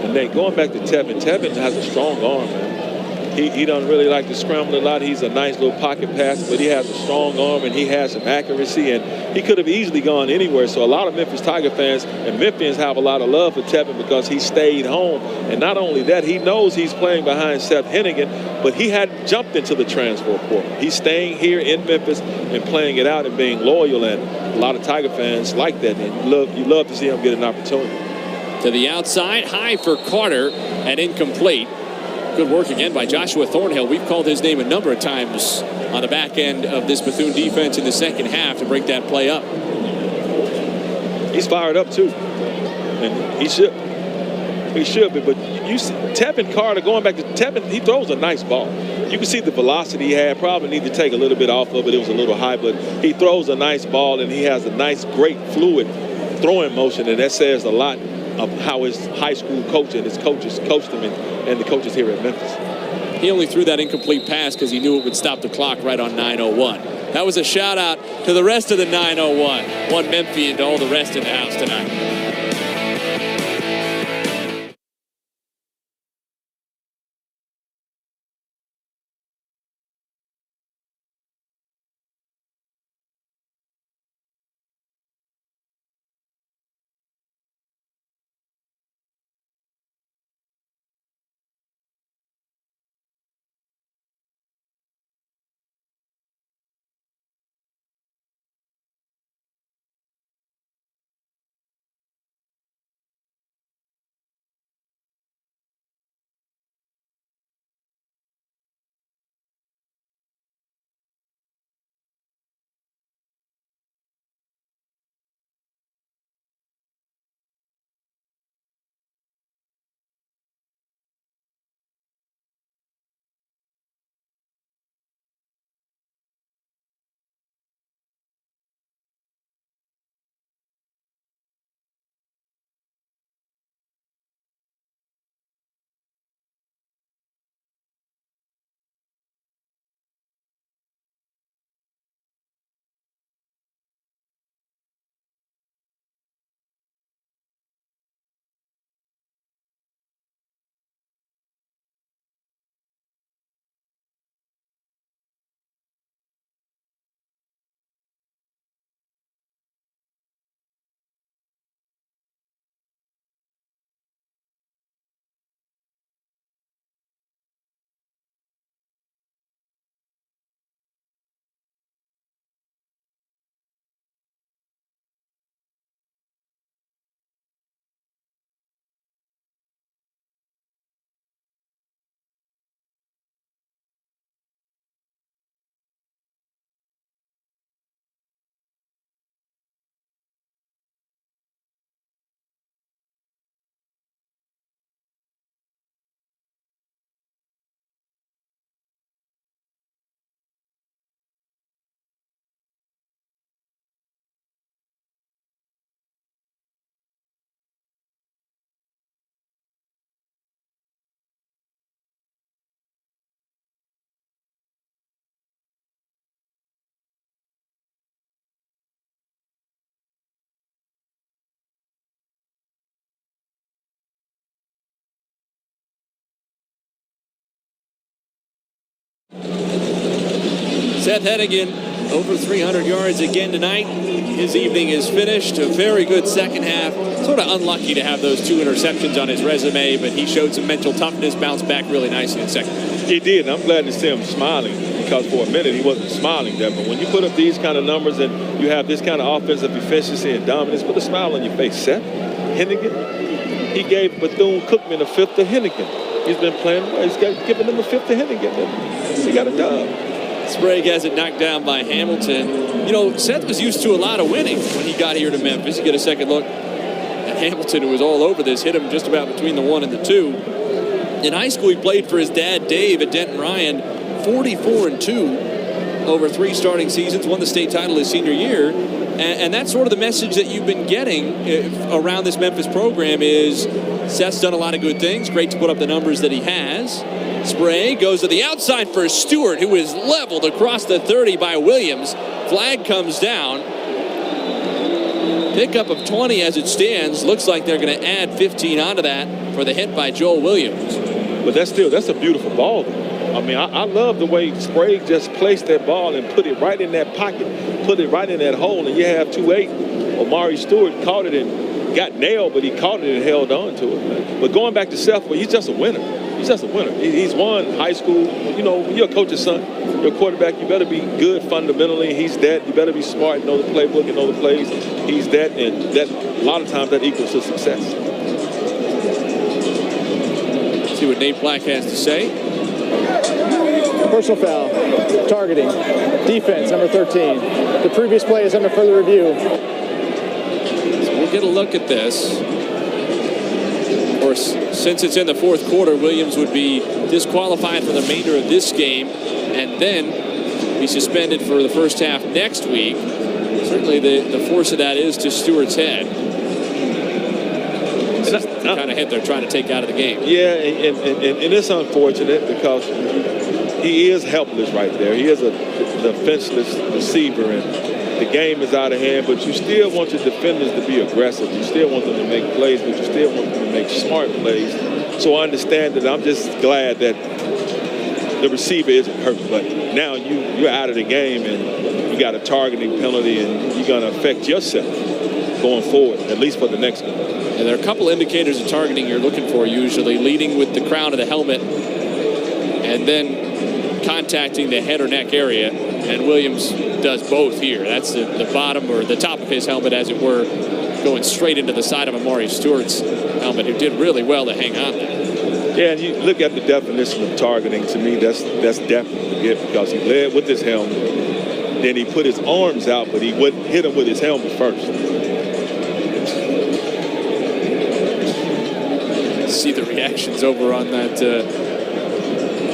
And Nate, going back to Tevin has a strong arm, man. He doesn't really like to scramble a lot. He's a nice little pocket passer, but he has a strong arm and he has some accuracy, and he could have easily gone anywhere. So a lot of Memphis Tiger fans and Memphians have a lot of love for Tevin because he stayed home. And not only that, he knows he's playing behind Seth Hennigan, but he hadn't jumped into the transfer portal. He's staying here in Memphis and playing it out and being loyal, and a lot of Tiger fans like that, and you love to see him get an opportunity. To the outside, high for Carter and incomplete. Good work again by Joshua Thornhill. We've called his name a number of times on the back end of this Bethune defense in the second half to break that play up. He's fired up too, and he should. He should be, but you see Tevin Carter, going back to Tevin, he throws a nice ball. You can see the velocity he had. Probably need to take a little bit off of it. It was a little high, but he throws a nice ball, and he has a nice, great, fluid throwing motion, and that says a lot of how his high school coach and his coaches coached him, and the coaches here at Memphis. He only threw that incomplete pass because he knew it would stop the clock right on 9:01. That was a shout out to the rest of the 9:01. One Memphian to all the rest in the house tonight. Seth Hennigan, over 300 yards again tonight. His evening is finished. A very good second half. Sort of unlucky to have those 2 interceptions on his resume, but he showed some mental toughness, bounced back really nicely in second half. He did, and I'm glad to see him smiling, because for a minute he wasn't smiling there. But when you put up these kind of numbers and you have this kind of offensive efficiency and dominance, put a smile on your face. Seth Hennigan, he gave Bethune-Cookman a fifth to Hennigan. He's been playing well. He's given them a fifth to Hennigan. And he got a dub. Sprague has it knocked down by Hamilton. You know, Seth was used to a lot of winning when he got here to Memphis. You get a second look at Hamilton, who was all over this, hit him just about between the 1 and the 2. In high school, he played for his dad, Dave, at Denton Ryan, 44-2 over 3 starting seasons, won the state title his senior year. And that's sort of the message that you've been getting around this Memphis program is Seth's done a lot of good things. Great to put up the numbers that he has. Sprague goes to the outside for Stewart, who is leveled across the 30 by Williams. Flag comes down. Pickup of 20 as it stands. Looks like they're going to add 15 onto that for the hit by Joel Williams. But that's a beautiful ball. I mean, I love the way Sprague just placed that ball and put it right in that pocket, put it right in that hole, and you have 2-8. Omari Stewart caught it and got nailed, but he caught it and held on to it. But going back to Seth, well, he's just a winner. He's just a winner. He's won high school. You know, you're a coach's son. You're a quarterback. You better be good fundamentally. He's that. You better be smart, know the playbook, and know the plays. He's that, and that a lot of times that equals to success. See what Nate Black has to say. Personal foul, targeting, defense, number 13. The previous play is under further review. So we'll get a look at this. Of course, since it's in the 4th quarter, Williams would be disqualified for the remainder of this game and then be suspended for the first half next week. Certainly the force of that is to Stewart's head. This is the kind of hit they're trying to take out of the game. Yeah, and it's unfortunate because he is helpless right there. He is a defenseless receiver, and the game is out of hand, but you still want your defenders to be aggressive. You still want them to make plays, but you still want them to make smart plays. So I understand that. I'm just glad that the receiver isn't hurt, but now you're out of the game, and you got a targeting penalty, and you're going to affect yourself going forward, at least for the next one. And there are a couple indicators of targeting you're looking for usually, leading with the crown of the helmet and then contacting the head or neck area. And Williams does both here. That's the bottom or the top of his helmet, as it were, going straight into the side of Amari Stewart's helmet, who did really well to hang on there. Yeah, and you look at the definition of targeting. To me, that's definitely it, because he led with his helmet. Then he put his arms out, but he wouldn't hit him with his helmet first. See the reactions over on that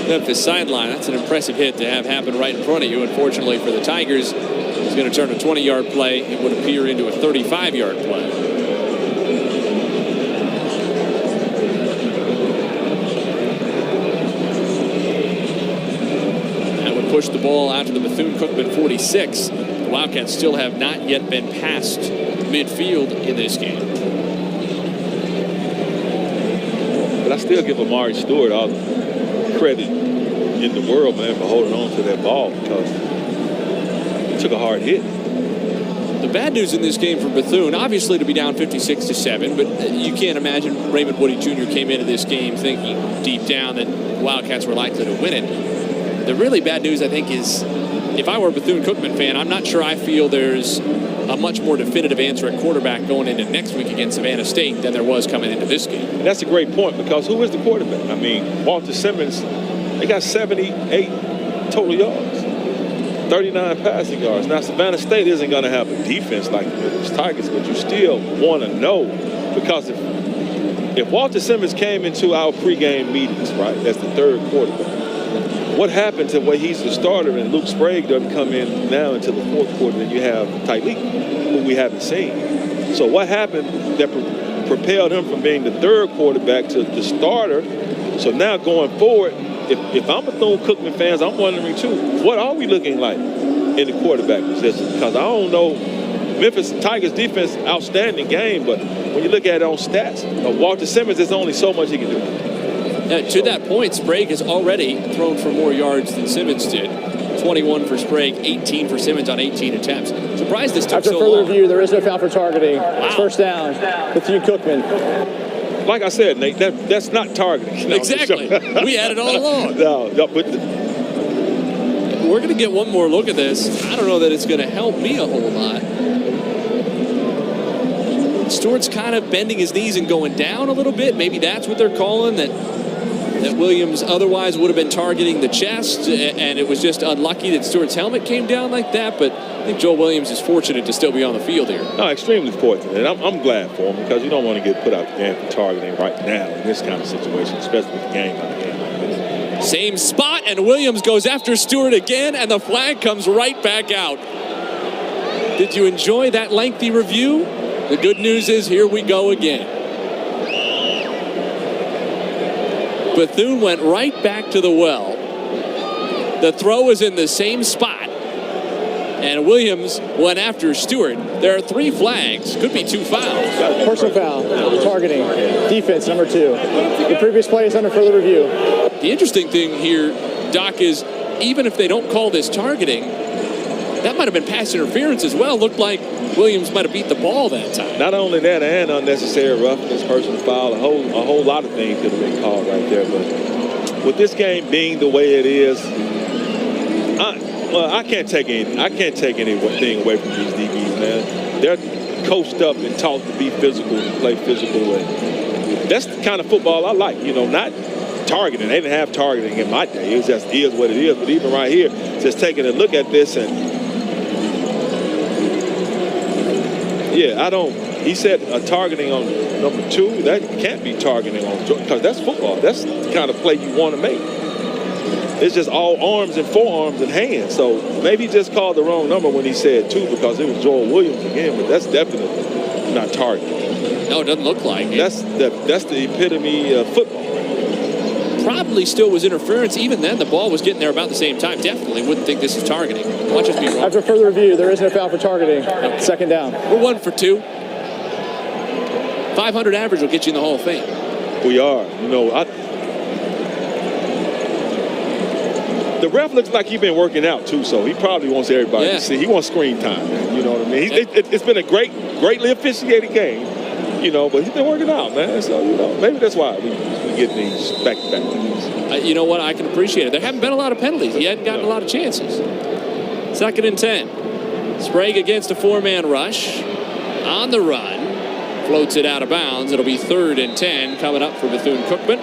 Memphis sideline. That's an impressive hit to have happen right in front of you. Unfortunately for the Tigers, it's going to turn a 20-yard play. It would appear into a 35-yard play. That would push the ball out to the Bethune-Cookman 46. The Wildcats still have not yet been past midfield in this game. But I still give Amari Stewart all the credit in the world, man, for holding on to that ball, because he took a hard hit. The bad news in this game for Bethune, obviously to be down 56-7, but you can't imagine Raymond Woody Jr. came into this game thinking deep down that the Wildcats were likely to win it. The really bad news, I think, is if I were a Bethune-Cookman fan, I'm not sure I feel there's a much more definitive answer at quarterback going into next week against Savannah State than there was coming into this game. And that's a great point, because who is the quarterback? I mean, Walter Simmons, they got 78 total yards, 39 passing yards. Now, Savannah State isn't going to have a defense like the Memphis Tigers, but you still want to know, because if Walter Simmons came into our pregame meetings, right, as the third quarterback, what happened to where he's the starter and Luke Sprague doesn't come in now until the 4th quarter, and you have Tyleek, who we haven't seen. So what happened that propelled him from being the third quarterback to the starter? So now going forward, if I'm Bethune-Cookman fans, I'm wondering too, what are we looking like in the quarterback position? Because I don't know, Memphis Tigers defense, outstanding game, but when you look at it on stats, Walter Simmons, there's only so much he can do. To that point, Sprague has already thrown for more yards than Simmons did. 21 for Sprague, 18 for Simmons on 18 attempts. Surprised this took After so further long. review, there is no foul for targeting. It's first down. Bethune-Cookman. Like I said, Nate, that's not targeting. No, Exactly. We had it all along. No, but we're going to get one more look at this. I don't know that it's going to help me a whole lot. Stewart's kind of bending his knees and going down a little bit. Maybe that's what they're calling, that Williams otherwise would have been targeting the chest, and it was just unlucky that Stewart's helmet came down like that. But I think Joel Williams is fortunate to still be on the field here. No, extremely fortunate, and I'm glad for him, because you don't want to get put out the game for targeting right now in this kind of situation, especially with the game on the game like this. Same spot, and Williams goes after Stewart again, and the flag comes right back out. Did you enjoy that lengthy review? The good news is here we go again. Bethune went right back to the well. The throw was in the same spot, and Williams went after Stewart. There are 3 flags, could be 2 fouls. Personal foul, targeting, defense, number 2. The previous play is under further review. The interesting thing here, Doc, is even if they don't call this targeting, that might have been pass interference as well. Looked like Williams might have beat the ball that time. Not only that, and unnecessary roughness, personal foul, a whole lot of things could have been called right there. But with this game being the way it is, I can't take anything away from these DBs, man. They're coached up and taught to be physical and play physical, and that's the kind of football I like. You know, not targeting. They didn't have targeting in my day. It was just is what it is. But even right here, just taking a look at this, and yeah, he said targeting on number 2. That can't be targeting on, because that's football. That's the kind of play you want to make. It's just all arms and forearms and hands. So maybe he just called the wrong number when he said 2, because it was Joel Williams again. But that's definitely not targeting. No, it doesn't look like it. That's the epitome of football. Probably still was interference. Even then, the ball was getting there about the same time. Definitely wouldn't think this is targeting. Watch us be wrong. After further review, there is no foul for targeting. Second down. We're 1 for 2. 500 average will get you in the Hall of Fame. We are. You know, the ref looks like he's been working out too, so he probably wants everybody to see. He wants screen time, man. You know what I mean? It's been a greatly officiated game, you know, but he's been working out, man. So, you know, maybe that's why we get these back-to-back. You know what? I can appreciate it. There haven't been a lot of penalties. He hadn't gotten a lot of chances. 2nd and 10. Sprague against a 4-man rush. On the run. Floats it out of bounds. It'll be 3rd and 10 coming up for Bethune-Cookman.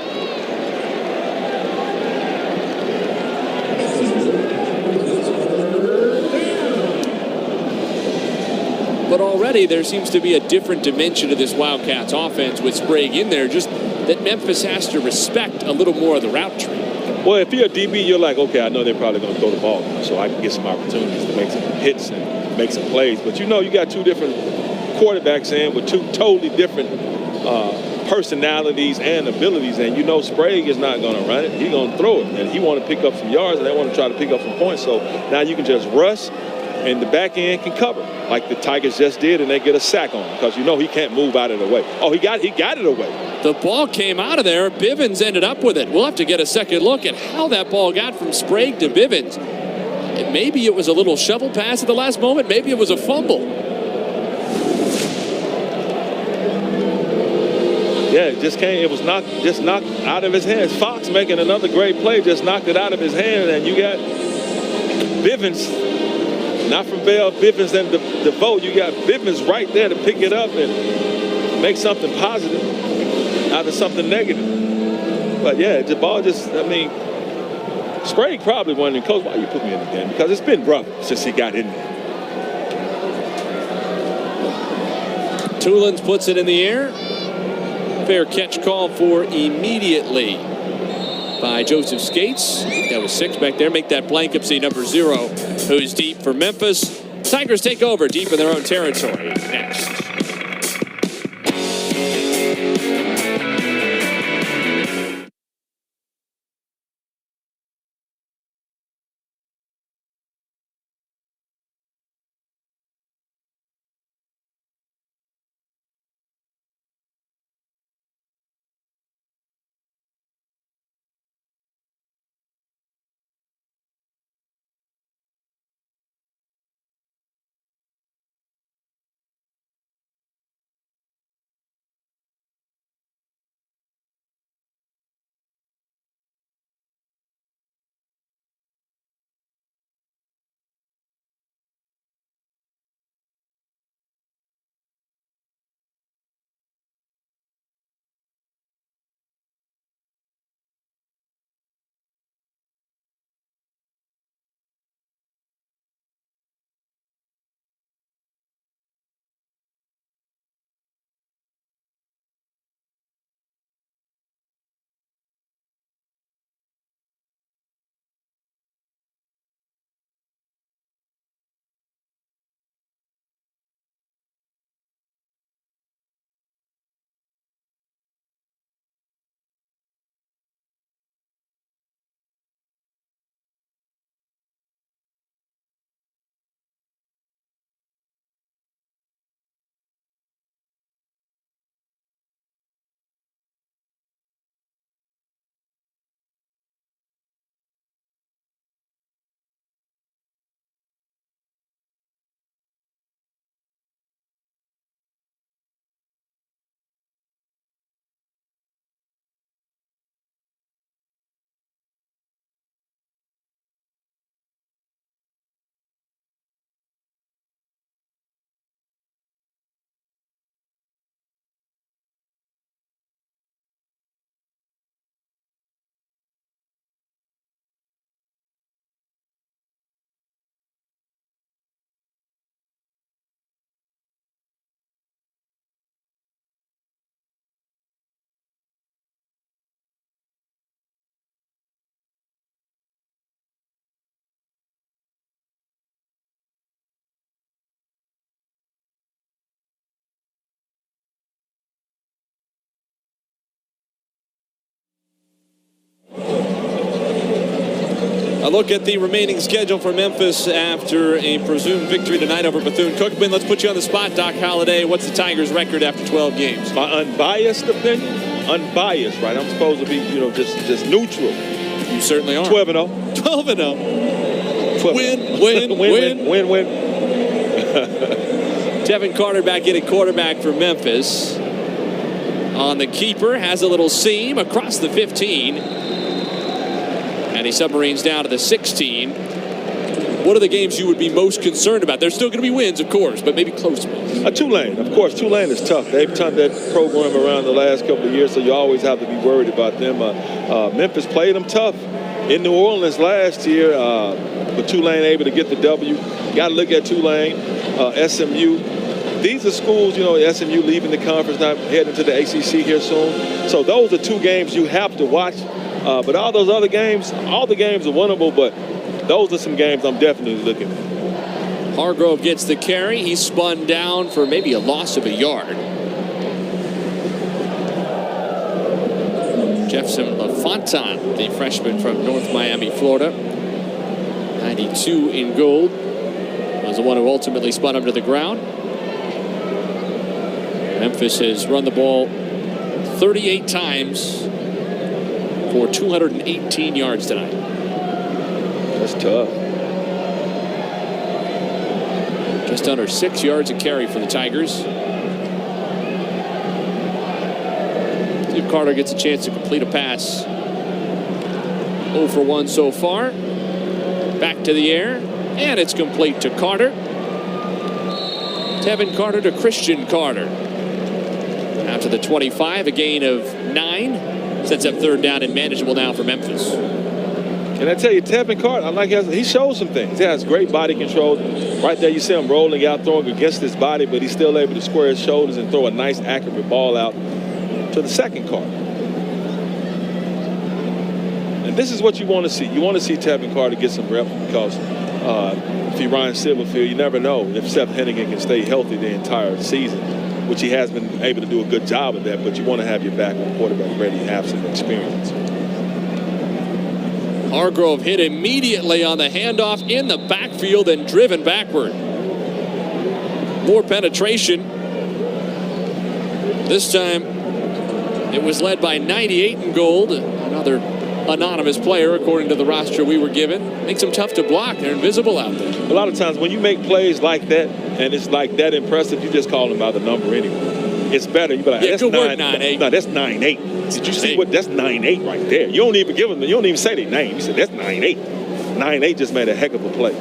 But already there seems to be a different dimension to this Wildcats offense with Sprague in there, just that Memphis has to respect a little more of the route tree. Well, if you're a DB, you're like, okay, I know they're probably going to throw the ball, so I can get some opportunities to make some hits and make some plays. But you know, you got 2 different quarterbacks in with 2 totally different personalities and abilities, and you know Sprague is not going to run it. He's going to throw it, and he want to pick up some yards, and they want to try to pick up some points. So now you can just rush, and the back end can cover, like the Tigers just did, and they get a sack on him, because you know he can't move out of the way. Oh, he got it away. The ball came out of there. Bivens ended up with it. We'll have to get a second look at how that ball got from Sprague to Bivens. And maybe it was a little shovel pass at the last moment. Maybe it was a fumble. Yeah, it just came. It was knocked out of his hands. Fox making another great play, just knocked it out of his hand, and you got Bivens, not from Bell, Bivens and DeVoe. You got Bivens right there to pick it up and make something positive out of something negative. But yeah, the ball Sprague probably wondering, Coach, why you put me in the game? Because it's been rough since he got in there. Tulins puts it in the air. Fair catch called for immediately by Joseph Skates. That was 6 back there. Make that Blankupsy number 0, who's deep for Memphis. Tigers take over deep in their own territory next. look at the remaining schedule for Memphis after a presumed victory tonight over Bethune-Cookman. Let's put you on the spot, Doc Holliday. What's the Tigers' record after 12 games? My unbiased opinion, unbiased, right? I'm supposed to be, just neutral. You certainly are. 12-0. 12-0. Win. Tevin Carter back in at quarterback for Memphis. On the keeper, has a little seam across the 15. And he submarines down to the 16. What are the games you would be most concerned about? There's still going to be wins, of course, but maybe close ones. Tulane, of course. Tulane is tough. They've turned that program around the last couple of years, so you always have to be worried about them. Memphis played them tough in New Orleans last year, but Tulane able to get the W. Got to look at Tulane, SMU. These are schools, SMU leaving the conference, not heading to the ACC here soon. So those are two games you have to watch. But all those other games, all the games are winnable, but those are some games I'm definitely looking at. Hargrove gets the carry. He's spun down for maybe a loss of a yard. Jefferson LaFontaine, the freshman from North Miami, Florida. 92 in gold. Was the one who ultimately spun him to the ground. Memphis has run the ball 38 times for 218 yards tonight. That's tough. Just under 6 yards a carry for the Tigers. See if Carter gets a chance to complete a pass. 0 for 1 so far. Back to the air, and it's complete to Carter. Tevin Carter to Christian Carter. Out to the 25, a gain of 9. Sets up third down and manageable now for Memphis. And I tell you, Tevin Carter, he shows some things. He has great body control. Right there, you see him rolling out, throwing against his body, but he's still able to square his shoulders and throw a nice, accurate ball out to the second Carter. And this is what you want to see. You want to see Tevin Carter get some reps because if he runs Silverfield, you never know if Seth Hennigan can stay healthy the entire season, which he has been able to do a good job of that, but you want to have your backup quarterback ready and have some experience. Hargrove hit immediately on the handoff in the backfield and driven backward. More penetration. This time it was led by 98 in gold, another anonymous player according to the roster we were given. Makes them tough to block. They're invisible out there. A lot of times when you make plays like that and it's like that impressive, you just call them by the number anyway. It's better. You be like, that's 9-8. No, that's 9-8. Did you see what? That's 9-8 right there. You don't even give them. You don't even say their name. You said that's 9-8. 9-8 just made a heck of a play.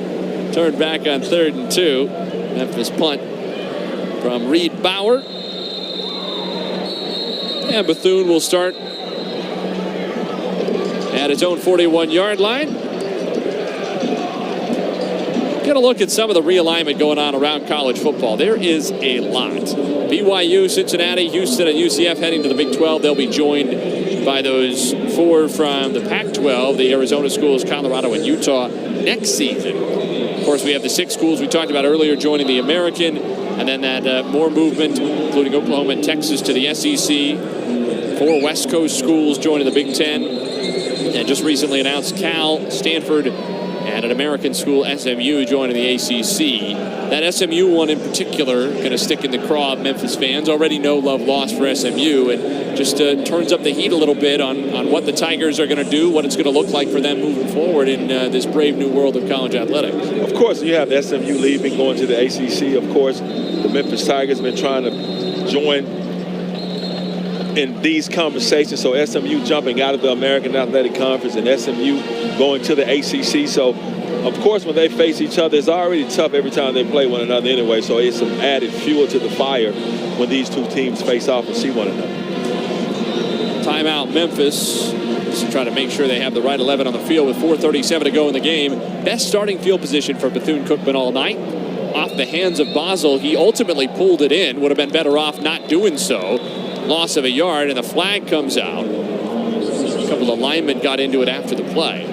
Turned back on 3rd and 2. Memphis punt from Reed Bauer. And Bethune will start at its own 41-yard line. Get a look at some of the realignment going on around college football. There is a lot. BYU, Cincinnati, Houston, and UCF heading to the Big 12. They'll be joined by those 4 from the Pac-12, the Arizona schools, Colorado, and Utah next season. Of course, we have the 6 schools we talked about earlier joining the American, and then that more movement, including Oklahoma and Texas, to the SEC. 4 West Coast schools joining the Big 10. And just recently announced Cal, Stanford, and an American school, SMU, joining the ACC. That SMU one in particular going to stick in the craw of Memphis fans. Already no love lost for SMU, and just turns up the heat a little bit on what the Tigers are going to do, what it's going to look like for them moving forward in this brave new world of college athletics. Of course, you have SMU leaving, going to the ACC. Of course, the Memphis Tigers have been trying to join in these conversations. So SMU jumping out of the American Athletic Conference and SMU going to the ACC. So, of course, when they face each other, it's already tough every time they play one another anyway. So it's some added fuel to the fire when these two teams face off and see one another. Timeout Memphis. Just trying to make sure they have the right 11 on the field with 4:37 to go in the game. Best starting field position for Bethune-Cookman all night. Off the hands of Basel. He ultimately pulled it in. Would have been better off not doing so. Loss of a yard, and the flag comes out. A couple of linemen got into it after the play.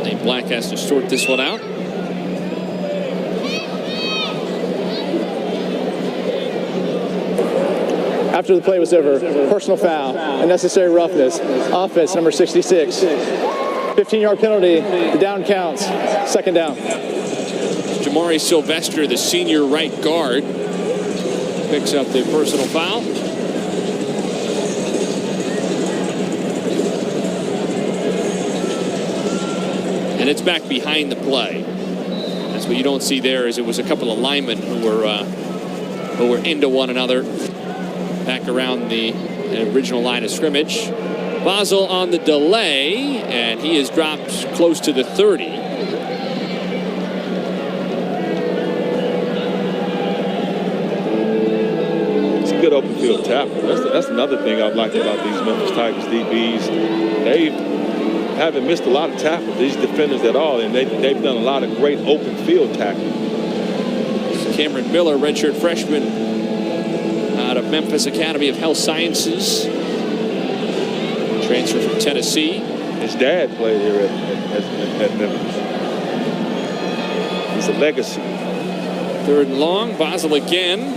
Nate Black has to sort this one out. after the play was over. Personal foul, unnecessary roughness. Offense, number 66. 15-yard penalty. The down counts. Second down. Jamari Sylvester, the senior right guard, picks up the personal foul. And it's back behind the play. That's what you don't see there. Is it was a couple of linemen who were into one another back around the original line of scrimmage. Basel on the delay, and he is dropped close to the 30. It's a good open field tackle. That's another thing I've liked about these Memphis Tigers DBs. They haven't missed a lot of tackles, these defenders at all, and they've done a lot of great open field tackling. Cameron Miller, redshirt freshman out of Memphis Academy of Health Sciences. Transfer from Tennessee. His dad played here at Memphis. It's a legacy. Third and long, Basel again.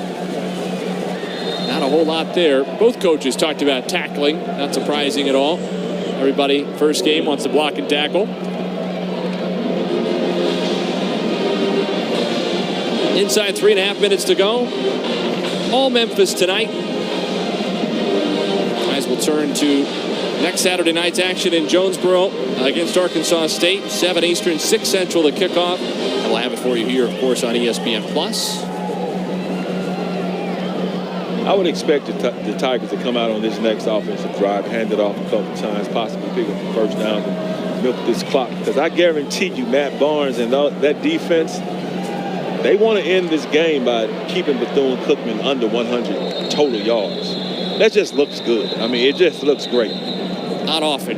Not a whole lot there. Both coaches talked about tackling, not surprising at all. Everybody, first game, wants to block and tackle. Inside 3.5 minutes to go. All Memphis tonight. Guys will turn to next Saturday night's action in Jonesboro against Arkansas State. 7 Eastern, 6 Central to kickoff. And we'll have it for you here, of course, on ESPN+. I would expect the Tigers to come out on this next offensive drive, hand it off a couple times, possibly pick up the first down and milk this clock. Because I guarantee you, Matt Barnes and that defense, they want to end this game by keeping Bethune-Cookman under 100 total yards. That just looks good. I mean, it just looks great. Not often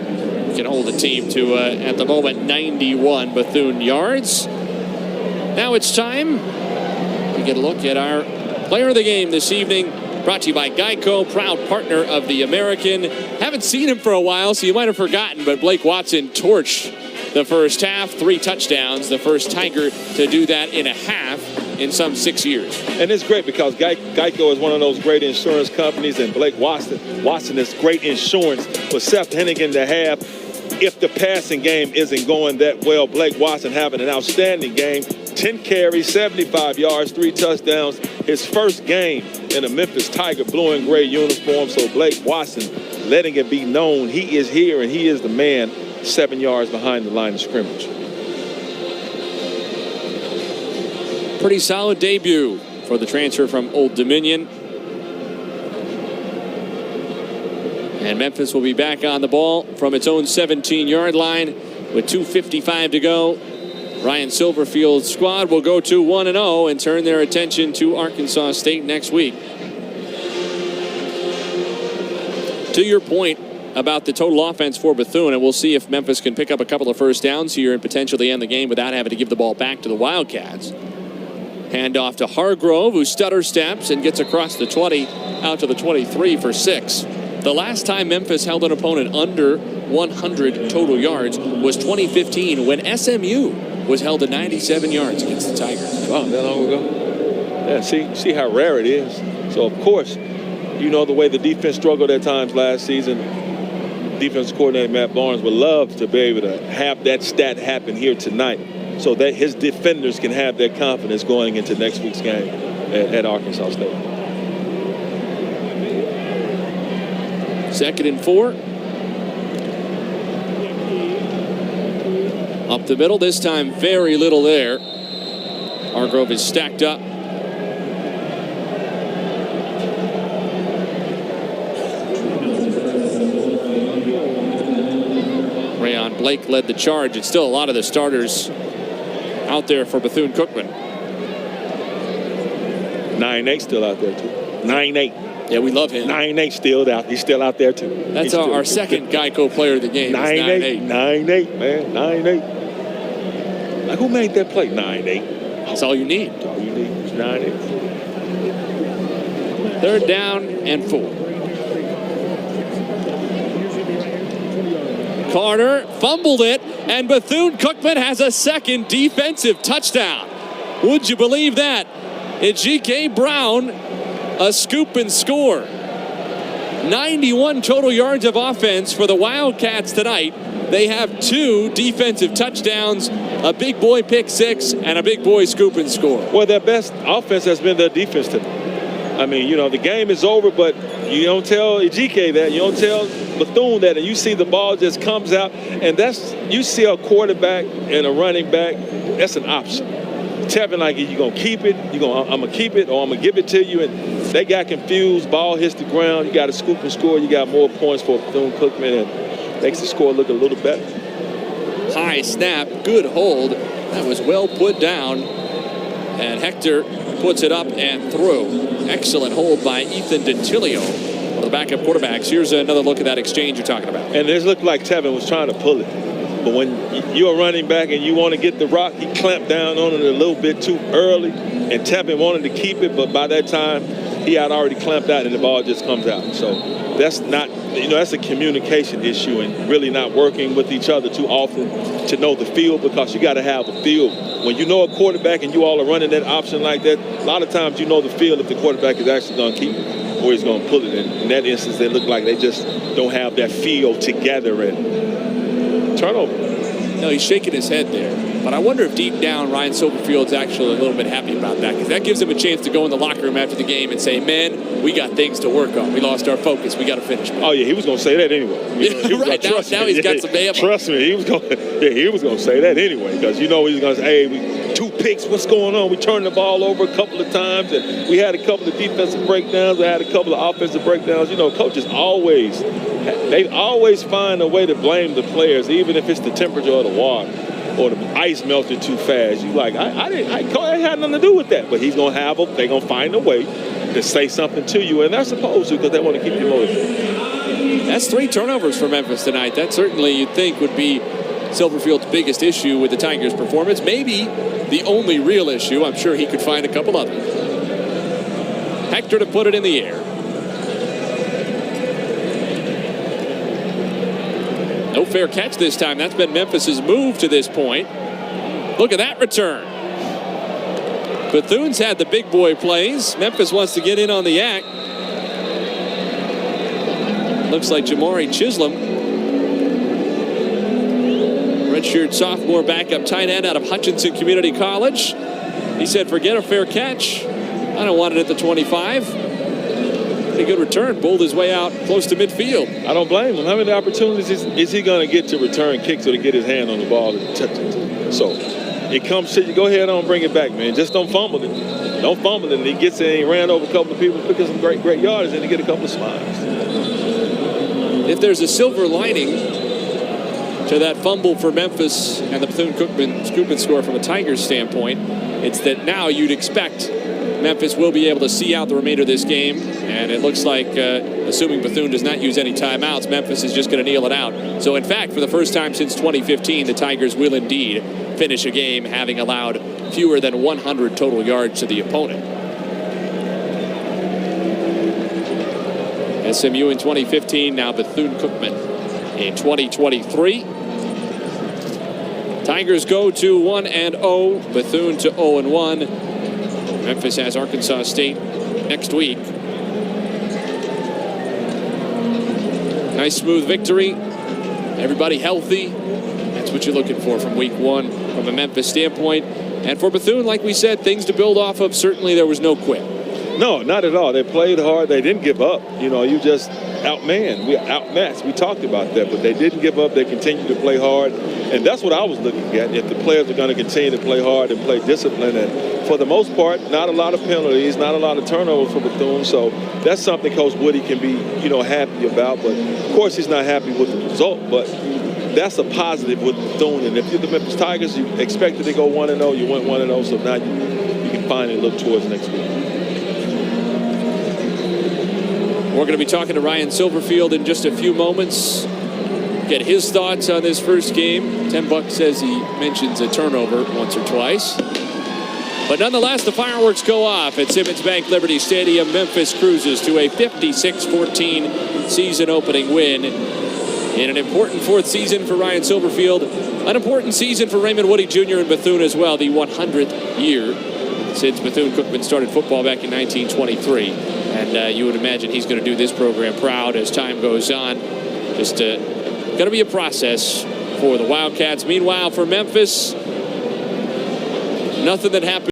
you can hold a team to, at the moment, 91 Bethune yards. Now it's time to get a look at our player of the game this evening. Brought to you by Geico, proud partner of the American. Haven't seen him for a while, so you might have forgotten, but Blake Watson torched the first half, 3 touchdowns, the first Tiger to do that in a half in some 6 years. And it's great because Geico is one of those great insurance companies, and Blake Watson is great insurance for Seth Hennigan to have. If the passing game isn't going that well, Blake Watson having an outstanding game. 10 carries, 75 yards, 3 touchdowns. His first game in a Memphis Tiger blue and gray uniform. So Blake Watson letting it be known he is here and he is the man 7 yards behind the line of scrimmage. Pretty solid debut for the transfer from Old Dominion. And Memphis will be back on the ball from its own 17-yard line with 2:55 to go. Ryan Silverfield's squad will go to 1-0 and turn their attention to Arkansas State next week. To your point about the total offense for Bethune, and we'll see if Memphis can pick up a couple of first downs here and potentially end the game without having to give the ball back to the Wildcats. Handoff to Hargrove, who stutter steps and gets across the 20 out to the 23 for 6. The last time Memphis held an opponent under 100 total yards was 2015 when SMU was held to 97 yards against the Tigers. Wow, that long ago? Yeah, see how rare it is. So, of course, you know the way the defense struggled at times last season. Defense coordinator Matt Barnes would love to be able to have that stat happen here tonight so that his defenders can have their confidence going into next week's game at Arkansas State. 2nd and 4. Up the middle, this time very little there. Hargrove is stacked up. Rayon Blake led the charge. It's still a lot of the starters out there for Bethune-Cookman. 9-8 still out there, too. 9-8. Yeah, we love him. 9-8 still out. He's still out there, too. That's our second Geico player of the game. 9-8. 9-8, man. 9-8. Like, who made that play? 9-8. That's all you need. That's all you need. It's 9-8. 3rd down and 4. Carter fumbled it, and Bethune-Cookman has a second defensive touchdown. Would you believe that? It's G.K. Brown, a scoop and score. 91 total yards of offense for the Wildcats tonight. They have 2 defensive touchdowns, a big boy pick 6, and a big boy scoop and score. Well, their best offense has been their defense tonight. I mean, you know, the game is over, but you don't tell Ejike that. You don't tell Bethune that. And you see the ball just comes out. And you see a quarterback and a running back, that's an option. Tevin, like, you're going to keep it, I'm going to keep it, or I'm going to give it to you. And they got confused. Ball hits the ground. You got to scoop and score. You got more points for Bethune-Cookman, and makes the score look a little better. High snap, good hold. That was well put down. And Hector puts it up and through. Excellent hold by Ethan Dentilio, one of the backup quarterbacks. Here's another look at that exchange you're talking about. And it looked like Tevin was trying to pull it. But when you're running back and you want to get the rock, he clamped down on it a little bit too early. And Tevin wanted to keep it, but by that time, he had already clamped out and the ball just comes out. So that's not, that's a communication issue and really not working with each other too often to know the field, because you got to have a field. When you know a quarterback and you all are running that option like that, a lot of times you know the field if the quarterback is actually going to keep it or he's going to pull it. And in that instance, they look like they just don't have that feel together, and turnover. No, he's shaking his head there. But I wonder if deep down Ryan Silverfield's actually a little bit happy about that, because that gives him a chance to go in the locker room after the game and say, man, we got things to work on. We lost our focus. We got to finish. Oh, yeah, he was going to say that anyway. Right, now he's got some ammo. Trust me, he was going to say that anyway, because he's going to say, hey, we 2 picks, what's going on? We turned the ball over a couple of times, and we had a couple of defensive breakdowns. We had a couple of offensive breakdowns. Coaches they always find a way to blame the players, even if it's the temperature of the water or the ice melted too fast. You like, I had nothing to do with that. But he's going to they're going to find a way to say something to you, and they're supposed to, because they want to keep you motivated. That's 3 turnovers for Memphis tonight. That certainly you'd think would be Silverfield's biggest issue with the Tigers' performance. Maybe the only real issue. I'm sure he could find a couple others. Hector to put it in the air. No fair catch this time. That's been Memphis's move to this point. Look at that return. Bethune's had the big boy plays. Memphis wants to get in on the act. Looks like Jamari Chisholm, redshirt sophomore backup tight end out of Hutchinson Community College. He said, forget a fair catch. I don't want it at the 25. Pretty good return. Bowled his way out close to midfield. I don't blame him. How many opportunities is he going to get to return kicks or to get his hand on the ball and touch it? So it comes to you. Go ahead on, bring it back, man. Just don't fumble it. Don't fumble it. And he gets in, he ran over a couple of people, picking some great yards, and he get a couple of smiles. If there's a silver lining to that fumble for Memphis and the Bethune-Cookman scoop and score from a Tigers standpoint, it's that now you'd expect Memphis will be able to see out the remainder of this game, and it looks like, assuming Bethune does not use any timeouts, Memphis is just going to kneel it out. So, in fact, for the first time since 2015, the Tigers will indeed finish a game having allowed fewer than 100 total yards to the opponent. SMU in 2015, now Bethune-Cookman in 2023. Tigers go to 1-0, Bethune to 0-1. Memphis has Arkansas State next week. Nice smooth victory. Everybody healthy. That's what you're looking for from week 1 from a Memphis standpoint. And for Bethune, like we said, things to build off of. Certainly there was no quit. No, not at all. They played hard. They didn't give up. You just outmanned. We outmatched. We talked about that, but they didn't give up. They continued to play hard. And that's what I was looking at, if the players are going to continue to play hard and play discipline. And for the most part, not a lot of penalties, not a lot of turnovers for Bethune. So that's something Coach Woody can be, happy about. But, of course, he's not happy with the result. But that's a positive with Bethune. And if you're the Memphis Tigers, you expected to go 1-0. You went 1-0. So now you can finally look towards next week. We're going to be talking to Ryan Silverfield in just a few moments. Get his thoughts on this first game. $10 says he mentions a turnover once or twice. But nonetheless, the fireworks go off at Simmons Bank Liberty Stadium. Memphis cruises to a 56-14 season opening win in an important 4th season for Ryan Silverfield. An important season for Raymond Woody Jr. and Bethune as well, the 100th year since Bethune-Cookman started football back in 1923. And you would imagine he's going to do this program proud as time goes on. Just going to be a process for the Wildcats. Meanwhile, for Memphis, nothing that happened